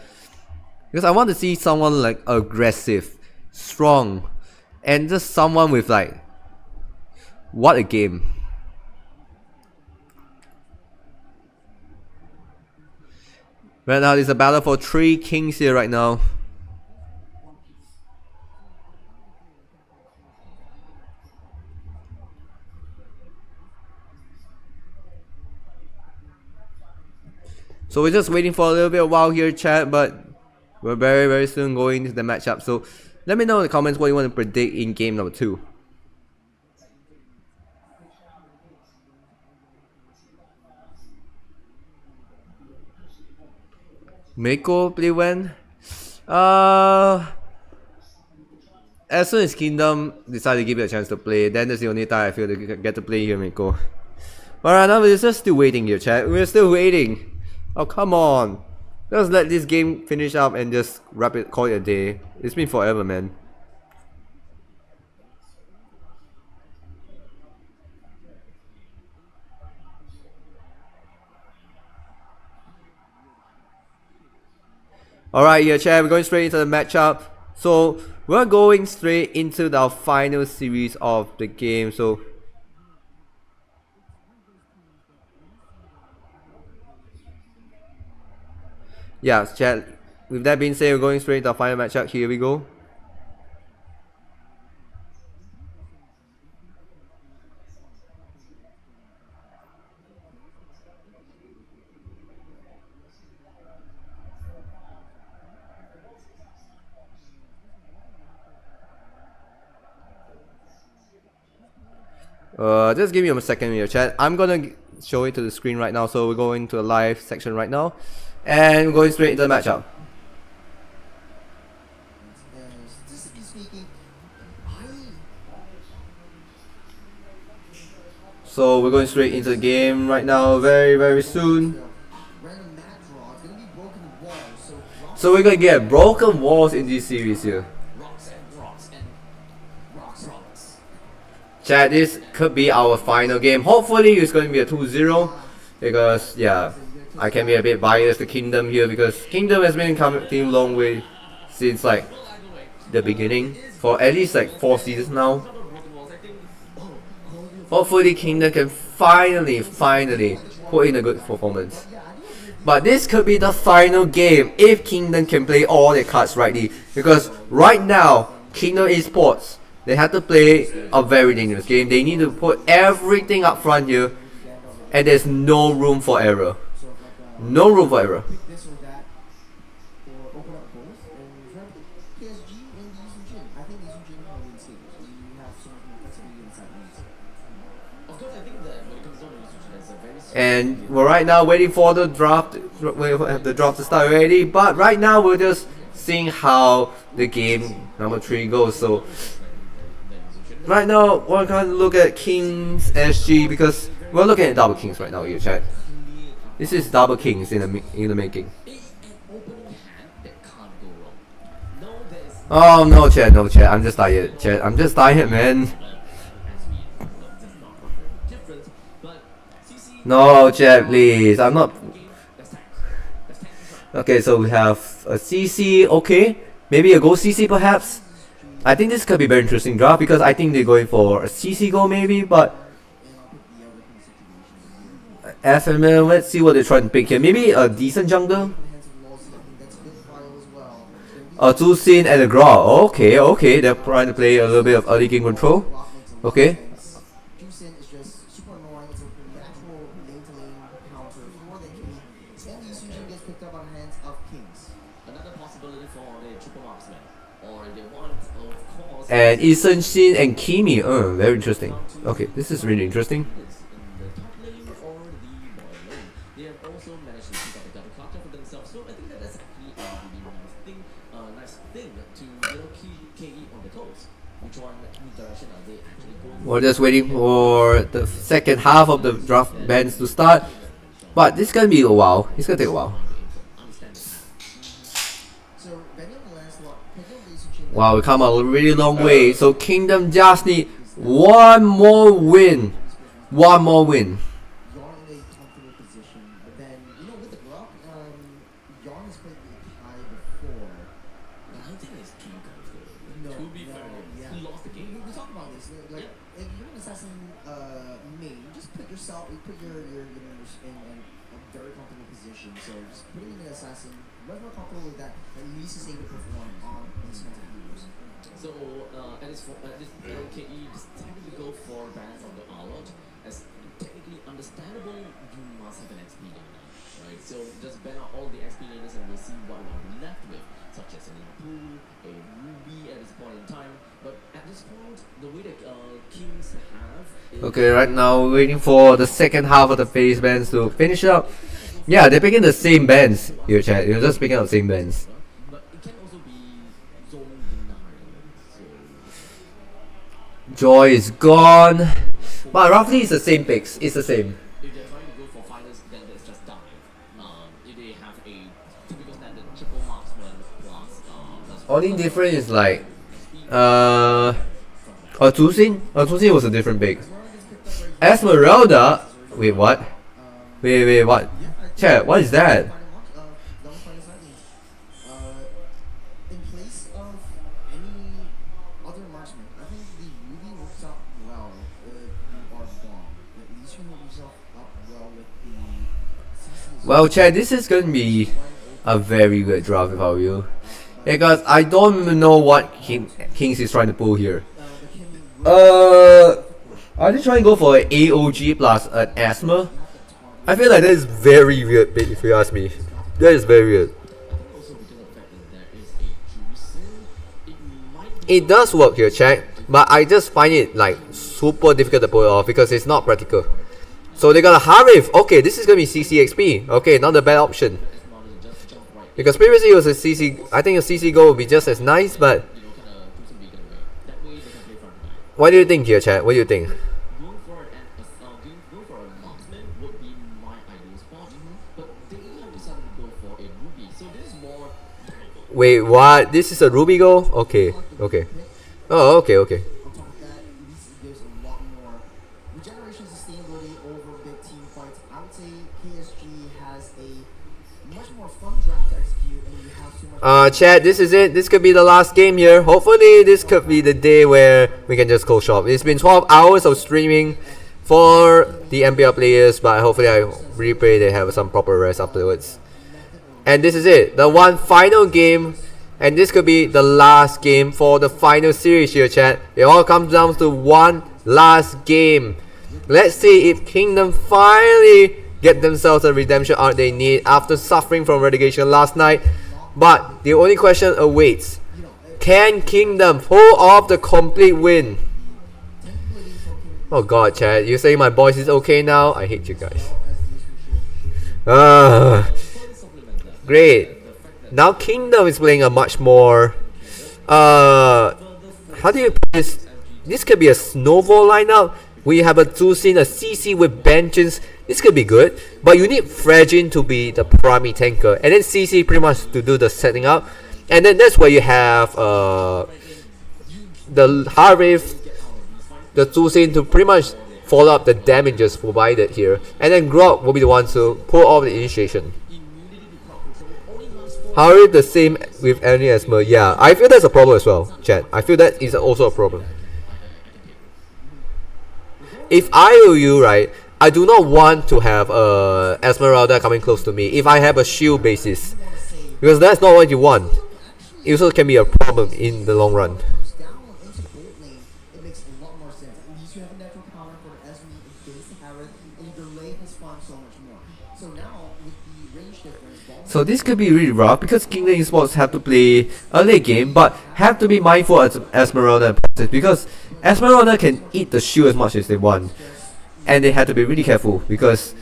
Because I want to see someone like aggressive, strong, and just someone with like, what a game. Right now, there's a battle for 3 kings here right now. So we're just waiting for a little bit of while here, chat, but we're very soon going into the matchup. So let me know in the comments what you want to predict in game number 2. Meiko play when? As soon as Kingdom decide to give it a chance to play, then that's the only time I feel they get to play here, Meiko. But right now we're just still waiting here, chat. We're still waiting. Oh, come on. Let's let this game finish up and just wrap it, call it a day. It's been forever, man. Alright, yeah, chat, we're going straight into the matchup. So, we're going straight into our final series of the game. So, yeah, chat, with that being said, we're going straight to our final matchup. Here we go. Just give me a second here, chat. I'm gonna show it to the screen right now. So we're going to the live section right now, and we're going straight into the matchup. So we're going straight into the game right now, very soon. So we're gonna get broken walls in this series here. Chat, this could be our final game. Hopefully it's going to be a 2-0, because yeah, I can be a bit biased to Kingdom here, because Kingdom has been coming a long way since like the beginning, for at least like 4 seasons now. Hopefully Kingdom can finally put in a good performance. But this could be the final game if Kingdom can play all their cards rightly, because right now Kingdom Esports, they have to play a very dangerous game. They need to put everything up front here, and there's no room for error. No room for error. And we're right now waiting for the draft. We have the draft to start already, but right now we're just seeing how the game number 3 goes. So right now, we're going to look at Kings SG, because we're looking at double Kings right now here, chat. This is double Kings in the making. Oh no, chat, I'm just tired, chat. I'm just tired, man. No, chat, please. I'm not. Okay, so we have a CC. Okay, maybe a Go CC perhaps. I think this could be a very interesting draft, because I think they're going for a CC go maybe, but FML, let's see what they're trying to pick here. Maybe a decent jungle? A Tusin and a Graw. Okay, they're trying to play a little bit of early game control. Okay. And Isun Shin and Kimi, very interesting. Okay, this is really interesting. We're just waiting for the second half of the draft bands to start, but this is gonna be a while. It's gonna take a while. Wow, we come a really long way. So Kingdom just need one more win. yourself, you put your members in a very comfortable position. So just putting in an assassin, much more comfortable with that. At least is able to perform on these kinds of heroes. So at this KE decided to go for balance of the Arlot as technically understandable. You must have an XP laner, right? So just ban out all the XP laners and we'll see what we're left with, such as an Impu, a Ruby at this point in time. But at this point, the way that Kings have is Okay, right now we're waiting for the second half of the phase bands to finish up. Yeah, they're picking the same bands here, chat. You're just picking up the same bands. but it can also be zone denial. So Joy is gone. But roughly it's the same picks. It's the same. if they're trying to go for fighters, then that's just die. If they have a typical standard triple marksman plus Only difference is like Tusin was a different pick. Esmeralda, wait what? Wait what? Chat, what is that? In place of any other marksman, I think the Ruby works out well if you are bomb. At least you move yourself up well with the CC. Well, chat, this is gonna be a very good draft if I were you, because I don't even know what Kings is trying to pull here. Are they trying to go for an AOG plus an asthma? I feel like that is very weird, if you ask me. That is very weird. also because of the fact that there is a Juicing, it might It does work here, chat, but I just find it like super difficult to pull it off because it's not practical. So they got a Harif. Okay, this is gonna be CCXP. Okay, not a bad option. just jump right in, Because previously it was a CC. I think a CC goal would be just as nice, but kind of do some vegan away. That way they can play front to back. what do you think here, chat? What do you think? Going for a marksman would be my ideal spot, but they have decided to go for a Ruby. So this is more tangle. Wait, what? This is a Ruby goal? Okay, okay. Oh, okay. On top of that, at least it gives a lot more regeneration sustainability over big team fights. I would say KSG has a much more fun draft to execute, and you have so much. Chat, this is it. This could be the last game here. Hopefully, this could be the day where we can just close shop. It's been 12 hours of streaming for the MPL players, but hopefully, I really pray they have some proper rest afterwards. And this is it. The one final game. And this could be the last game for the final series here, chat. It all comes down to one last game. Let's see if Kingdom finally get themselves a redemption arc they need after suffering from relegation last night. But the only question awaits. Can Kingdom pull off the complete win? Oh god, chat. You saying my voice is okay now? I hate you guys. Great. Now Kingdom is playing a much more how do you put this? This could be a snowball lineup. We have a Tusin, a CC with benches. This could be good, but you need Fragile to be the primary tanker, and then CC pretty much to do the setting up, and then that's where you have the Harif, the Tusin to pretty much follow up the damages provided here, and then Grok will be the one to pull off the initiation. Harif the same with any Esmer. Yeah, I feel that's a problem as well, chat. I feel that is also a problem. If I were you, right, I do not want to have Esmeralda coming close to me if I have a shield basis, because that's not what you want. It also can be a problem in the long run. Down into bolt lane, it makes a lot more sense. At least you have a natural counter for Esme against the Harith, and you delay his spawn so much more. So now, with the range difference, So this could be really rough because Kingdom Esports have to play a late game, but have to be mindful as Esmeralda and Process, because Esmeralda can eat the shield as much as they want, and they have to be really careful because,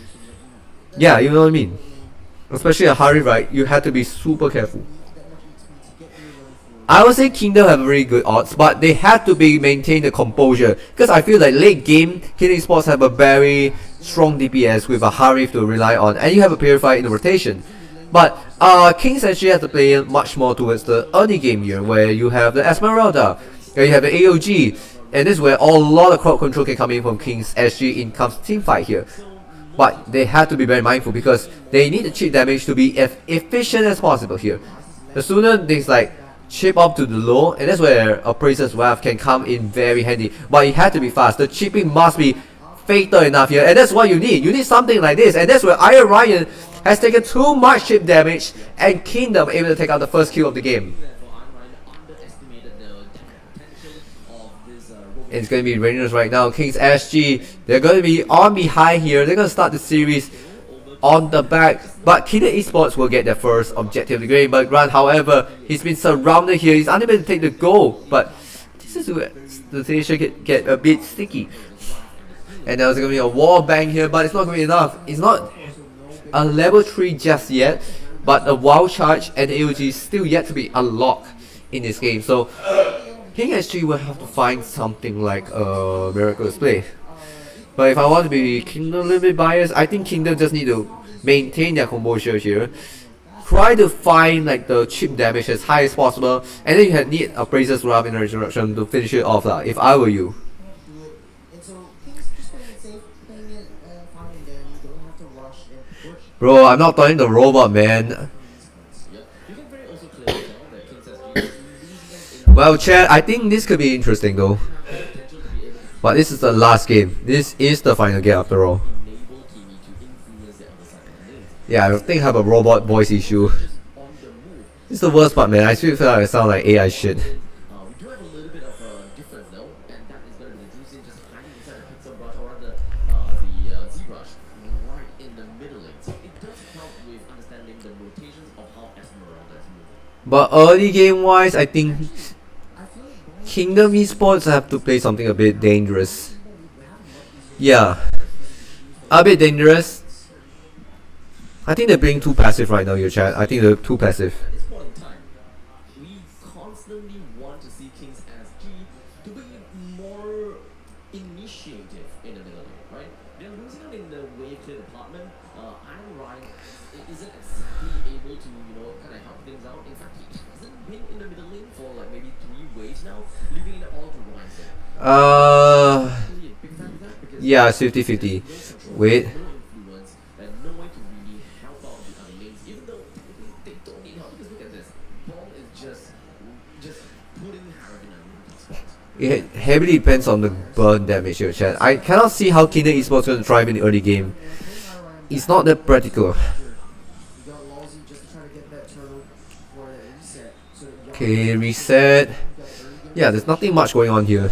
yeah, you know what I mean. Especially a Harif, right? You have to be super careful. I would say Kingdom have very good odds, but they have to be maintain the composure, because I feel like late game Kingdom Esports have a very strong DPS with a Harif to rely on, and you have a Purify in the rotation. But Kings actually have to play much more towards the early game here, where you have the Esmeralda, where you have the AOG, and this is where a lot of crowd control can come in from Kings SG in comes team fight here. But they have to be very mindful because they need the chip damage to be as efficient as possible here. The sooner things like chip up to the low, and that's where Appraiser's Wrath can come in very handy. But it had to be fast. The chipping must be fatal enough here, and that's what you need. You need something like this, and that's where Iron Ryan has taken too much chip damage, and Kingdom able to take out the first kill of the game. It's going to be Rangers right now. Kings SG, they're going to be on behind here. They're going to start the series on the back. But Kingdom Esports will get their first objective of the game. But Grant, however, he's been surrounded here. He's unable to take the goal. But this is where the situation get a bit sticky. And there's going to be a wall bang here, but it's not going to be enough. It's not a level 3 just yet. But a wild charge and AOG is still yet to be unlocked in this game. So King SG will have to find something like a miraculous play. But if I want to be Kingdom a little bit biased, I think Kingdom just need to maintain their composure here. Try to find like the chip damage as high as possible, and then you need a Praises Wrap in the Resurrection to finish it off if I were you. Bro, I'm not turning the robot, man. Well, chat, I think this could be interesting though. But this is the last game. This is the final game after all. Yeah, I think I have a robot voice issue. This is the worst part, man. I still feel like I sound like AI shit. We do have a little bit of a difference though, and that is going to be the juicy just hiding inside the pixel brush or rather the Z-brush right in the middle lane. So it does help with understanding the rotations of how Esmeralda is moving. But early game wise, I think Kingdom Esports have to play something a bit dangerous. Yeah, a bit dangerous. I think they're being too passive right now, your chat. I think they're too passive. At this point in time, we constantly want to see Kings SG to be more initiative in the middle lane, right? They're losing out in the wave clear department. Iron Ryan isn't exactly able to, kind of help things out. In fact, he hasn't been in the middle lane for like maybe 3 waves now, leaving it all to Ryan. Yeah, 50-50. Wait. It heavily depends on the burn damage here, chat. I cannot see how Kingdom Esports going to thrive in the early game. It's not that practical. Okay, reset. Yeah, there's nothing much going on here.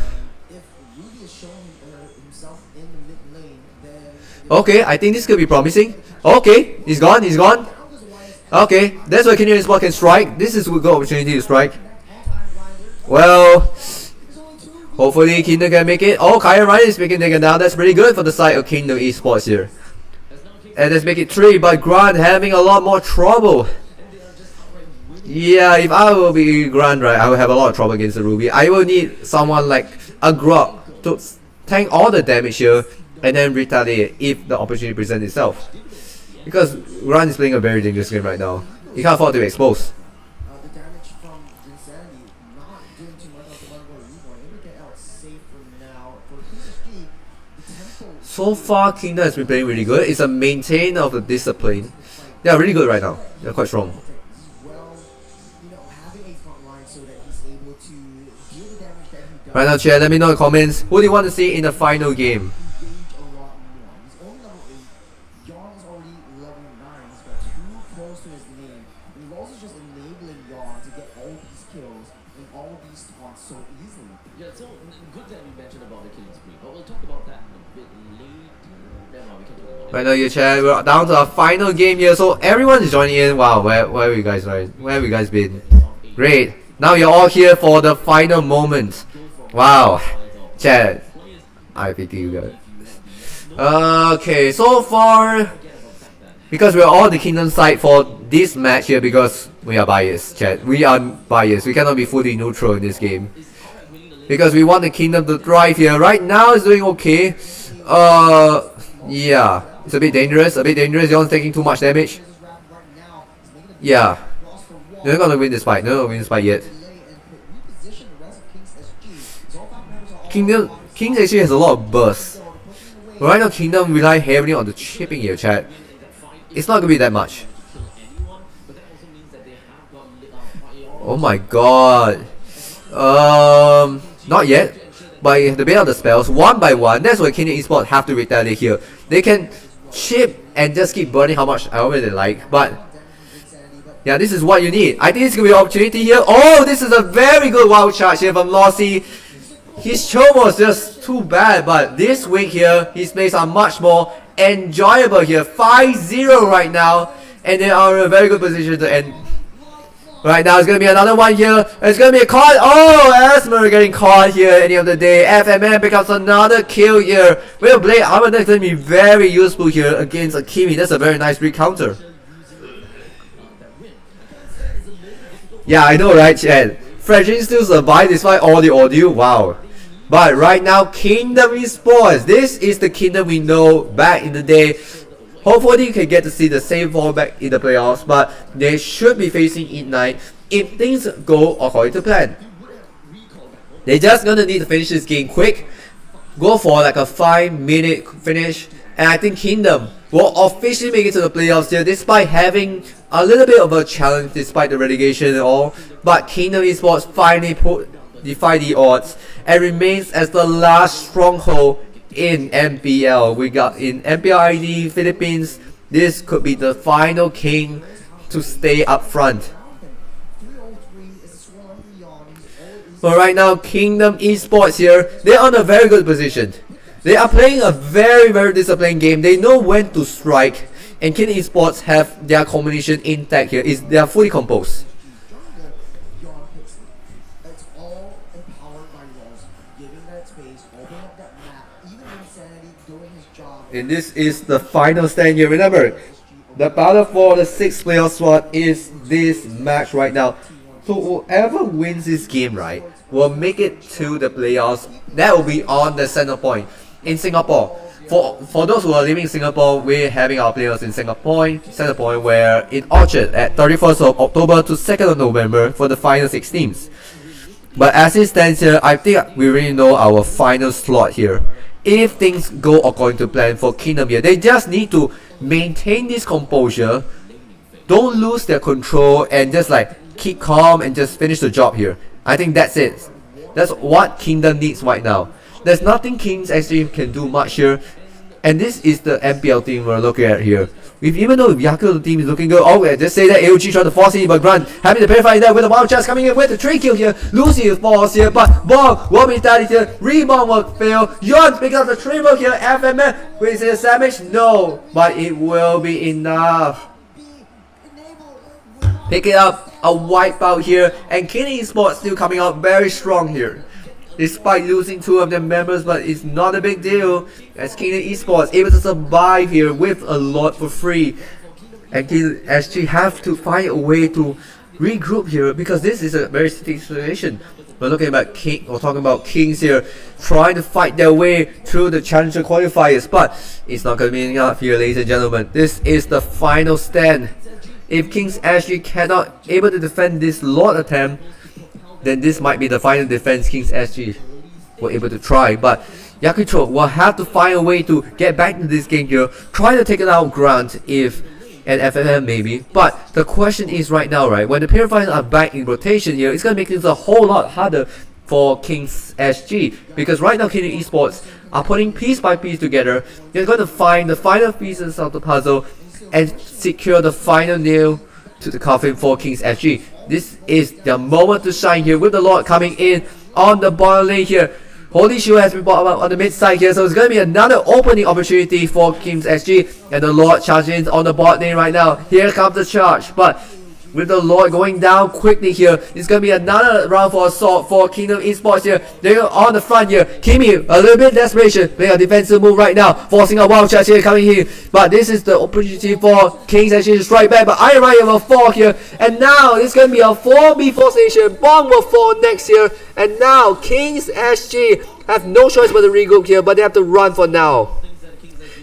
Okay, I think this could be promising. Okay, he's gone, he's gone. Okay, that's where Kingdom Esports can strike. This is a good opportunity to strike. Well, hopefully Kingdom can make it. Oh, Iron Ryan is making taken down. That's pretty good for the side of Kingdom Esports here. And let's make it 3, but Grant having a lot more trouble. Yeah, if I will be Grant, right, I will have a lot of trouble against the Ruby. I will need someone like a Grok to tank all the damage here and then retaliate if the opportunity presents itself. Because Grant is playing a very dangerous game right now. He can't afford to be exposed. So far, Kingdom has been playing really good. It's a maintain of the discipline. They are really good right now. They're quite strong. Right now, chat, let me know in the comments. Who do you want to see in the final game? Yeah, so good that you mentioned about the killing spree, but we'll talk about that a bit later. No, we can talk about it. Right now, you chat, we're down to our final game here, so everyone is joining in. Wow, where have you guys right? Where have you guys been? Great. Now you're all here for the final moment. Wow. Chat, I pity you guys. Okay, so far, because we're all the Kingdom side for this match here, because we are biased, chat. We are biased. We cannot be fully neutral in this game. Because we want the Kingdom to thrive here. Right now it's doing okay. Yeah. It's a bit dangerous. Yon's taking too much damage. Yeah. They're not gonna win this fight. They're not gonna win this fight yet. Kings actually has a lot of bursts. But right now Kingdom rely heavily on the chipping here, chat. It's not gonna be that much. Oh my god. Not yet. by the bit of the spells one by one. That's why Kingdom Esports have to retaliate here. They can chip and just keep burning how much however they like, but yeah, this is what you need. I think it's gonna be an opportunity here. Oh, this is a very good wild charge here from Lossy. His show was just too bad, but this week here, his plays are much more enjoyable here. 5-0 right now, and they are in a very good position to end. Right now, it's gonna be another one here. It's gonna be a caught. Oh, Esmer getting caught here at the end of the day. FMN becomes another kill here. With Blade Armor, that's gonna be very useful here against Akimi. That's a very nice recounter. Yeah, I know, right, Chad? Fredrin still survived despite all the audio. Wow. But right now, Kingdom Esports. This is the Kingdom we know back in the day. Hopefully, you can get to see the same form back in the playoffs. But they should be facing Ignite if things go according to plan. They're just gonna need to finish this game quick. Go for like a 5-minute finish. And I think Kingdom will officially make it to the playoffs here, despite having a little bit of a challenge despite the relegation and all. But Kingdom Esports finally defy the odds and remains as the last stronghold in MPL. We got in MPL ID Philippines. This could be the final king to stay up front. But right now, Kingdom Esports here, they're on a very good position. They are playing a very disciplined game. They know when to strike, and Kingdom Esports have their combination intact here. They are fully composed. It's all empowered by Rose, giving that space, opening up that map, even Insanity doing his job. And this is the final stand here. Remember, the battle for the 6th playoff spot is this match right now. So whoever wins this game, right, will make it to the playoffs. That will be on the center point in Singapore. For those who are living in Singapore, we're having our players in Singapore, Center Point, where in Orchard at 31st of October to 2nd of November for the final 6 teams. But as it stands here, I think we really know our final slot here. If things go according to plan for Kingdom here, they just need to maintain this composure, don't lose their control, and just like keep calm and just finish the job here. I think that's it. That's what Kingdom needs right now. There's nothing Kings actually can do much here. And this is the MPL team we're looking at here. Even though Yakuza team is looking good, oh, just say that AOG trying to force it, but Grant having to purify that with a wild chance coming in with the 3 kill here. Lucy falls here, but Bong will be started here. Rebound will fail. Yon picks up the triple here. FMN with his damage, no, but it will be enough. Pick it up, a wipeout here, and Kingdom Esports still coming out very strong here. Despite losing 2 of their members, but it's not a big deal, as Kingdom Esports able to survive here with a lot for free. And Kingdom SG have to find a way to regroup here, because this is a very sticky situation. We're looking about talking about Kings here, trying to fight their way through the Challenger qualifiers, but it's not going to be enough here, ladies and gentlemen. This is the final stand. If Kings SG cannot able to defend this Lord attempt, then this might be the final defense Kings SG were able to try. But Yakucho will have to find a way to get back into this game here, try to take it out Grant if and FFM maybe. But the question is right now, right, when the Purifiers are back in rotation here, it's going to make things a whole lot harder for Kings SG, because right now Kingdom Esports are putting piece by piece together. They're going to find the final pieces of the puzzle and secure the final nail to the coffin for Kings SG. This is the moment to shine here, with the Lord coming in on the bottom lane here. Holy Shield has been brought up on the mid side here, so it's going to be another opening opportunity for Kings SG. And the Lord charging in on the bot lane right now. Here comes the charge, but with the Lord going down quickly here, it's going to be another round for assault for Kingdom Esports here. They're on the front here. Kimi, a little bit desperation, playing a defensive move right now, forcing a wild charge here coming here. But this is the opportunity for Kings actually to strike back. But Iron Rider will fall here. And now it's going to be a 4v4 station. Bong will fall next here. And now Kings SG have no choice but to regroup here, but they have to run for now.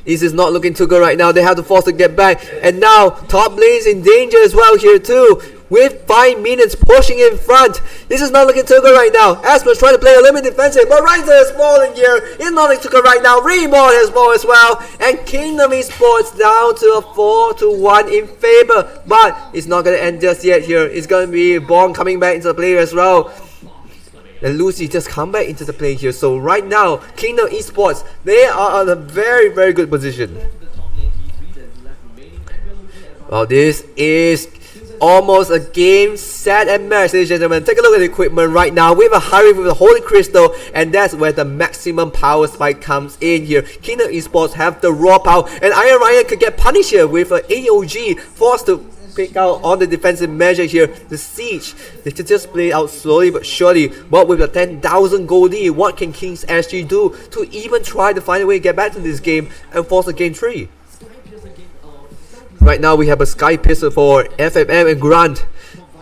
This is not looking too good right now. They have to force to get back. And now top lane's in danger as well here too, with 5 minutes pushing in front. This is not looking too good right now. Asper's trying to play a little bit defensive, but Riser has fallen here. It's not looking too good right now. Remod has fallen as well. And Kingdom Esports down to a 4-1 in favor. But it's not going to end just yet here. It's going to be Bong coming back into the play as well. and Lucy just come back into the play here. So right now, Kingdom Esports, they are on a very, very good position. Well, this is almost a game, set, and match, ladies and gentlemen. Take a look at the equipment right now. We have a hurry with the Holy Crystal, and that's where the maximum power spike comes in here. Kingdom Esports have the raw power, and Iron Ryan could get punished here with an AOG, forced to pick out on the defensive measure here. The siege, they can just play out slowly but surely. But with a 10,000 gold lead, what can Kings SG do to even try to find a way to get back to this game and force a game 3? Right now we have a Sky Pistol for FMM and Grant.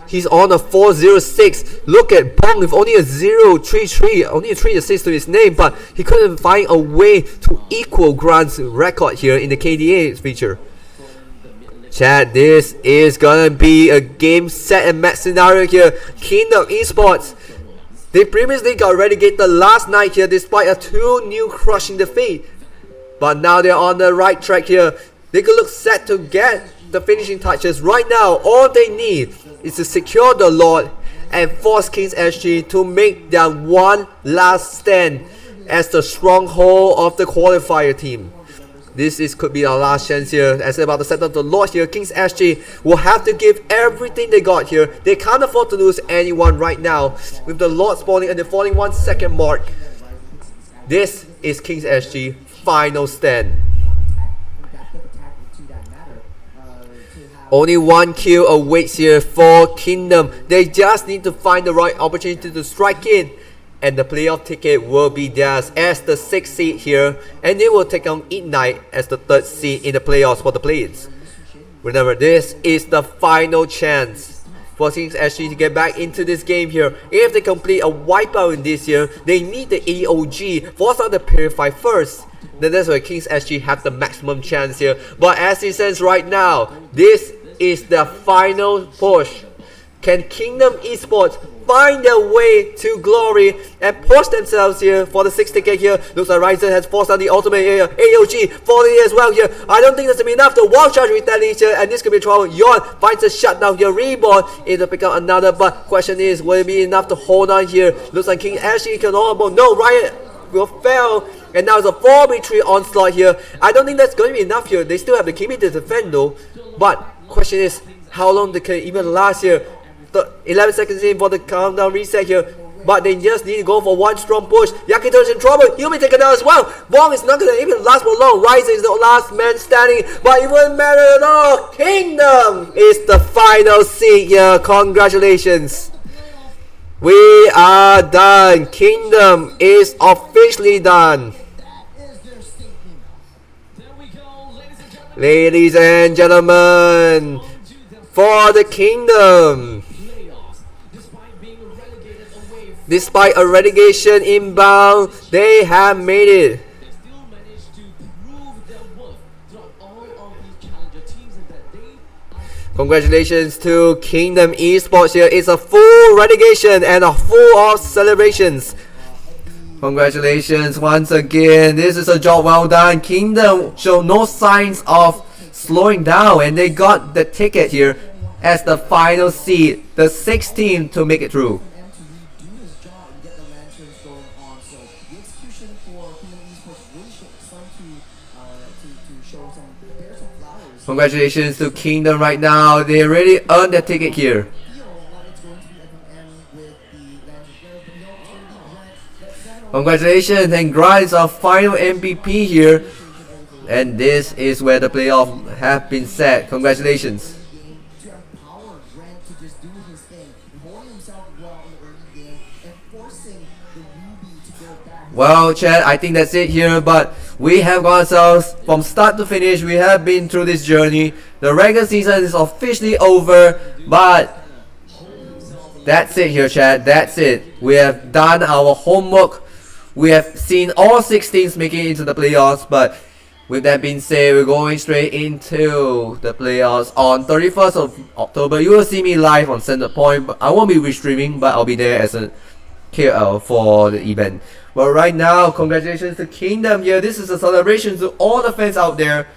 He's on a 406. Look at Bong with only a 033, only a 3 assists to his name, but he couldn't find a way to equal Grant's record here in the KDA feature. Chat, this is gonna be a game, set, and match scenario here. Kingdom Esports, they previously got relegated last night here despite a 2-0 crushing defeat. But now they're on the right track here. They could look set to get the finishing touches. Right now, all they need is to secure the Lord and force Kings SG to make their one last stand as the stronghold of the qualifier team. This could be our last chance here. As they're about to set up the Lord here, Kings SG will have to give everything they got here. They can't afford to lose anyone right now. With the Lord spawning at the 41 second mark, this is Kings SG final stand. Only 1 kill awaits here for Kingdom. They just need to find the right opportunity to strike in, and the playoff ticket will be theirs as the 6th seed here, and they will take on Ignite as the 3rd seed in the playoffs for the play-ins. Remember, this is the final chance for Kings SG to get back into this game here. If they complete a wipeout in this year, they need the AOG, force out the Purify first. Then that's where Kings SG have the maximum chance here. But as it stands right now, this is the final push. Can Kingdom Esports find their way to glory and push themselves here for the 6th ticket here? Looks like Ryzen has forced out the ultimate here. AOG falling as well here. I don't think that's gonna be enough to wall charge retaliation, and this could be trouble. Yon finds a shutdown here. Reborn is to pick up another, but question is, will it be enough to hold on here? Looks like King SG can hold on. No, Riot will fail. And now it's a 4v3 onslaught here. I don't think that's going to be enough here. They still have the Kimi to defend though. But question is, how long they can even last here? 11 seconds in for the countdown reset here. But they just need to go for one strong push. Yakito's in trouble. He'll be taken down as well. Wong is not going to even last for long. Ryzen is the last man standing. But it wouldn't matter at all. Kingdom is the final seed here. Congratulations. We are done. Kingdom is officially done. Ladies and gentlemen, for the Kingdom, despite a relegation inbound, they have made it. Congratulations to Kingdom Esports here. It's a full relegation and a full of celebrations. Congratulations once again. This is a job well done. Kingdom show no signs of slowing down, and they got the ticket here as the final seed, the 6th team to make it through. Congratulations to Kingdom right now. They already earned their ticket here. Congratulations, and Grant is our final MVP here. And this is where the playoff have been set. Congratulations. Well, chat, I think that's it here, but we have got ourselves from start to finish. We have been through this journey. The regular season is officially over, but that's it here, chat. That's it. We have done our homework. We have seen all 6 teams making it into the playoffs, but with that being said, we're going straight into the playoffs on 31st of October. You will see me live on Center Point. I won't be restreaming, but I'll be there as a KL for the event. But right now, congratulations to Kingdom here. This is a celebration to all the fans out there.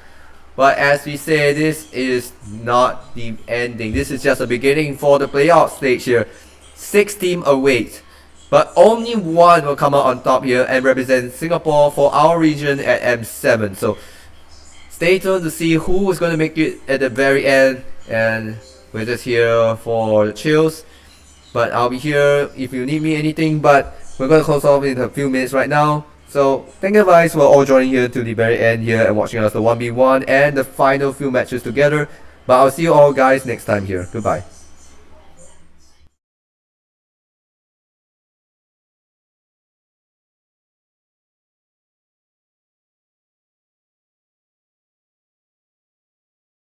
But as we say, this is not the ending. This is just the beginning for the playoff stage here. 6 teams await. but only one will come out on top here and represent Singapore for our region at M7. So stay tuned to see who is going to make it at the very end, and we're just here for chills. But I'll be here if you need me anything, but we're going to close off in a few minutes right now. So thank you guys for all joining here to the very end here and watching us the 1v1 and the final few matches together. But I'll see you all guys next time here. Goodbye.